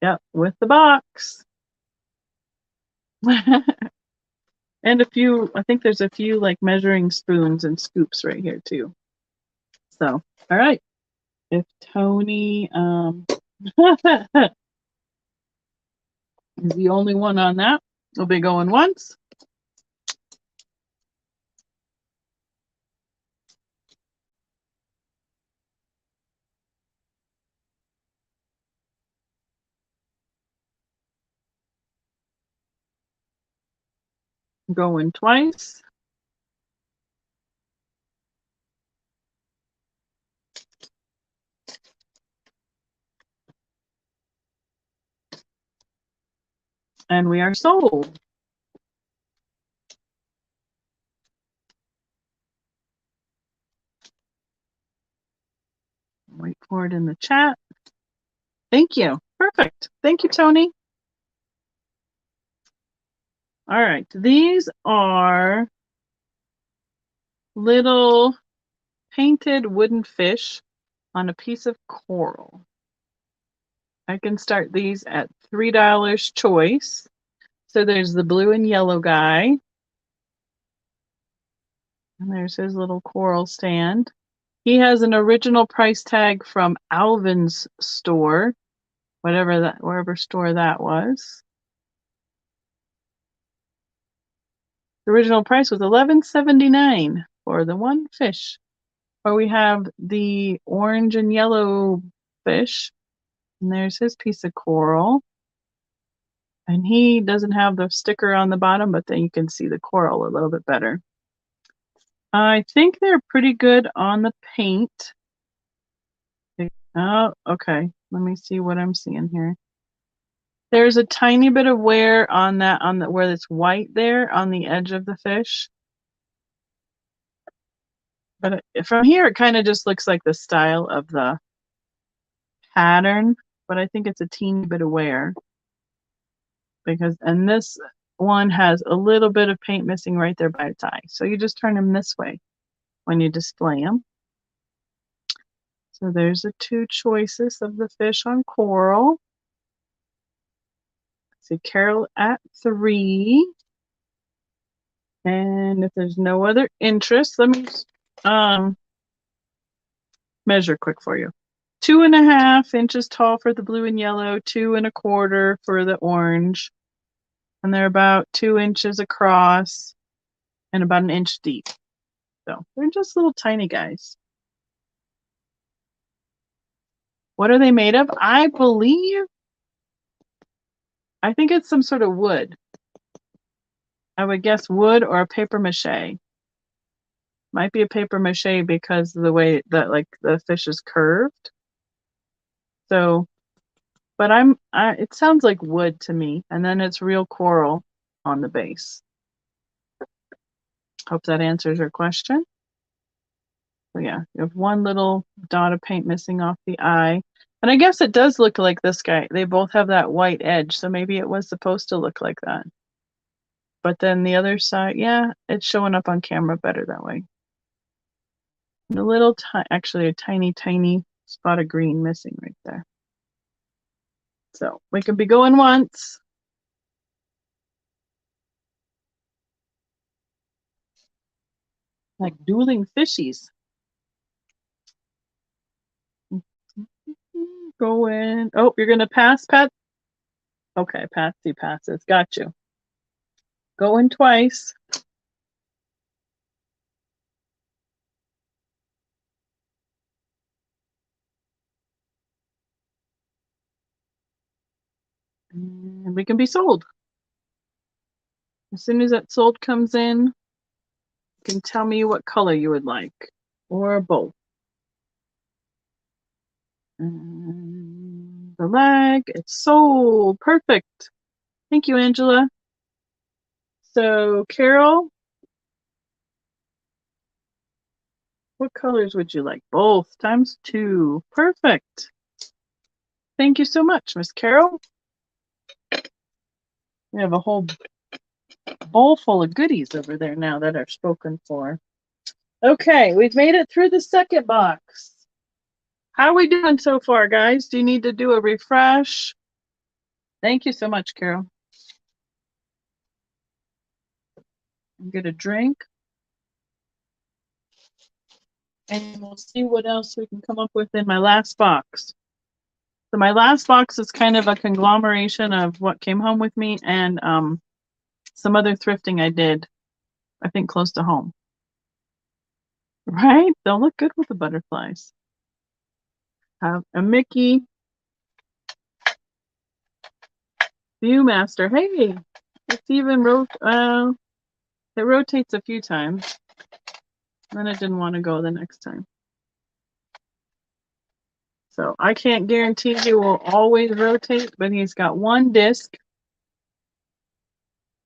Speaker 1: yep, with the box. And a few, I think there's a few like measuring spoons and scoops right here too. So, all right. If Tony is the only one on that, we'll be going once. Going twice. And we are sold. Wait for it in the chat. Thank you. Perfect. Thank you, Tony. All right. These are little painted wooden fish on a piece of coral. I can start these at $3 choice. So there's the blue and yellow guy. And there's his little coral stand. He has an original price tag from Alvin's store, wherever store that was. The original price was $11.79 for the one fish. Or we have the orange and yellow fish. And there's his piece of coral. And he doesn't have the sticker on the bottom, but then you can see the coral a little bit better. I think they're pretty good on the paint. Oh, okay. Let me see what I'm seeing here. There's a tiny bit of wear on that, where it's white there on the edge of the fish. But from here, it kind of just looks like the style of the pattern, but I think it's a teeny bit of wear. And this one has a little bit of paint missing right there by its eye. So you just turn them this way when you display them. So there's the two choices of the fish on coral. See Carol at 3. And if there's no other interest, let me measure quick for you. 2.5 inches tall for the blue and yellow, 2 1/4 for the orange. And they're about 2 inches across and about 1 inch deep. So they're just little tiny guys. What are they made of? I think it's some sort of wood. I would guess wood or a paper mache. Might be a paper mache because of the way that like the fish is curved. So, but it sounds like wood to me. And then it's real coral on the base. Hope that answers your question. So yeah, you have one little dot of paint missing off the eye. And I guess it does look like this guy. They both have that white edge. So maybe it was supposed to look like that. But then the other side, yeah, it's showing up on camera better that way. And actually a tiny, tiny spot of green missing right there. So we could be going once. Like dueling fishies. Going. Oh, you're going to pass, Pat? Okay, Patsy passes. Got you. Going twice. And we can be sold. As soon as that sold comes in, you can tell me what color you would like, or both. And the leg, it's sold. Perfect. Thank you, Angela. So, Carol, what colors would you like? Both times 2. Perfect. Thank you so much, Miss Carol. We have a whole bowl full of goodies over there now that are spoken for. Okay, we've made it through the second box. How are we doing so far, guys? Do you need to do a refresh? Thank you so much, Carol. Get a drink. And we'll see what else we can come up with in my last box. So my last box is kind of a conglomeration of what came home with me and some other thrifting I did, I think close to home. Right? They'll look good with the butterflies. Have a Mickey. Viewmaster. Hey, it's even it rotates a few times. Then it didn't want to go the next time. So I can't guarantee he will always rotate, but he's got one disc.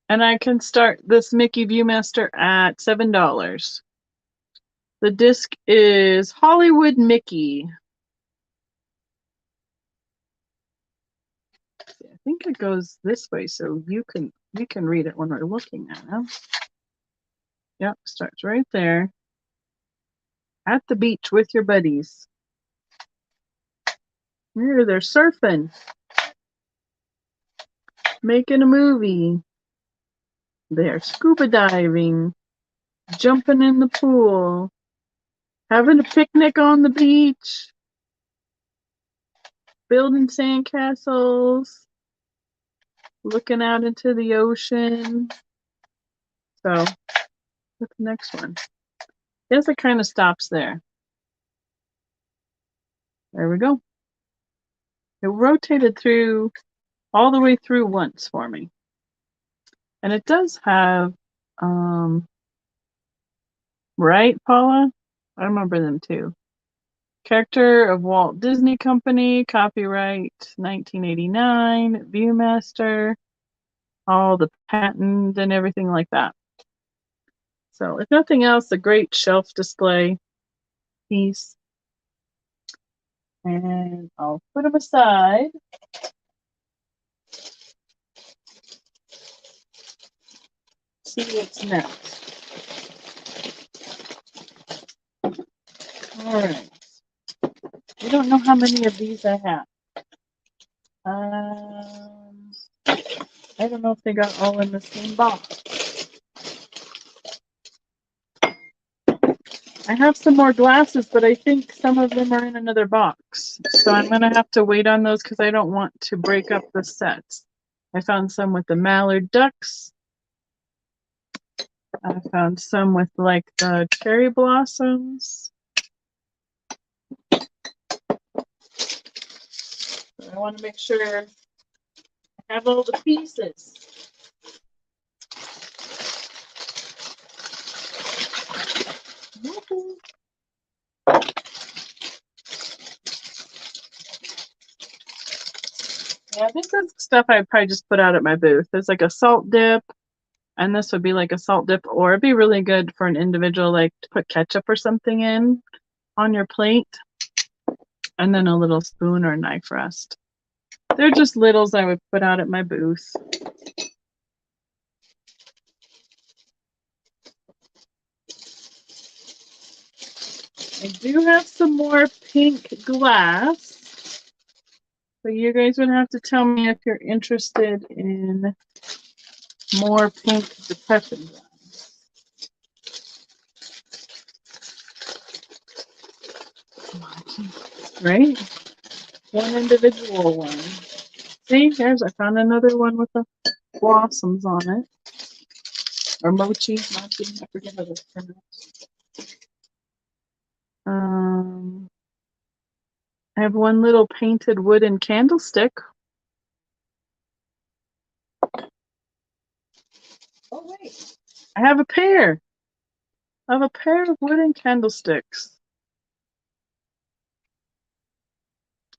Speaker 1: And I can start this Mickey Viewmaster at $7. The disc is Hollywood Mickey. I think it goes this way, so you can read it when we're looking at it. Yep, starts right there. At the beach with your buddies. Here, they're surfing. Making a movie. They're scuba diving. Jumping in the pool. Having a picnic on the beach. Building sandcastles. Looking out into the ocean. So, what's the next one? I guess it kind of stops there. There we go. It rotated through all the way through once for me. And it does have, right, Paula? I remember them too. Character of Walt Disney Company, copyright 1989, Viewmaster, all the patent and everything like that. So if nothing else, a great shelf display piece. And I'll put them aside. See what's next. All right. I don't know how many of these I have. I don't know if they got all in the same box. I have some more glasses, but I think some of them are in another box. So I'm going to have to wait on those because I don't want to break up the sets. I found some with the mallard ducks. I found some with like the cherry blossoms. I want to make sure I have all the pieces. Yeah, this is stuff I'd probably just put out at my booth. There's like a salt dip, and this would be like a salt dip, or it'd be really good for an individual, like to put ketchup or something in on your plate, and then a little spoon or knife rest. They're just littles I would put out at my booth. I do have some more pink glass. So you guys would have to tell me if you're interested in more pink depression glass. Right? One individual one. See, I found another one with the blossoms on it. Or mochi, mochi, I forget how that's pronounced. I have one little painted wooden candlestick. Oh wait, I have a pair. I have a pair of wooden candlesticks.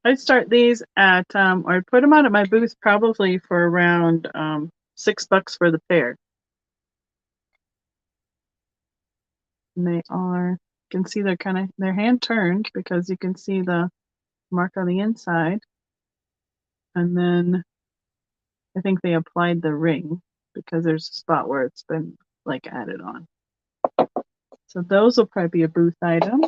Speaker 1: I'd start these at, or I'd put them out at my booth probably for around $6 for the pair. And they are, you can see they're hand turned because you can see the mark on the inside. And then I think they applied the ring because there's a spot where it's been like added on. So those will probably be a booth item.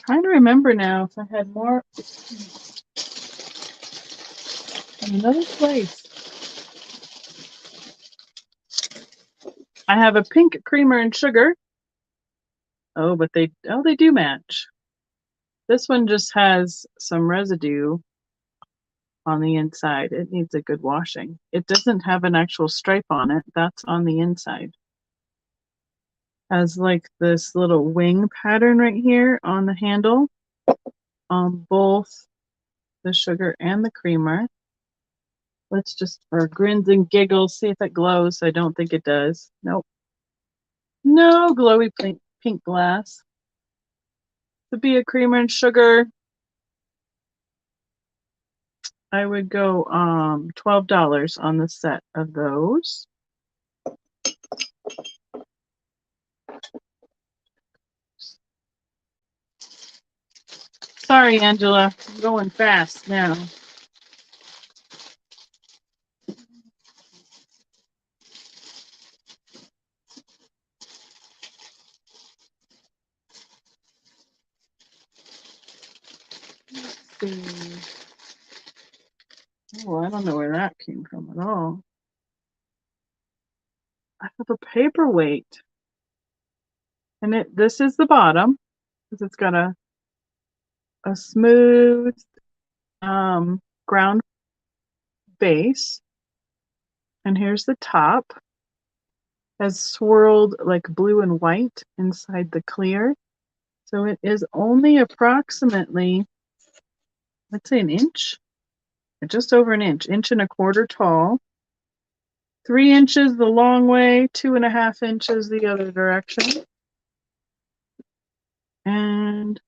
Speaker 1: Trying to remember now if I had more in another place. I have a pink creamer and sugar. Oh, but they do match. This one just has some residue on the inside. It needs a good washing. It doesn't have an actual stripe on it. That's on the inside. Has like this little wing pattern right here on the handle on both the sugar and the creamer. Let's just, for grins and giggles, see if it glows. I don't think it does. Nope. No glowy pink glass. To be a creamer and sugar, I would go $12 on the set of those. Sorry, Angela, I'm going fast now. Let's see. Oh, I don't know where that came from at all. I have a paperweight. And this is the bottom, because it's got a smooth ground base. And here's the top. Has swirled like blue and white inside the clear. So it is only approximately, let's say an inch, just over an inch, 1.25 inches tall. 3 inches the long way, 2.5 inches the other direction. And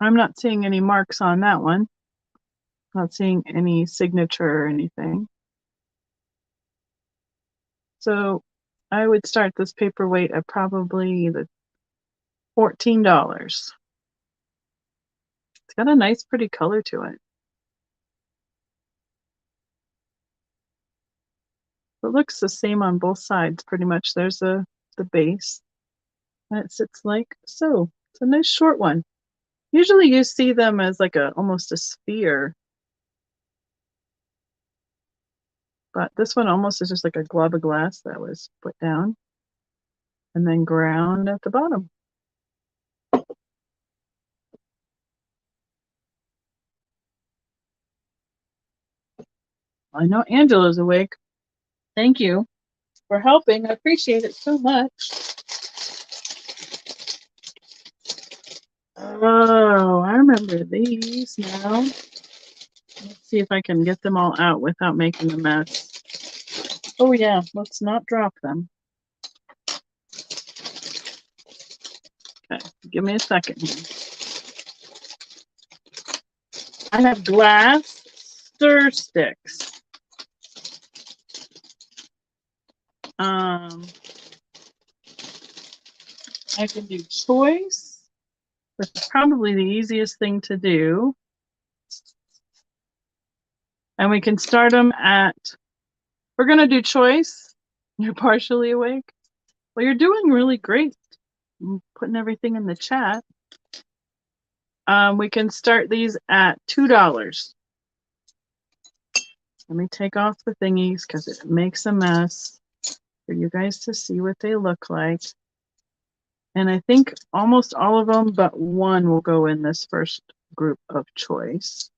Speaker 1: I'm not seeing any marks on that one. Not seeing any signature or anything. So I would start this paperweight at probably the $14. It's got a nice, pretty color to it. It looks the same on both sides, pretty much. There's the base. And it sits like so. It's a nice short one. Usually you see them as like almost a sphere. But this one almost is just like a glob of glass that was put down and then ground at the bottom. I know Angela's awake. Thank you for helping. I appreciate it so much. Oh, I remember these now. Let's see if I can get them all out without making a mess. Oh yeah, let's not drop them. Okay, give me a second here. I have glass stir sticks. I can do choice. That's probably the easiest thing to do. And we can start them at, we're going to do choice. You're partially awake. Well, you're doing really great. I'm putting everything in the chat. We can start these at $2. Let me take off the thingies because it makes a mess. for you guys to see what they look like. And I think almost all of them but one will go in this first group of choice.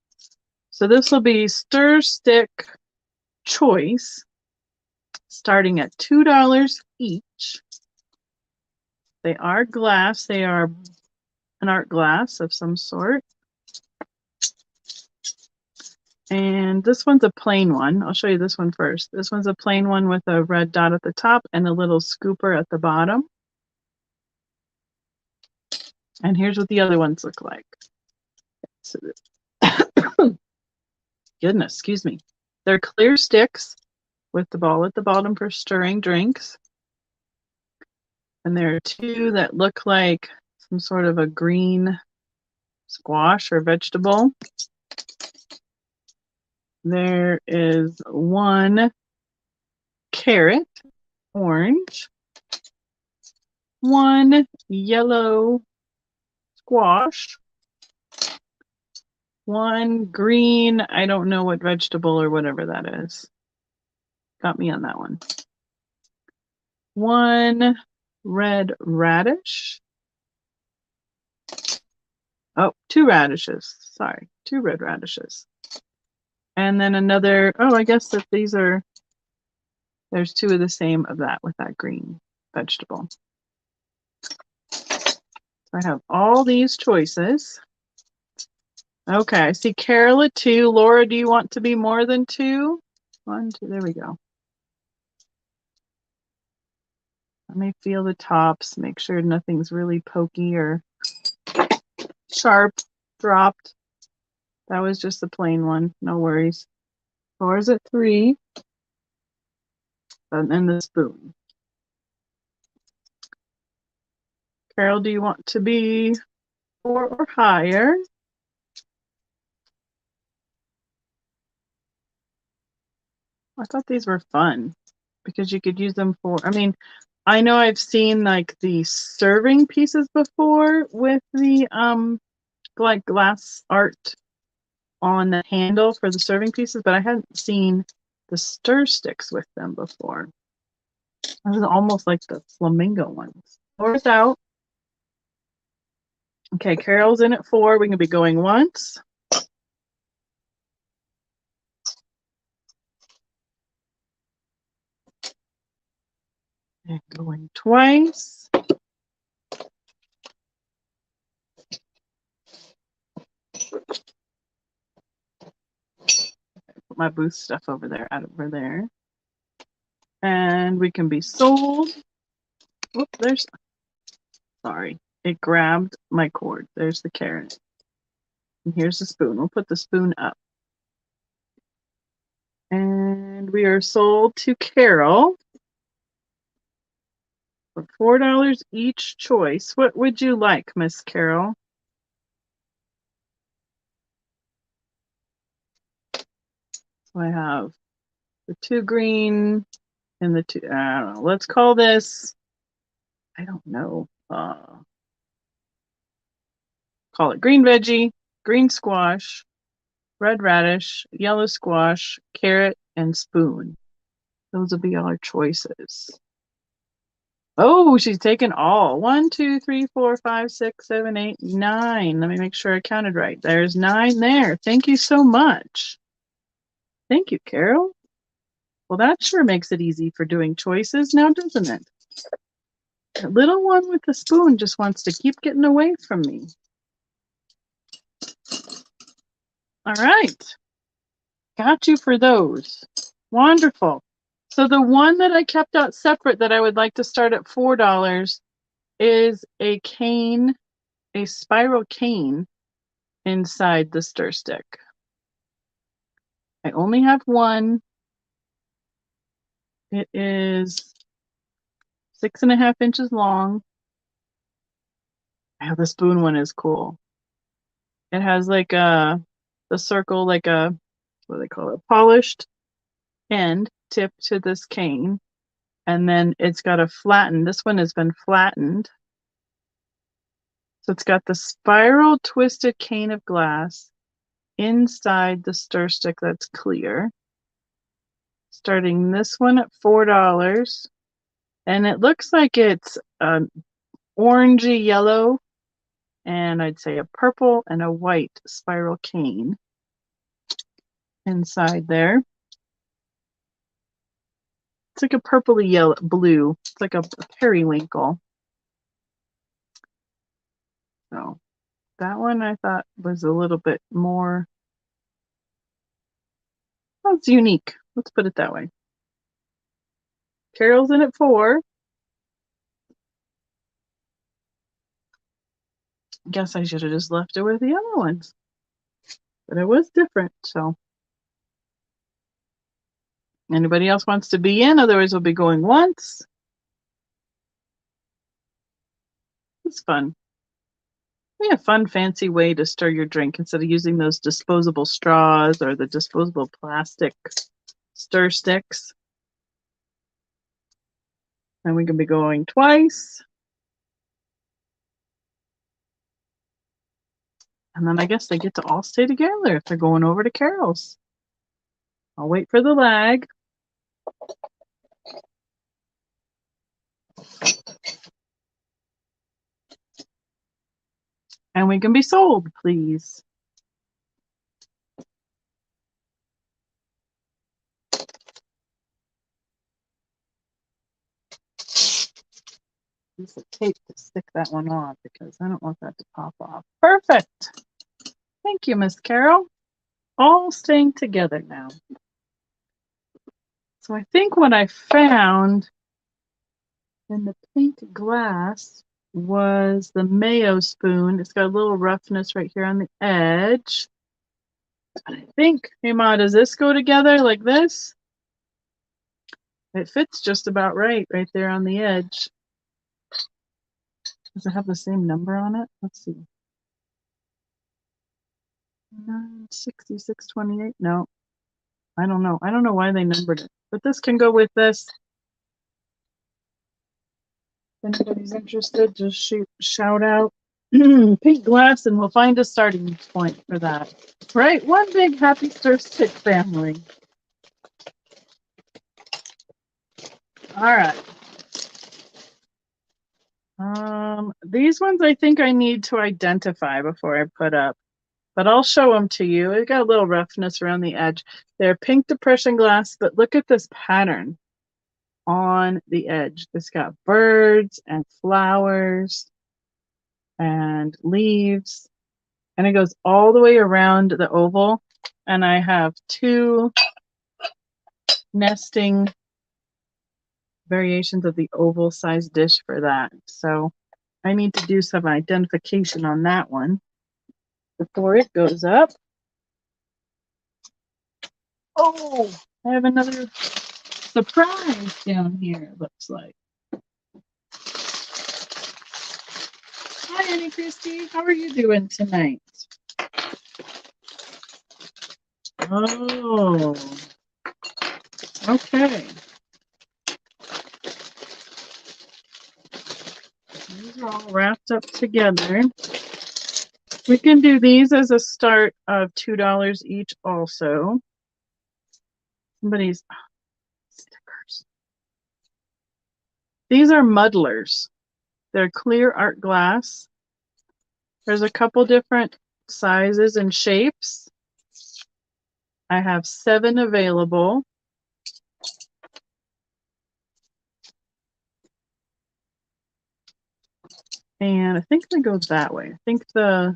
Speaker 1: So this will be stir stick choice, starting at $2 each. They are glass. They are an art glass of some sort. And this one's a plain one. I'll show you this one first. This one's a plain one with a red dot at the top and a little scooper at the bottom. And here's what the other ones look like. So, goodness, excuse me. They're clear sticks with the ball at the bottom for stirring drinks. And there are two that look like some sort of a green squash or vegetable. There is one carrot, orange, one yellow squash, one green, I don't know what vegetable or whatever that is. Got me on that one. One red radish. Oh, two radishes. Sorry, two red radishes. And then another, oh, I guess that these are, there's two of the same of that with that green vegetable. So I have all these choices. Okay, I see Carol at 2. Laura, do you want to be more than 2? 1, 2, there we go. Let me feel the tops, make sure nothing's really pokey or sharp, dropped. That was just a plain one, no worries. Laura's at 3. And then the spoon. Carol, do you want to be 4 or higher? I thought these were fun because you could use them for, I mean, I know I've seen like the serving pieces before with the like glass art on the handle for the serving pieces, but I hadn't seen the stir sticks with them before. This is almost like the flamingo ones. Laura's out. Okay, Carol's in at 4. We can be going once. And going twice. Put my booth stuff over there, out over there. And we can be sold. Whoop, there's, sorry, it grabbed my cord. There's the carrot. And here's the spoon. We'll put the spoon up. And we are sold to Carol for $4 each choice. What would you like, Miss Carol? So I have the 2 green and the 2, I don't know. Let's call this, I don't know. Call it green veggie, green squash, red radish, yellow squash, carrot, and spoon. Those will be our choices. Oh, she's taken all. 1, 2, 3, 4, 5, 6, 7, 8, 9. Let me make sure I counted right. There's 9 there. Thank you so much. Thank you, Carol. Well, that sure makes it easy for doing choices now, doesn't it? The little one with the spoon just wants to keep getting away from me. All right. Got you for those. Wonderful. So the one that I kept out separate that I would like to start at $4 is a cane, a spiral cane inside the stir stick. I only have one. It is 6.5 inches long. Oh, the spoon one is cool. It has like the circle, like a, what do they call it? Polished end tip to this cane. And then it's got a flattened, this one has been flattened. So it's got the spiral twisted cane of glass inside the stir stick that's clear. Starting this one at $4. And it looks like it's orangey yellow, and I'd say a purple and a white spiral cane inside there. It's like a purpley yellow blue. It's like a periwinkle. So that one I thought was a little bit more, well, it's unique. Let's put it that way. Carol's in at 4. Guess I should have just left it with the other ones. But it was different, so. Anybody else wants to be in? Otherwise, we'll be going once. It's fun. Yeah, fun, fancy way to stir your drink instead of using those disposable straws or the disposable plastic stir sticks. And we can be going twice. And then I guess they get to all stay together if they're going over to Carol's. I'll wait for the lag. And we can be sold, please. Use the tape to stick that one off because I don't want that to pop off. Perfect. Thank you, Miss Carol. All staying together now. So I think what I found in the pink glass was the mayo spoon. It's got a little roughness right here on the edge. I think, hey Ma, does this go together like this? It fits just about right there on the edge. Does it have the same number on it? Let's see. 6628. No, I don't know. I don't know why they numbered it, but this can go with this. If anybody's interested, just shout out pink glass and we'll find a starting point for that. Right? One big happy stir stick family. All right. These ones I think I need to identify before I put up, but I'll show them to you. It got a little roughness around the edge. They're pink depression glass, but look at this pattern on the edge. It's got birds and flowers and leaves, and it goes all the way around the oval. And I have 2 nesting variations of the oval size dish for that. So I need to do some identification on that one before it goes up. Oh, I have another surprise down here, it looks like. Hi, Annie Christie. How are you doing tonight? Oh, okay. These are all wrapped up together. We can do these as a start of $2 each also. Somebody's stickers. These are muddlers. They're clear art glass. There's a couple different sizes and shapes. I have 7 available. And I think they go that way. I think I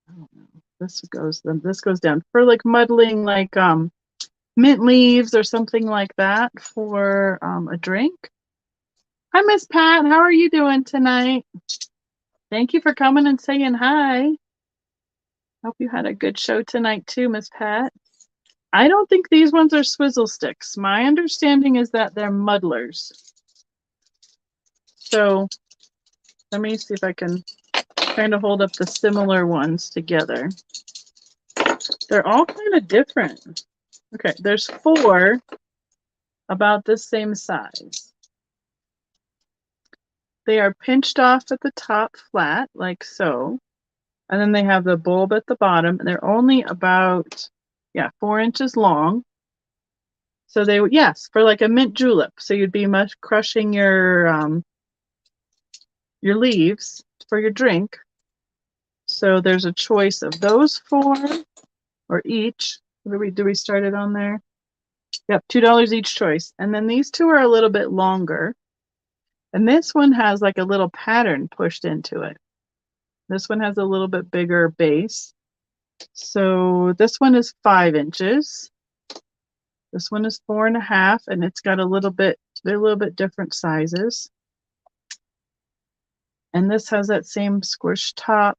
Speaker 1: don't know. This goes down for like muddling, like mint leaves or something like that for a drink. Hi, Miss Pat. How are you doing tonight? Thank you for coming and saying hi. Hope you had a good show tonight too, Miss Pat. I don't think these ones are swizzle sticks. My understanding is that they're muddlers. So let me see if I can kind of hold up the similar ones together. They're all kind of different. Okay, there's 4 about the same size. They are pinched off at the top flat, like so. And then they have the bulb at the bottom. And they're only about, 4 inches long. So they would, yes, for like a mint julep. So you'd be crushing your leaves for your drink. So there's a choice of those four or each. Do we start it on there? Yep, $2 each choice. And then these two are a little bit longer. And this one has like a little pattern pushed into it. This one has a little bit bigger base. So this one is 5 inches. This one is 4.5, and it's got they're a little bit different sizes. And this has that same squish top,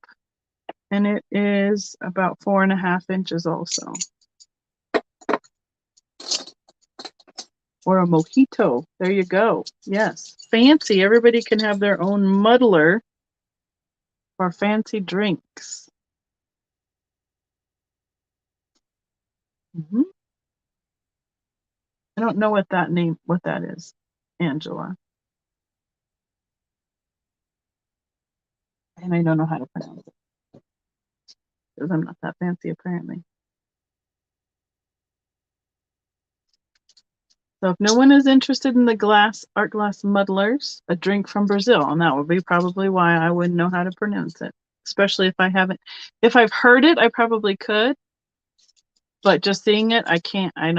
Speaker 1: and it is about 4.5 inches also. Or a mojito. There you go. Yes. Fancy. Everybody can have their own muddler for fancy drinks. I don't know what that is, Angela. And I don't know how to pronounce it. Because I'm not that fancy, apparently. So if no one is interested in the art glass muddlers, a drink from Brazil, and that would be probably why I wouldn't know how to pronounce it. Especially if I haven't. If I've heard it, I probably could. But just seeing it, I can't. I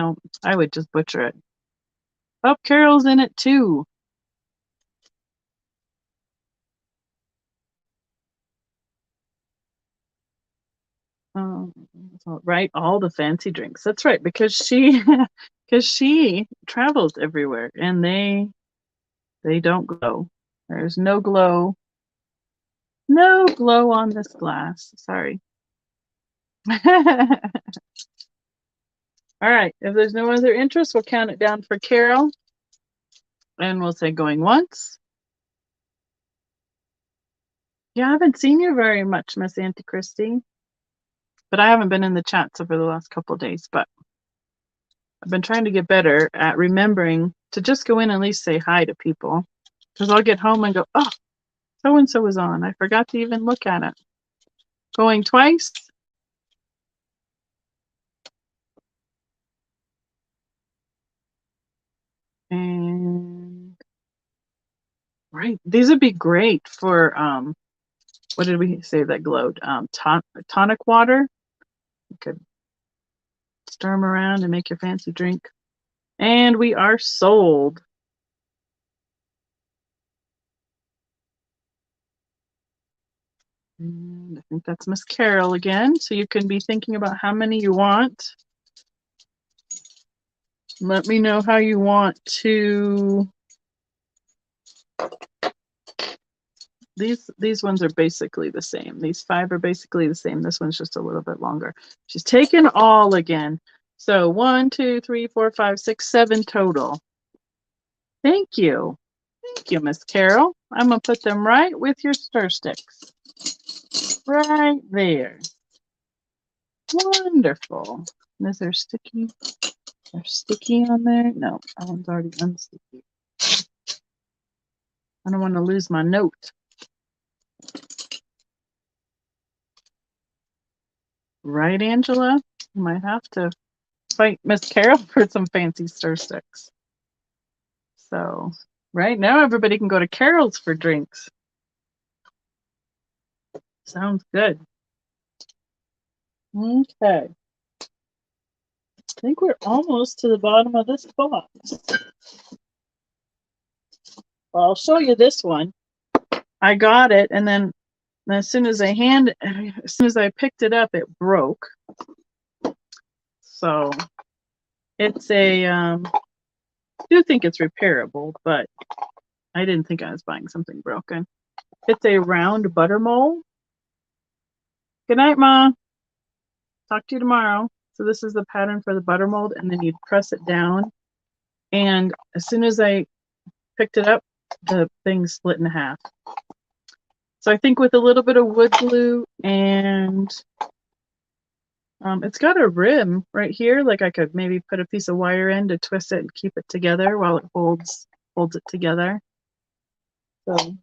Speaker 1: would just butcher it. Oh, Carol's in it too. Right, all the fancy drinks. That's right, because she travels everywhere, and they don't glow. There's no glow on this glass. Sorry. All right, if there's no other interest, we'll count it down for Carol, and we'll say going once. Yeah, I haven't seen you very much, Miss Auntie Christy, but I haven't been in the chats over the last couple of days, but I've been trying to get better at remembering to just go in and at least say hi to people, because I'll get home and go, oh, so-and-so was on. I forgot to even look at it. Going twice. And right, these would be great for what did we say that glowed? Tonic water. You could stir them around and make your fancy drink. And we are sold. And I think that's Miss Carol again. So you can be thinking about how many you want. Let me know how you want to. These ones are basically the same. These 5 are basically the same. This one's just a little bit longer. She's taken all again. So 1, 2, 3, 4, 5, 6, 7 total. Thank you. Thank you, Miss Carol. I'm going to put them right with your stir sticks. Right there. Wonderful. Is there sticky? There's sticky on there? No, that one's already unsticky. I don't want to lose my note. Right, Angela? You might have to fight Miss Carol for some fancy stir sticks. So right now everybody can go to Carol's for drinks. Sounds good. Okay. I think we're almost to the bottom of this box. Well, I'll show you this one. I got it, and then as soon as I picked it up, it broke. So it's I do think it's repairable, but I didn't think I was buying something broken. It's a round butter mold. Good night, Ma. Talk to you tomorrow. So this is the pattern for the butter mold, and then you'd press it down. And as soon as I picked it up, the thing split in half. So I think with a little bit of wood glue and it's got a rim right here. Like I could maybe put a piece of wire in to twist it and keep it together while it holds it together. So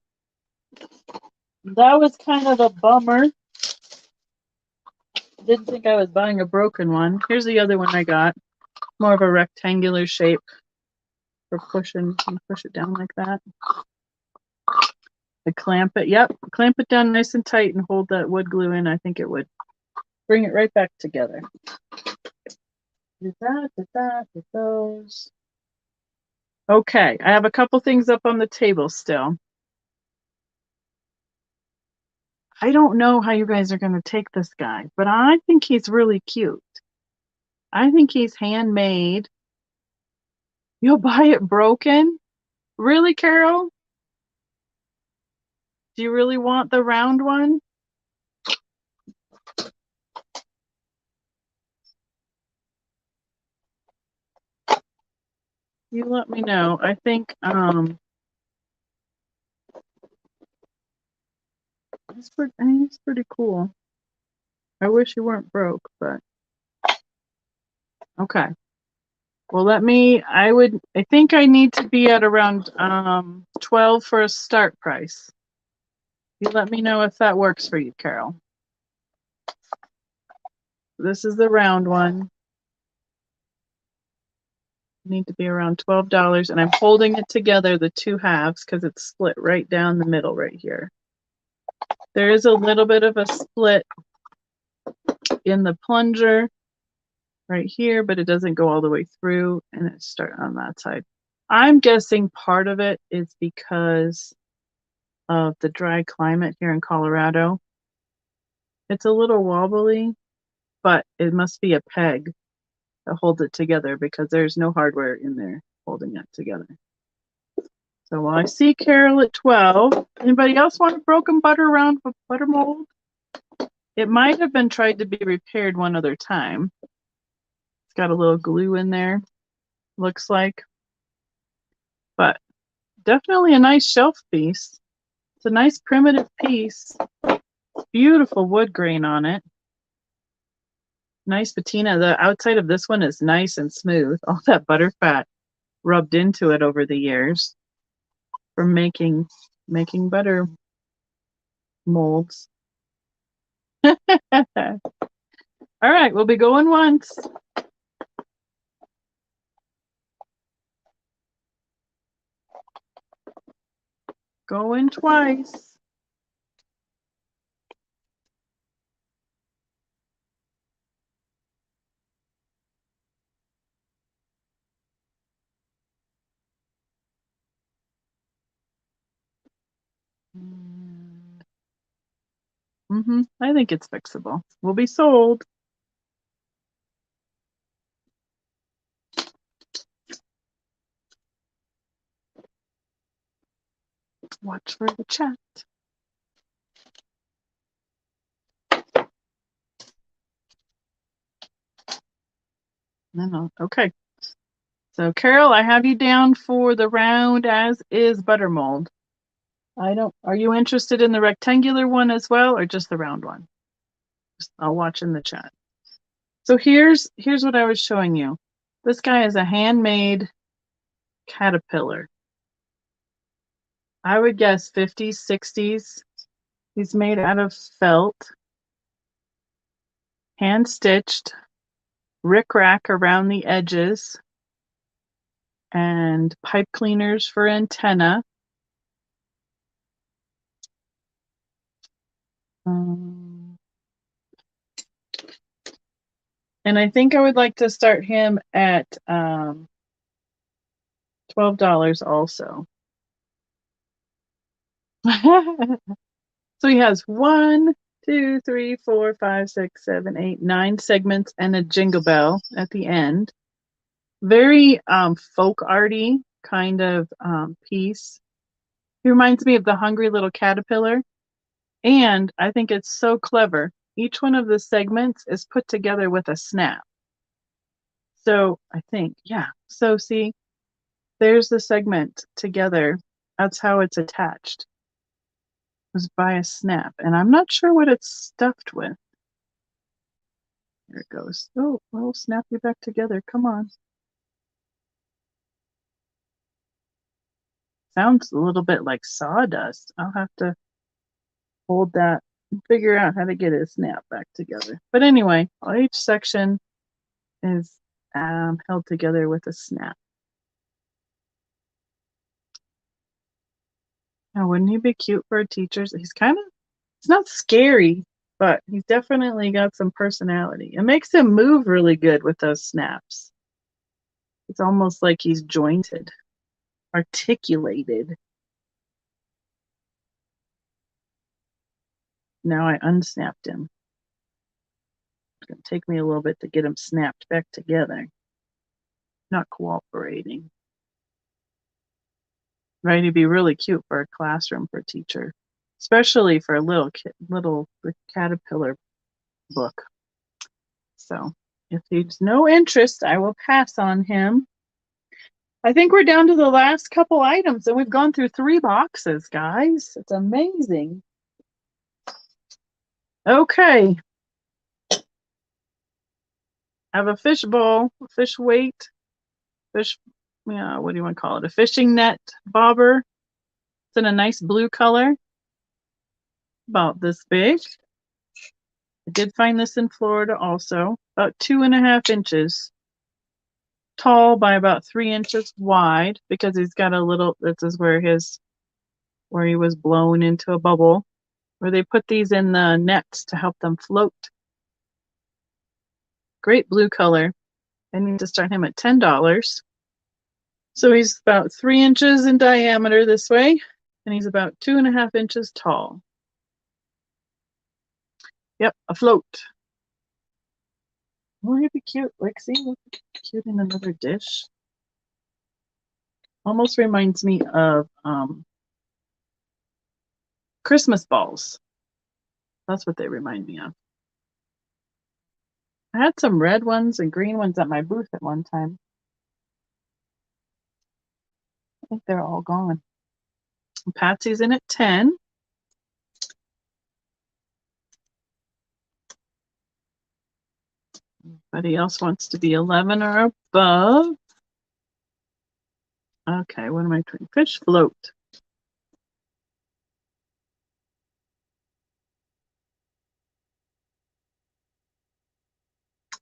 Speaker 1: that was kind of a bummer. Didn't think I was buying a broken one. Here's the other one I got. more of a rectangular shape for pushing. And push it down like that. To clamp it. Yep, clamp it down nice and tight and hold that wood glue in. I think it would bring it right back together. Do those. Okay, I have a couple things up on the table still. I don't know how you guys are going to take this guy, but I think he's really cute. I think he's handmade. You'll buy it broken? Really, Carol? Do you really want the round one? You let me know. I think it's pretty cool. I wish you weren't broke, but okay. Well, I think I need to be at around 12 for a start price. You let me know if that works for you, Carol. This is the round one. Need to be around $12, and I'm holding it together, the two halves, because it's split right down the middle right here. There is a little bit of a split in the plunger right here, but it doesn't go all the way through, and it starts on that side. I'm guessing part of it is because of the dry climate here in Colorado. It's a little wobbly, but it must be a peg that holds it together because there's no hardware in there holding it together. So while I see Carol at 12, anybody else want a broken butter round with butter mold? It might have been tried to be repaired one other time. It's got a little glue in there, looks like. But definitely a nice shelf piece. It's a nice primitive piece. Beautiful wood grain on it. Nice patina. The outside of this one is nice and smooth. All that butter fat rubbed into it over the years from making butter molds. All right, we'll be going once. Going twice. I think it's fixable. Will be sold. Watch for the chat. No. Okay. So Carol, I have you down for the round as is butter mold. Are you interested in the rectangular one as well, or just the round one? I'll watch in the chat. So here's what I was showing you. This guy is a handmade caterpillar. I would guess 50s, 60s. He's made out of felt, hand stitched, rickrack around the edges, and pipe cleaners for antenna. And I think I would like to start him at $12 also. So he has 1, 2, 3, 4, 5, 6, 7, 8, 9 segments and a jingle bell at the end. Very folk arty kind of piece. He reminds me of the Hungry Little Caterpillar. And I think it's so clever. Each one of the segments is put together with a snap. So I think, yeah. So see, there's the segment together. That's how it's attached. It was by a snap. And I'm not sure what it's stuffed with. There it goes. Oh, we'll snap you back together. Come on. Sounds a little bit like sawdust. I'll have to hold that and figure out how to get it snapped back together. But anyway, each section held together with a snap. Now, wouldn't he be cute for a teacher? He's not scary, but he's definitely got some personality. It makes him move really good with those snaps. It's almost like he's jointed, articulated. Now I unsnapped him. It's going to take me a little bit to get him snapped back together. Not cooperating. Right, he'd be really cute for a classroom for a teacher, especially for a little caterpillar book. So if he's no interest, I will pass on him. I think we're down to the last couple items, and we've gone through 3 boxes, guys. It's amazing. Okay. I have a fish bowl, fish weight, fish, yeah, what do you want to call it? A fishing net bobber. It's in a nice blue color, about this big. I did find this in Florida also, about 2.5 inches tall by about 3 inches wide, because he's got a little, this is where he was blown into a bubble, where they put these in the nets to help them float. Great blue color. I need to start him at $10. So he's about 3 inches in diameter this way, and he's about 2.5 inches tall. Yep, afloat. Won't he be cute? Like, see, look cute in another dish. Almost reminds me of Christmas balls. That's what they remind me of. I had some red ones and green ones at my booth at one time. I think they're all gone. Patsy's in at 10. Anybody else wants to be 11 or above? Okay, what am I doing? Fish float.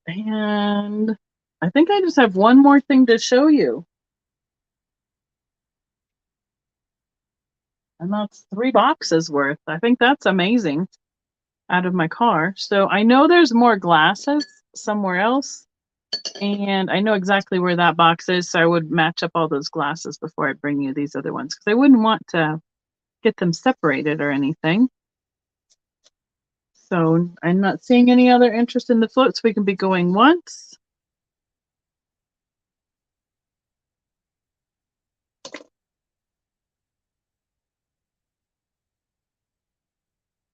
Speaker 1: And I think I just have one more thing to show you. And that's 3 boxes worth. I think that's amazing out of my car. So I know there's more glasses somewhere else. And I know exactly where that box is. So I would match up all those glasses before I bring you these other ones, because I wouldn't want to get them separated or anything. So I'm not seeing any other interest in the floats. We can be going once.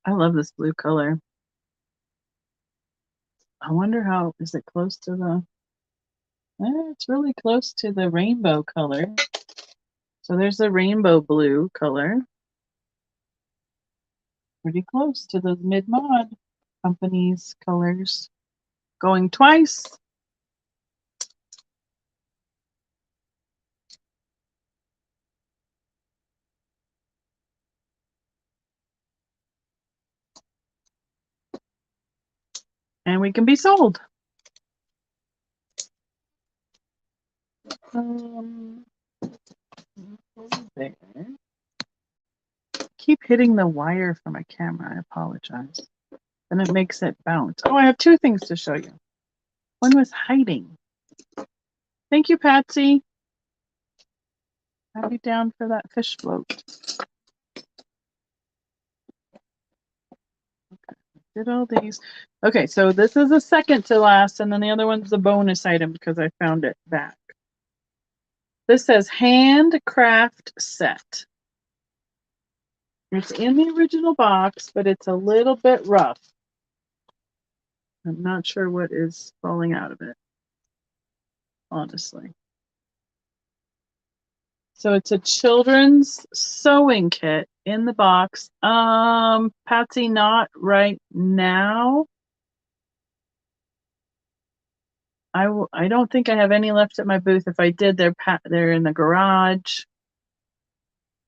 Speaker 1: I love this blue color. I wonder how, is it close to the, it's really close to the rainbow color. So there's the rainbow blue color. Pretty close to the Mid-Mod Company's colors. Going twice. And we can be sold. There. Keep hitting the wire for my camera. I apologize. And it makes it bounce. Oh, I have 2 things to show you. One was hiding. Thank you, Patsy. I'll be down for that fish float. Okay, did all these. Okay, so this is the second to last, and then the other one's the bonus item because I found it back. This says handcraft set. It's in the original box, but it's a little bit rough. I'm not sure what is falling out of it, honestly. So it's a children's sewing kit in the box. Patsy, not right now. I don't think I have any left at my booth. If I did, they're in the garage.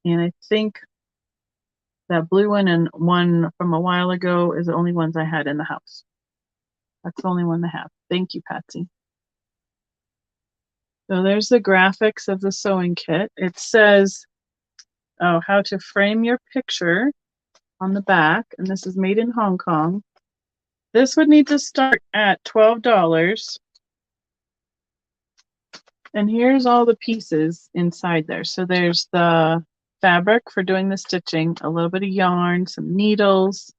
Speaker 1: And I think that blue one and one from a while ago is the only ones I had in the house. That's the only one I have. Thank you, Patsy. So there's the graphics of the sewing kit. It says, oh, how to frame your picture on the back, and this is made in Hong Kong. This would need to start at $12. And here's all the pieces inside there. So there's the fabric for doing the stitching, a little bit of yarn, some needles,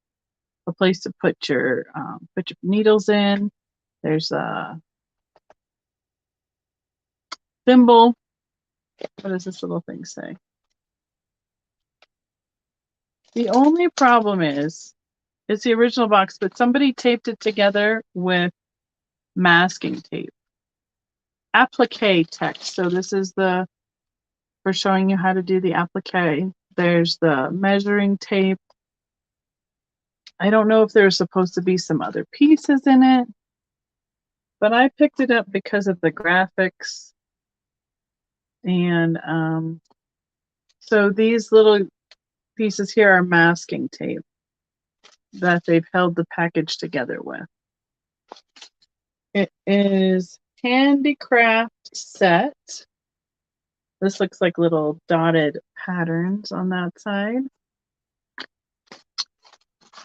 Speaker 1: a place to put your needles in. There's a thimble. What does this little thing say? The only problem is, it's the original box, but somebody taped it together with masking tape. Applique text. So this is the, for showing you how to do the applique. There's the measuring tape. I don't know if there's supposed to be some other pieces in it, but I picked it up because of the graphics. And so these little pieces here are masking tape that they've held the package together with. It is handicraft set. This looks like little dotted patterns on that side.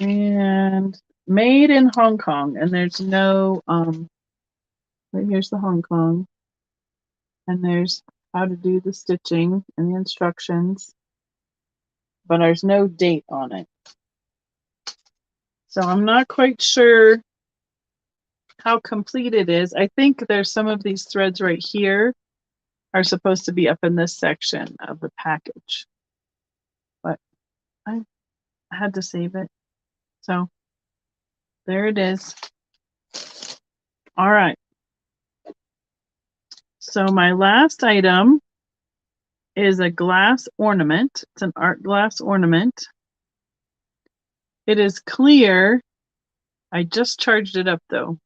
Speaker 1: And made in Hong Kong. And there's no, right here's the Hong Kong. And there's how to do the stitching and the instructions. But there's no date on it. So I'm not quite sure how complete it is. I think there's some of these threads right here are supposed to be up in this section of the package. But I had to save it. So there it is. All right. So my last item is a glass ornament. It's an art glass ornament. It is clear. I just charged it up though.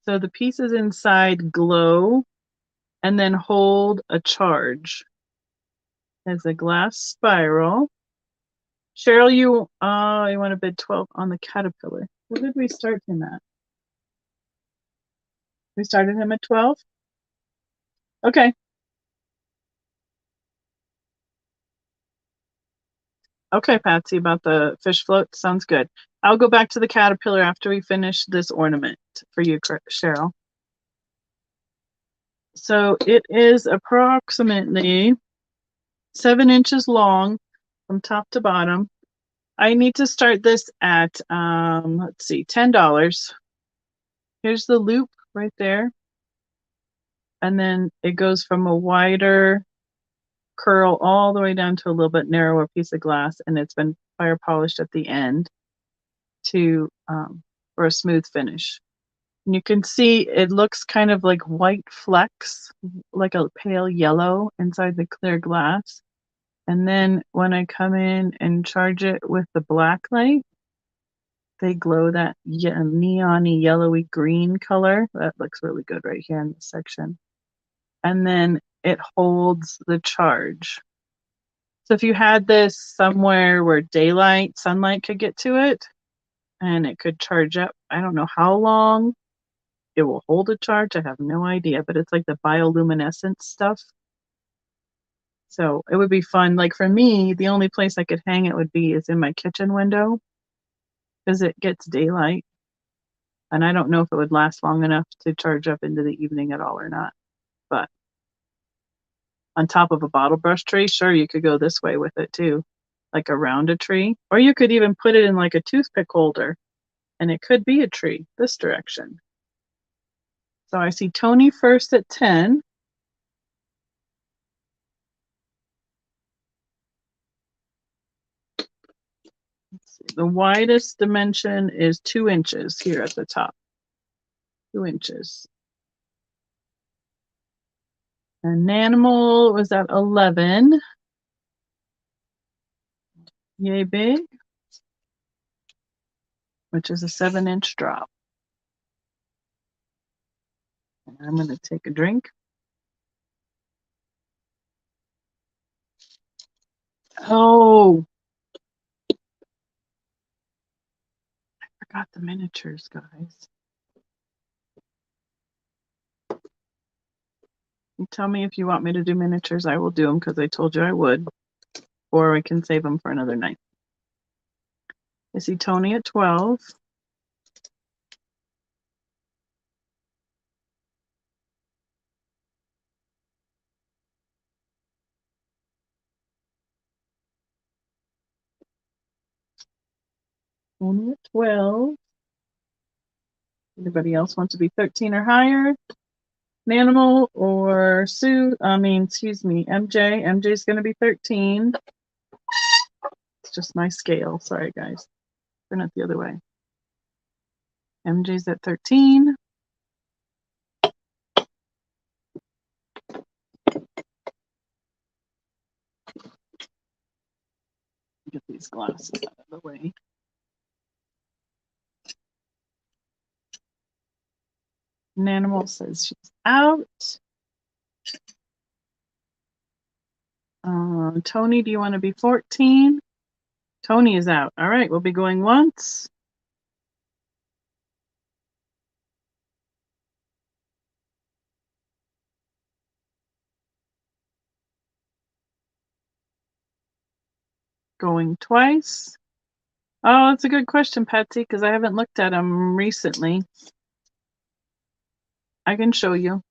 Speaker 1: So the pieces inside glow and then hold a charge. There's a glass spiral. Cheryl, you want to bid 12 on the caterpillar. What did we start him at? We started him at 12? Okay. Okay, Patsy, about the fish float. Sounds good. I'll go back to the caterpillar after we finish this ornament for you, Cheryl. So it is approximately 7 inches long from top to bottom. I need to start this at, let's see, $10. Here's the loop right there. And then it goes from a wider curl all the way down to a little bit narrower piece of glass, and it's been fire polished at the end to for a smooth finish. And you can see it looks kind of like white flecks, like a pale yellow inside the clear glass. And then when I come in and charge it with the black light, they glow that neon-y yellowy green color. That looks really good right here in this section. And then it holds the charge. So if you had this somewhere where sunlight could get to it, and it could charge up, I don't know how long it will hold a charge. I have no idea, but it's like the bioluminescent stuff. So it would be fun. Like for me, the only place I could hang it would be is in my kitchen window because it gets daylight. And I don't know if it would last long enough to charge up into the evening at all or not. But on top of a bottle brush tree, sure, you could go this way with it too, like around a tree. Or you could even put it in like a toothpick holder and it could be a tree this direction. So I see Tony first at 10. Let's see. The widest dimension is 2 inches here at the top. 2 inches. And Nanimal was at 11. Yay big, which is a 7-inch drop. And I'm going to take a drink. Oh, I forgot the miniatures, guys. You tell me if you want me to do miniatures. I will do them because I told you I would. Or I can save them for another night. I see Tony at 12. Tony at 12. Anybody else want to be 13 or higher? An animal or Sue? Excuse me, MJ. MJ's going to be 13. It's just my scale. Sorry, guys. Turn it the other way. MJ's at 13. Get these glasses out of the way. An animal says she's out. Tony, do you want to be 14? Tony is out. All right, we'll be going once. Going twice. Oh, that's a good question, Patsy, because I haven't looked at them recently. I can show you.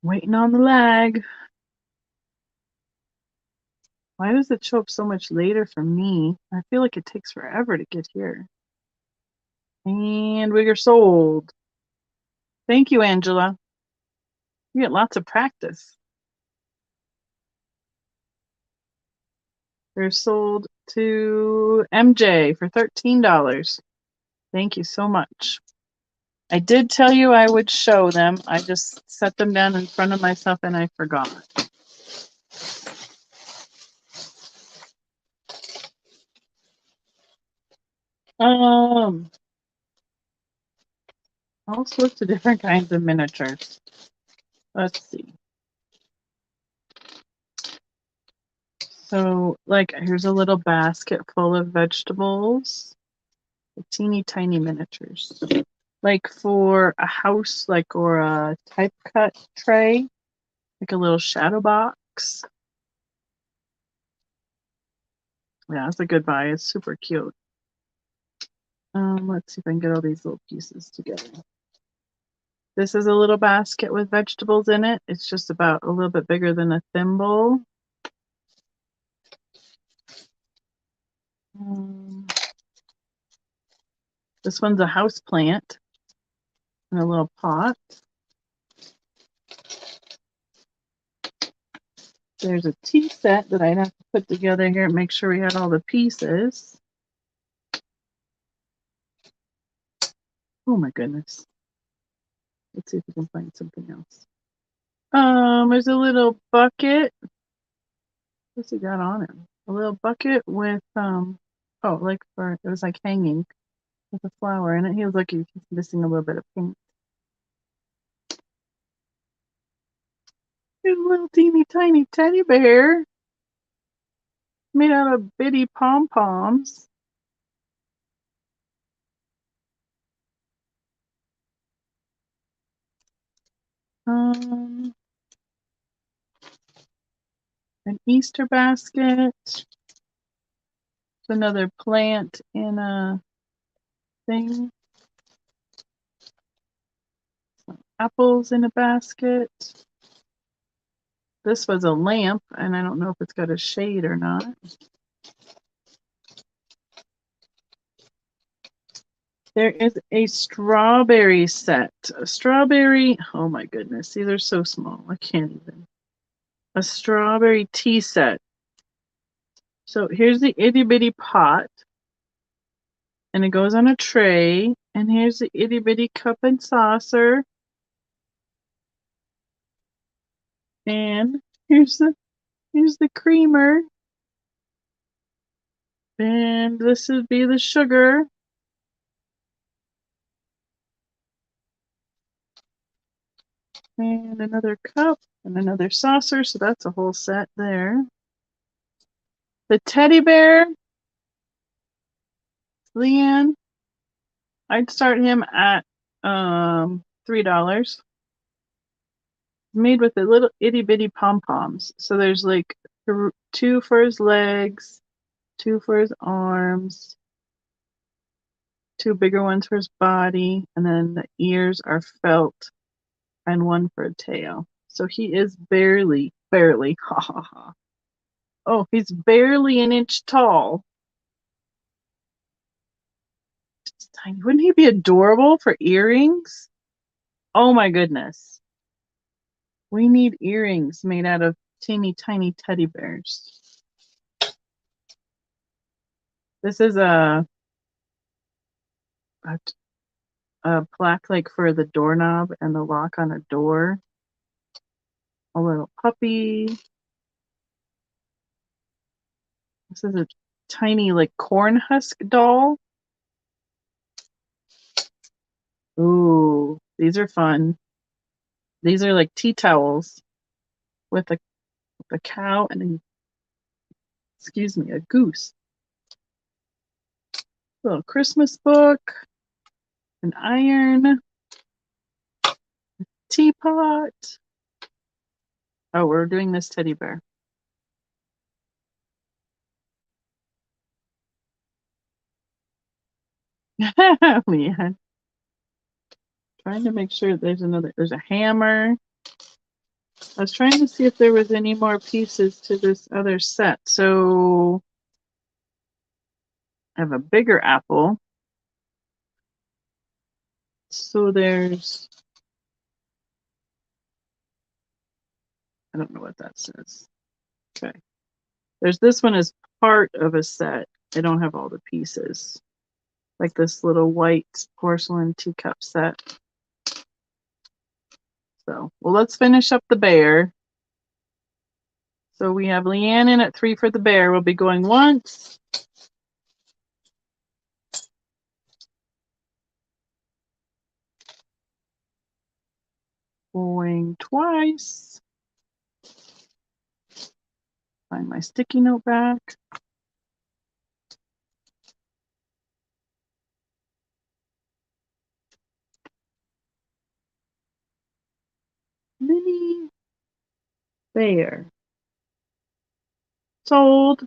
Speaker 1: Waiting on the lag. Why does it show up so much later for me? I feel like it takes forever to get here. And we are sold. Thank you, Angela. You get lots of practice. They're sold to MJ for $13. Thank you so much. I did tell you I would show them. I just set them down in front of myself and I forgot. All sorts of different kinds of miniatures. Let's see. So, like, here's a little basket full of vegetables. Teeny tiny miniatures. Like for a house, like, or a type cut tray. Like a little shadow box. Yeah, it's a good buy. It's super cute. Let's see if I can get all these little pieces together. This is a little basket with vegetables in it. It's just about a little bit bigger than a thimble. This one's a house plant in a little pot. There's a tea set that I'd have to put together here and make sure we had all the pieces. Oh my goodness. Let's see if we can find something else. There's a little bucket. What's he got on him? A little bucket with like it was like hanging with a flower in it. He was like he's missing a little bit of paint. There's a little teeny tiny teddy bear made out of bitty pom-poms. An Easter basket. Another plant in a thing. Some apples in a basket. This was a lamp, and I don't know if it's got a shade or not. There is a strawberry set. A strawberry, oh my goodness, these are so small. I can't even. A strawberry tea set. So here's the itty bitty pot, and it goes on a tray. And here's the itty bitty cup and saucer. And here's the creamer. And this would be the sugar. And another cup and another saucer, so that's a whole set there. The teddy bear, Leanne. I'd start him at $3. Made with the little itty bitty pom poms. So there's like two for his legs, two for his arms, two bigger ones for his body, and then the ears are felt, and one for a tail. So he is barely, ha ha ha. Oh, he's barely an inch tall. It's tiny. Wouldn't he be adorable for earrings? Oh my goodness. We need earrings made out of teeny tiny teddy bears. This is a plaque like for the doorknob and the lock on a door. A little puppy. This is a tiny like corn husk doll. Ooh, these are fun. These are like tea towels with a cow and a goose. A little Christmas book, an iron, teapot. Oh, we're doing this teddy bear. Yeah. Trying to make sure there's a hammer. I was trying to see if there was any more pieces to this other set. So I have a bigger apple. So there's, I don't know what that says. Okay. There's this one as part of a set. I don't have all the pieces. Like this little white porcelain teacup set. So, well, let's finish up the bear. So we have Leanne in at 3 for the bear. We'll be going once. Going twice. Find my sticky note back. Mini bear. Sold.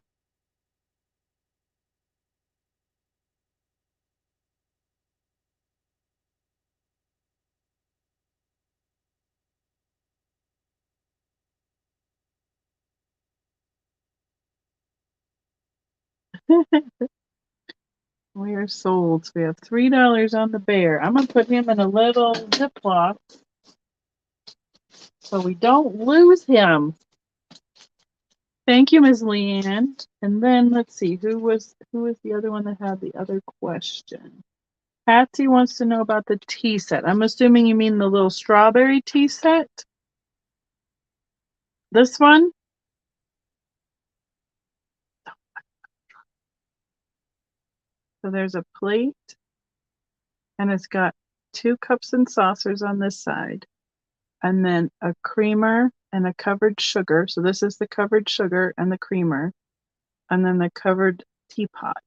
Speaker 1: We are sold. So we have $3 on the bear. I'm going to put him in a little Ziploc so we don't lose him. Thank you, Ms. Leanne. And then let's see, who was the other one that had the other question? Patsy wants to know about the tea set. I'm assuming you mean the little strawberry tea set? This one? So there's a plate, and it's got 2 cups and saucers on this side, and then a creamer and a covered sugar. So this is the covered sugar and the creamer, and then the covered teapot.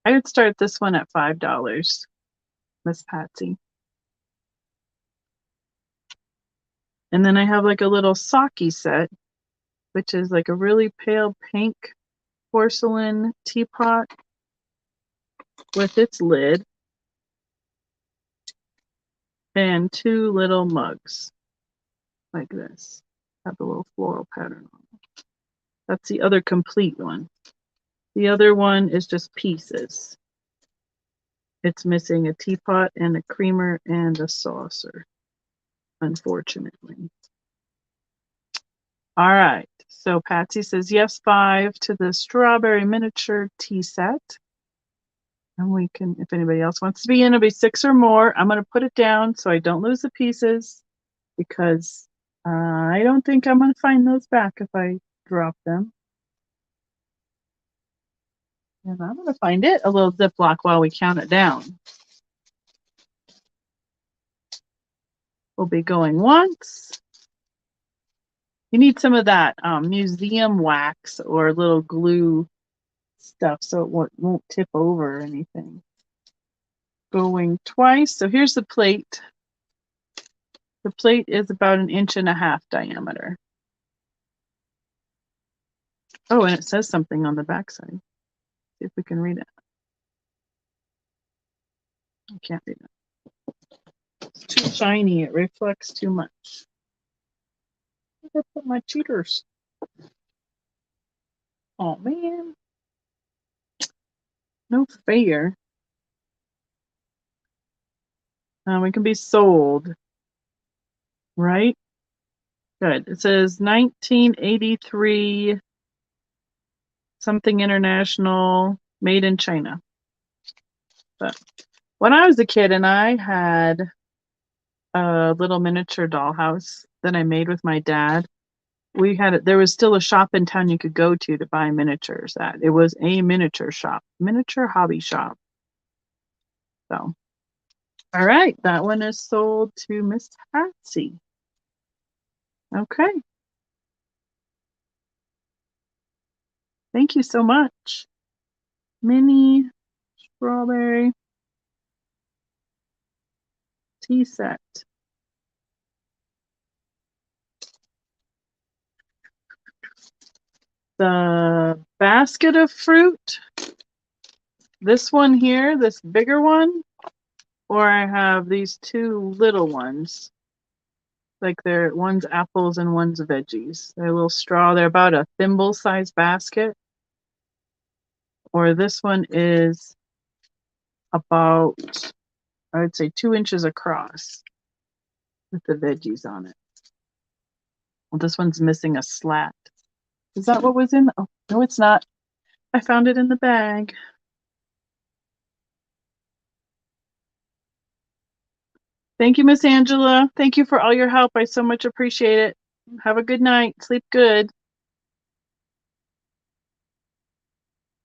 Speaker 1: I would start this one at $5, Miss Patsy. And then I have like a little sake set, which is like a really pale pink porcelain teapot with its lid and 2 little mugs like this. Have a little floral pattern on it. That's the other complete one. The other one is just pieces. It's missing a teapot and a creamer and a saucer, unfortunately. All right. So Patsy says yes, 5 to the strawberry miniature tea set. And we can, if anybody else wants to be in, it'll be 6 or more. I'm going to put it down so I don't lose the pieces because I don't think I'm going to find those back if I drop them. And I'm going to find it, a little Ziploc while we count it down. We'll be going once. You need some of that museum wax or little glue stuff so it won't tip over or anything. going twice. So here's the plate. The plate is about 1.5 inches diameter. Oh, and it says something on the backside. See if we can read it. I can't read it. It's too shiny. It reflects too much. Where did I put my cheaters? Oh man. No fair. We can be sold. Right? Good. It says 1983 something international, made in China. But when I was a kid and I had a little miniature dollhouse that I made with my dad, we had it. There was still a shop in town you could go to buy miniatures at. It was a miniature shop, miniature hobby shop. So, all right, that one is sold to Miss Patsy. Okay. Thank you so much. Mini strawberry tea set. The basket of fruit. This one here, this bigger one, or I have these two little ones. Like one's apples and one's veggies. They're a little straw. They're about a thimble size basket. Or this one is about, I would say, 2 inches across with the veggies on it. Well, this one's missing a slat. Is that what was in? Oh, no, it's not. I found it in the bag. Thank you, Miss Angela. Thank you for all your help. I so much appreciate it. Have a good night. Sleep good.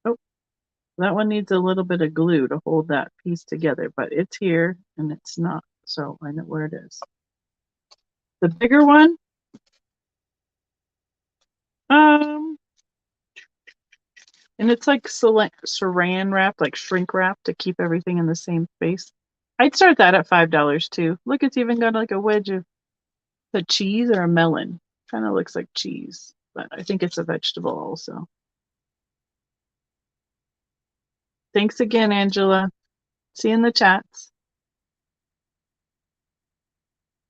Speaker 1: Oh, that one needs a little bit of glue to hold that piece together, but it's here and it's not. So I know where it is. The bigger one, and it's like saran wrap, like shrink wrap to keep everything in the same space. I'd start that at $5 too. Look, it's even got like a wedge of the cheese or a melon. Kind of looks like cheese, but I think it's a vegetable also. Thanks again, Angela. See you in the chats.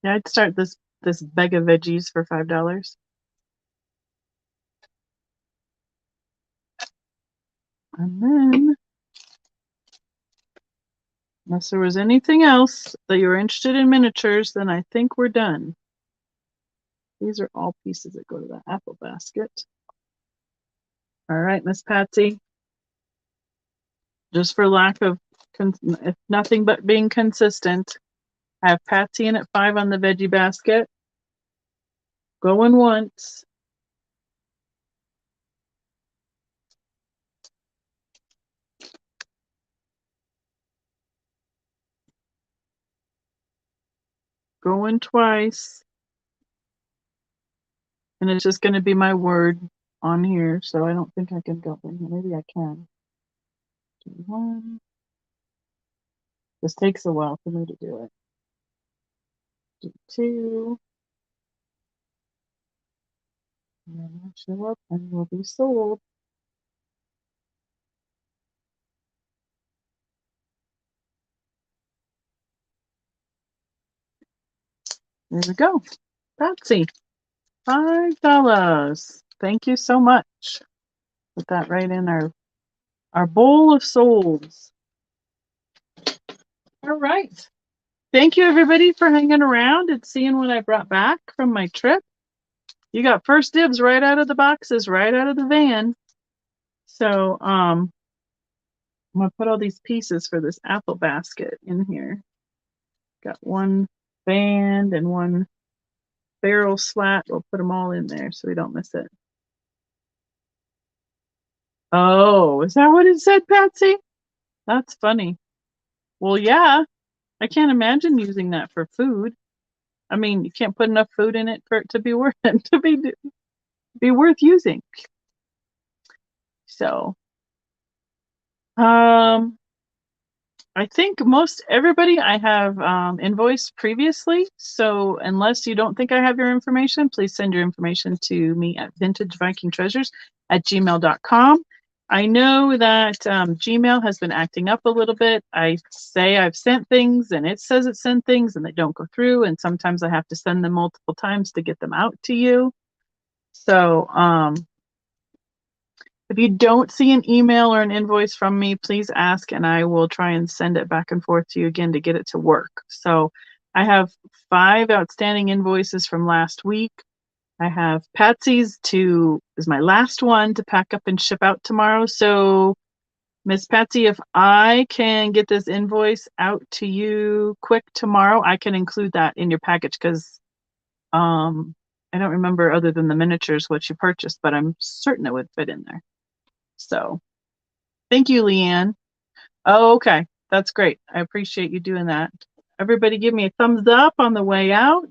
Speaker 1: Yeah, I'd start this bag of veggies for $5. And then, unless there was anything else that you were interested in miniatures, then I think we're done. These are all pieces that go to the apple basket. All right, Miss Patsy. Just for lack of, if nothing but being consistent, I have Patsy in at 5 on the veggie basket. Going once. Going twice. And it's just going to be my word on here, so I don't think I can go in here. Maybe I can. 1. This takes a while for me to do it. 2. And then I'll show up and will be sold. There we go. Patsy, $5. Thank you so much. Put that right in our bowl of souls. All right. Thank you, everybody, for hanging around and seeing what I brought back from my trip. You got first dibs right out of the boxes, right out of the van. So I'm going to put all these pieces for this apple basket in here. Got one band and one barrel slat. We'll put them all in there so we don't miss it. Oh, is that what it said, Patsy? That's funny. Well, yeah, I can't imagine using that for food. I mean, you can't put enough food in it for it to be worth be worth using. So, I think most everybody I have invoiced previously. So unless you don't think I have your information, please send your information to me at vintagevikingtreasures@gmail.com. I know that Gmail has been acting up a little bit. I say I've sent things and it says it sent things and they don't go through. And sometimes I have to send them multiple times to get them out to you. So if you don't see an email or an invoice from me, please ask and I will try and send it back and forth to you again to get it to work. So I have 5 outstanding invoices from last week. I have Patsy's is my last one to pack up and ship out tomorrow. So Miss Patsy, if I can get this invoice out to you quick tomorrow, I can include that in your package because I don't remember other than the miniatures what you purchased, but I'm certain it would fit in there. So thank you, Leanne. Oh, okay. That's great. I appreciate you doing that. Everybody give me a thumbs up on the way out.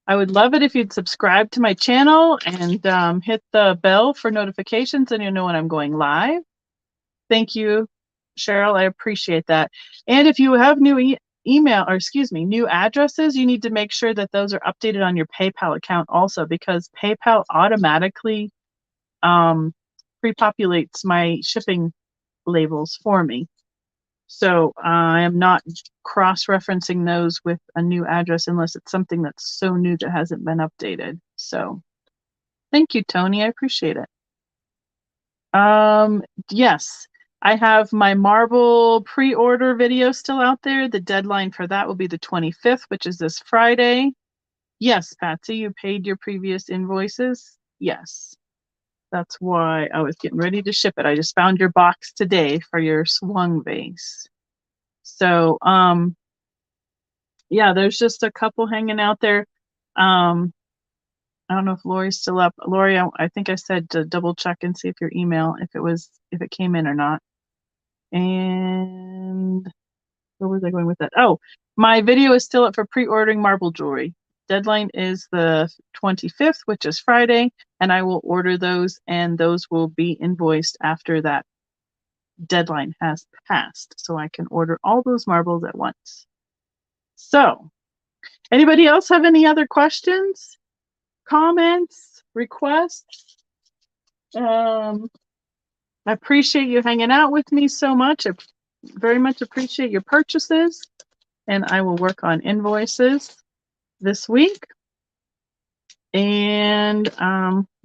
Speaker 1: I would love it if you'd subscribe to my channel and hit the bell for notifications and you'll know when I'm going live. Thank you, Cheryl. I appreciate that. And if you have new new addresses, you need to make sure that those are updated on your PayPal account also because PayPal automatically pre-populates my shipping labels for me. So I am not cross-referencing those with a new address unless it's something that's so new that hasn't been updated. So thank you, Tony. I appreciate it. Yes, I have my marble pre-order video still out there. The deadline for that will be the 25th, which is this Friday. Yes, Patsy, you paid your previous invoices? Yes. That's why I was getting ready to ship it. I just found your box today for your swung vase. So, yeah, there's just a couple hanging out there. I don't know if Lori's still up. Lori, I think I said to double check and see if your email, if it came in or not. And where was I going with that? Oh, my video is still up for pre-ordering marble jewelry. Deadline is the 25th, which is Friday, and I will order those and those will be invoiced after that deadline has passed. So I can order all those marbles at once. So anybody else have any other questions, comments, requests? I appreciate you hanging out with me so much. I very much appreciate your purchases and I will work on invoices this week and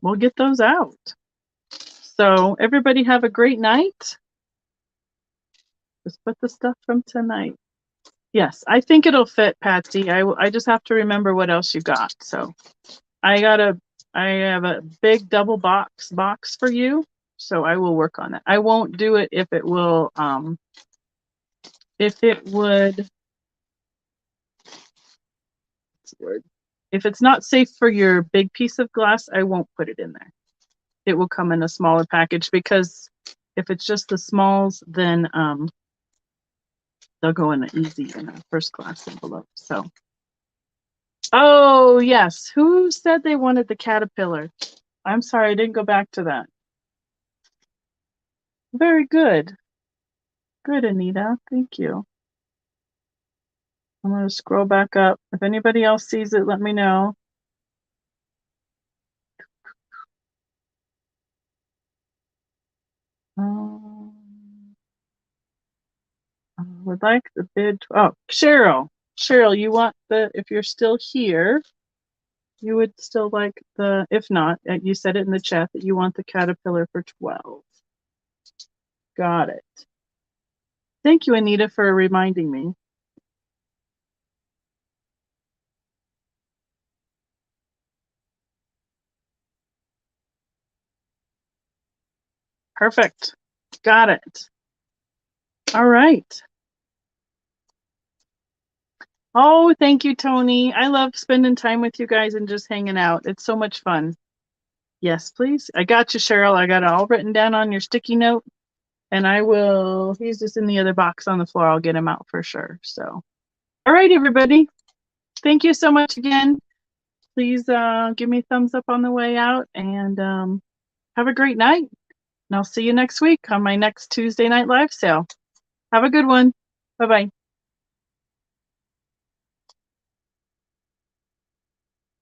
Speaker 1: we'll get those out. So everybody have a great night. Just put the stuff from tonight. Yes, I think it'll fit, Patsy. I just have to remember what else you got. So I have a big double box for you. So I will work on that. I won't do it if it will if it's not safe for your big piece of glass, I won't put it in there. It will come in a smaller package because if it's just the smalls, then they'll go in in a first class envelope. So, oh yes, who said they wanted the caterpillar? I'm sorry, I didn't go back to that. Very good. Good, Anita. Thank you. I'm going to scroll back up. If anybody else sees it, let me know. I would like the bid. Oh, Cheryl. Cheryl, you want if you're still here, you would still like if not, you said it in the chat that you want the caterpillar for 12. Got it. Thank you, Anita, for reminding me. Perfect. Got it. All right. Oh, thank you, Tony. I love spending time with you guys and just hanging out. It's so much fun. Yes, please. I got you, Cheryl. I got it all written down on your sticky note. And he's just in the other box on the floor. I'll get him out for sure. So, all right, everybody. Thank you so much again. Please give me a thumbs up on the way out and have a great night. And I'll see you next week on my next Tuesday night live sale. Have a good one. Bye bye.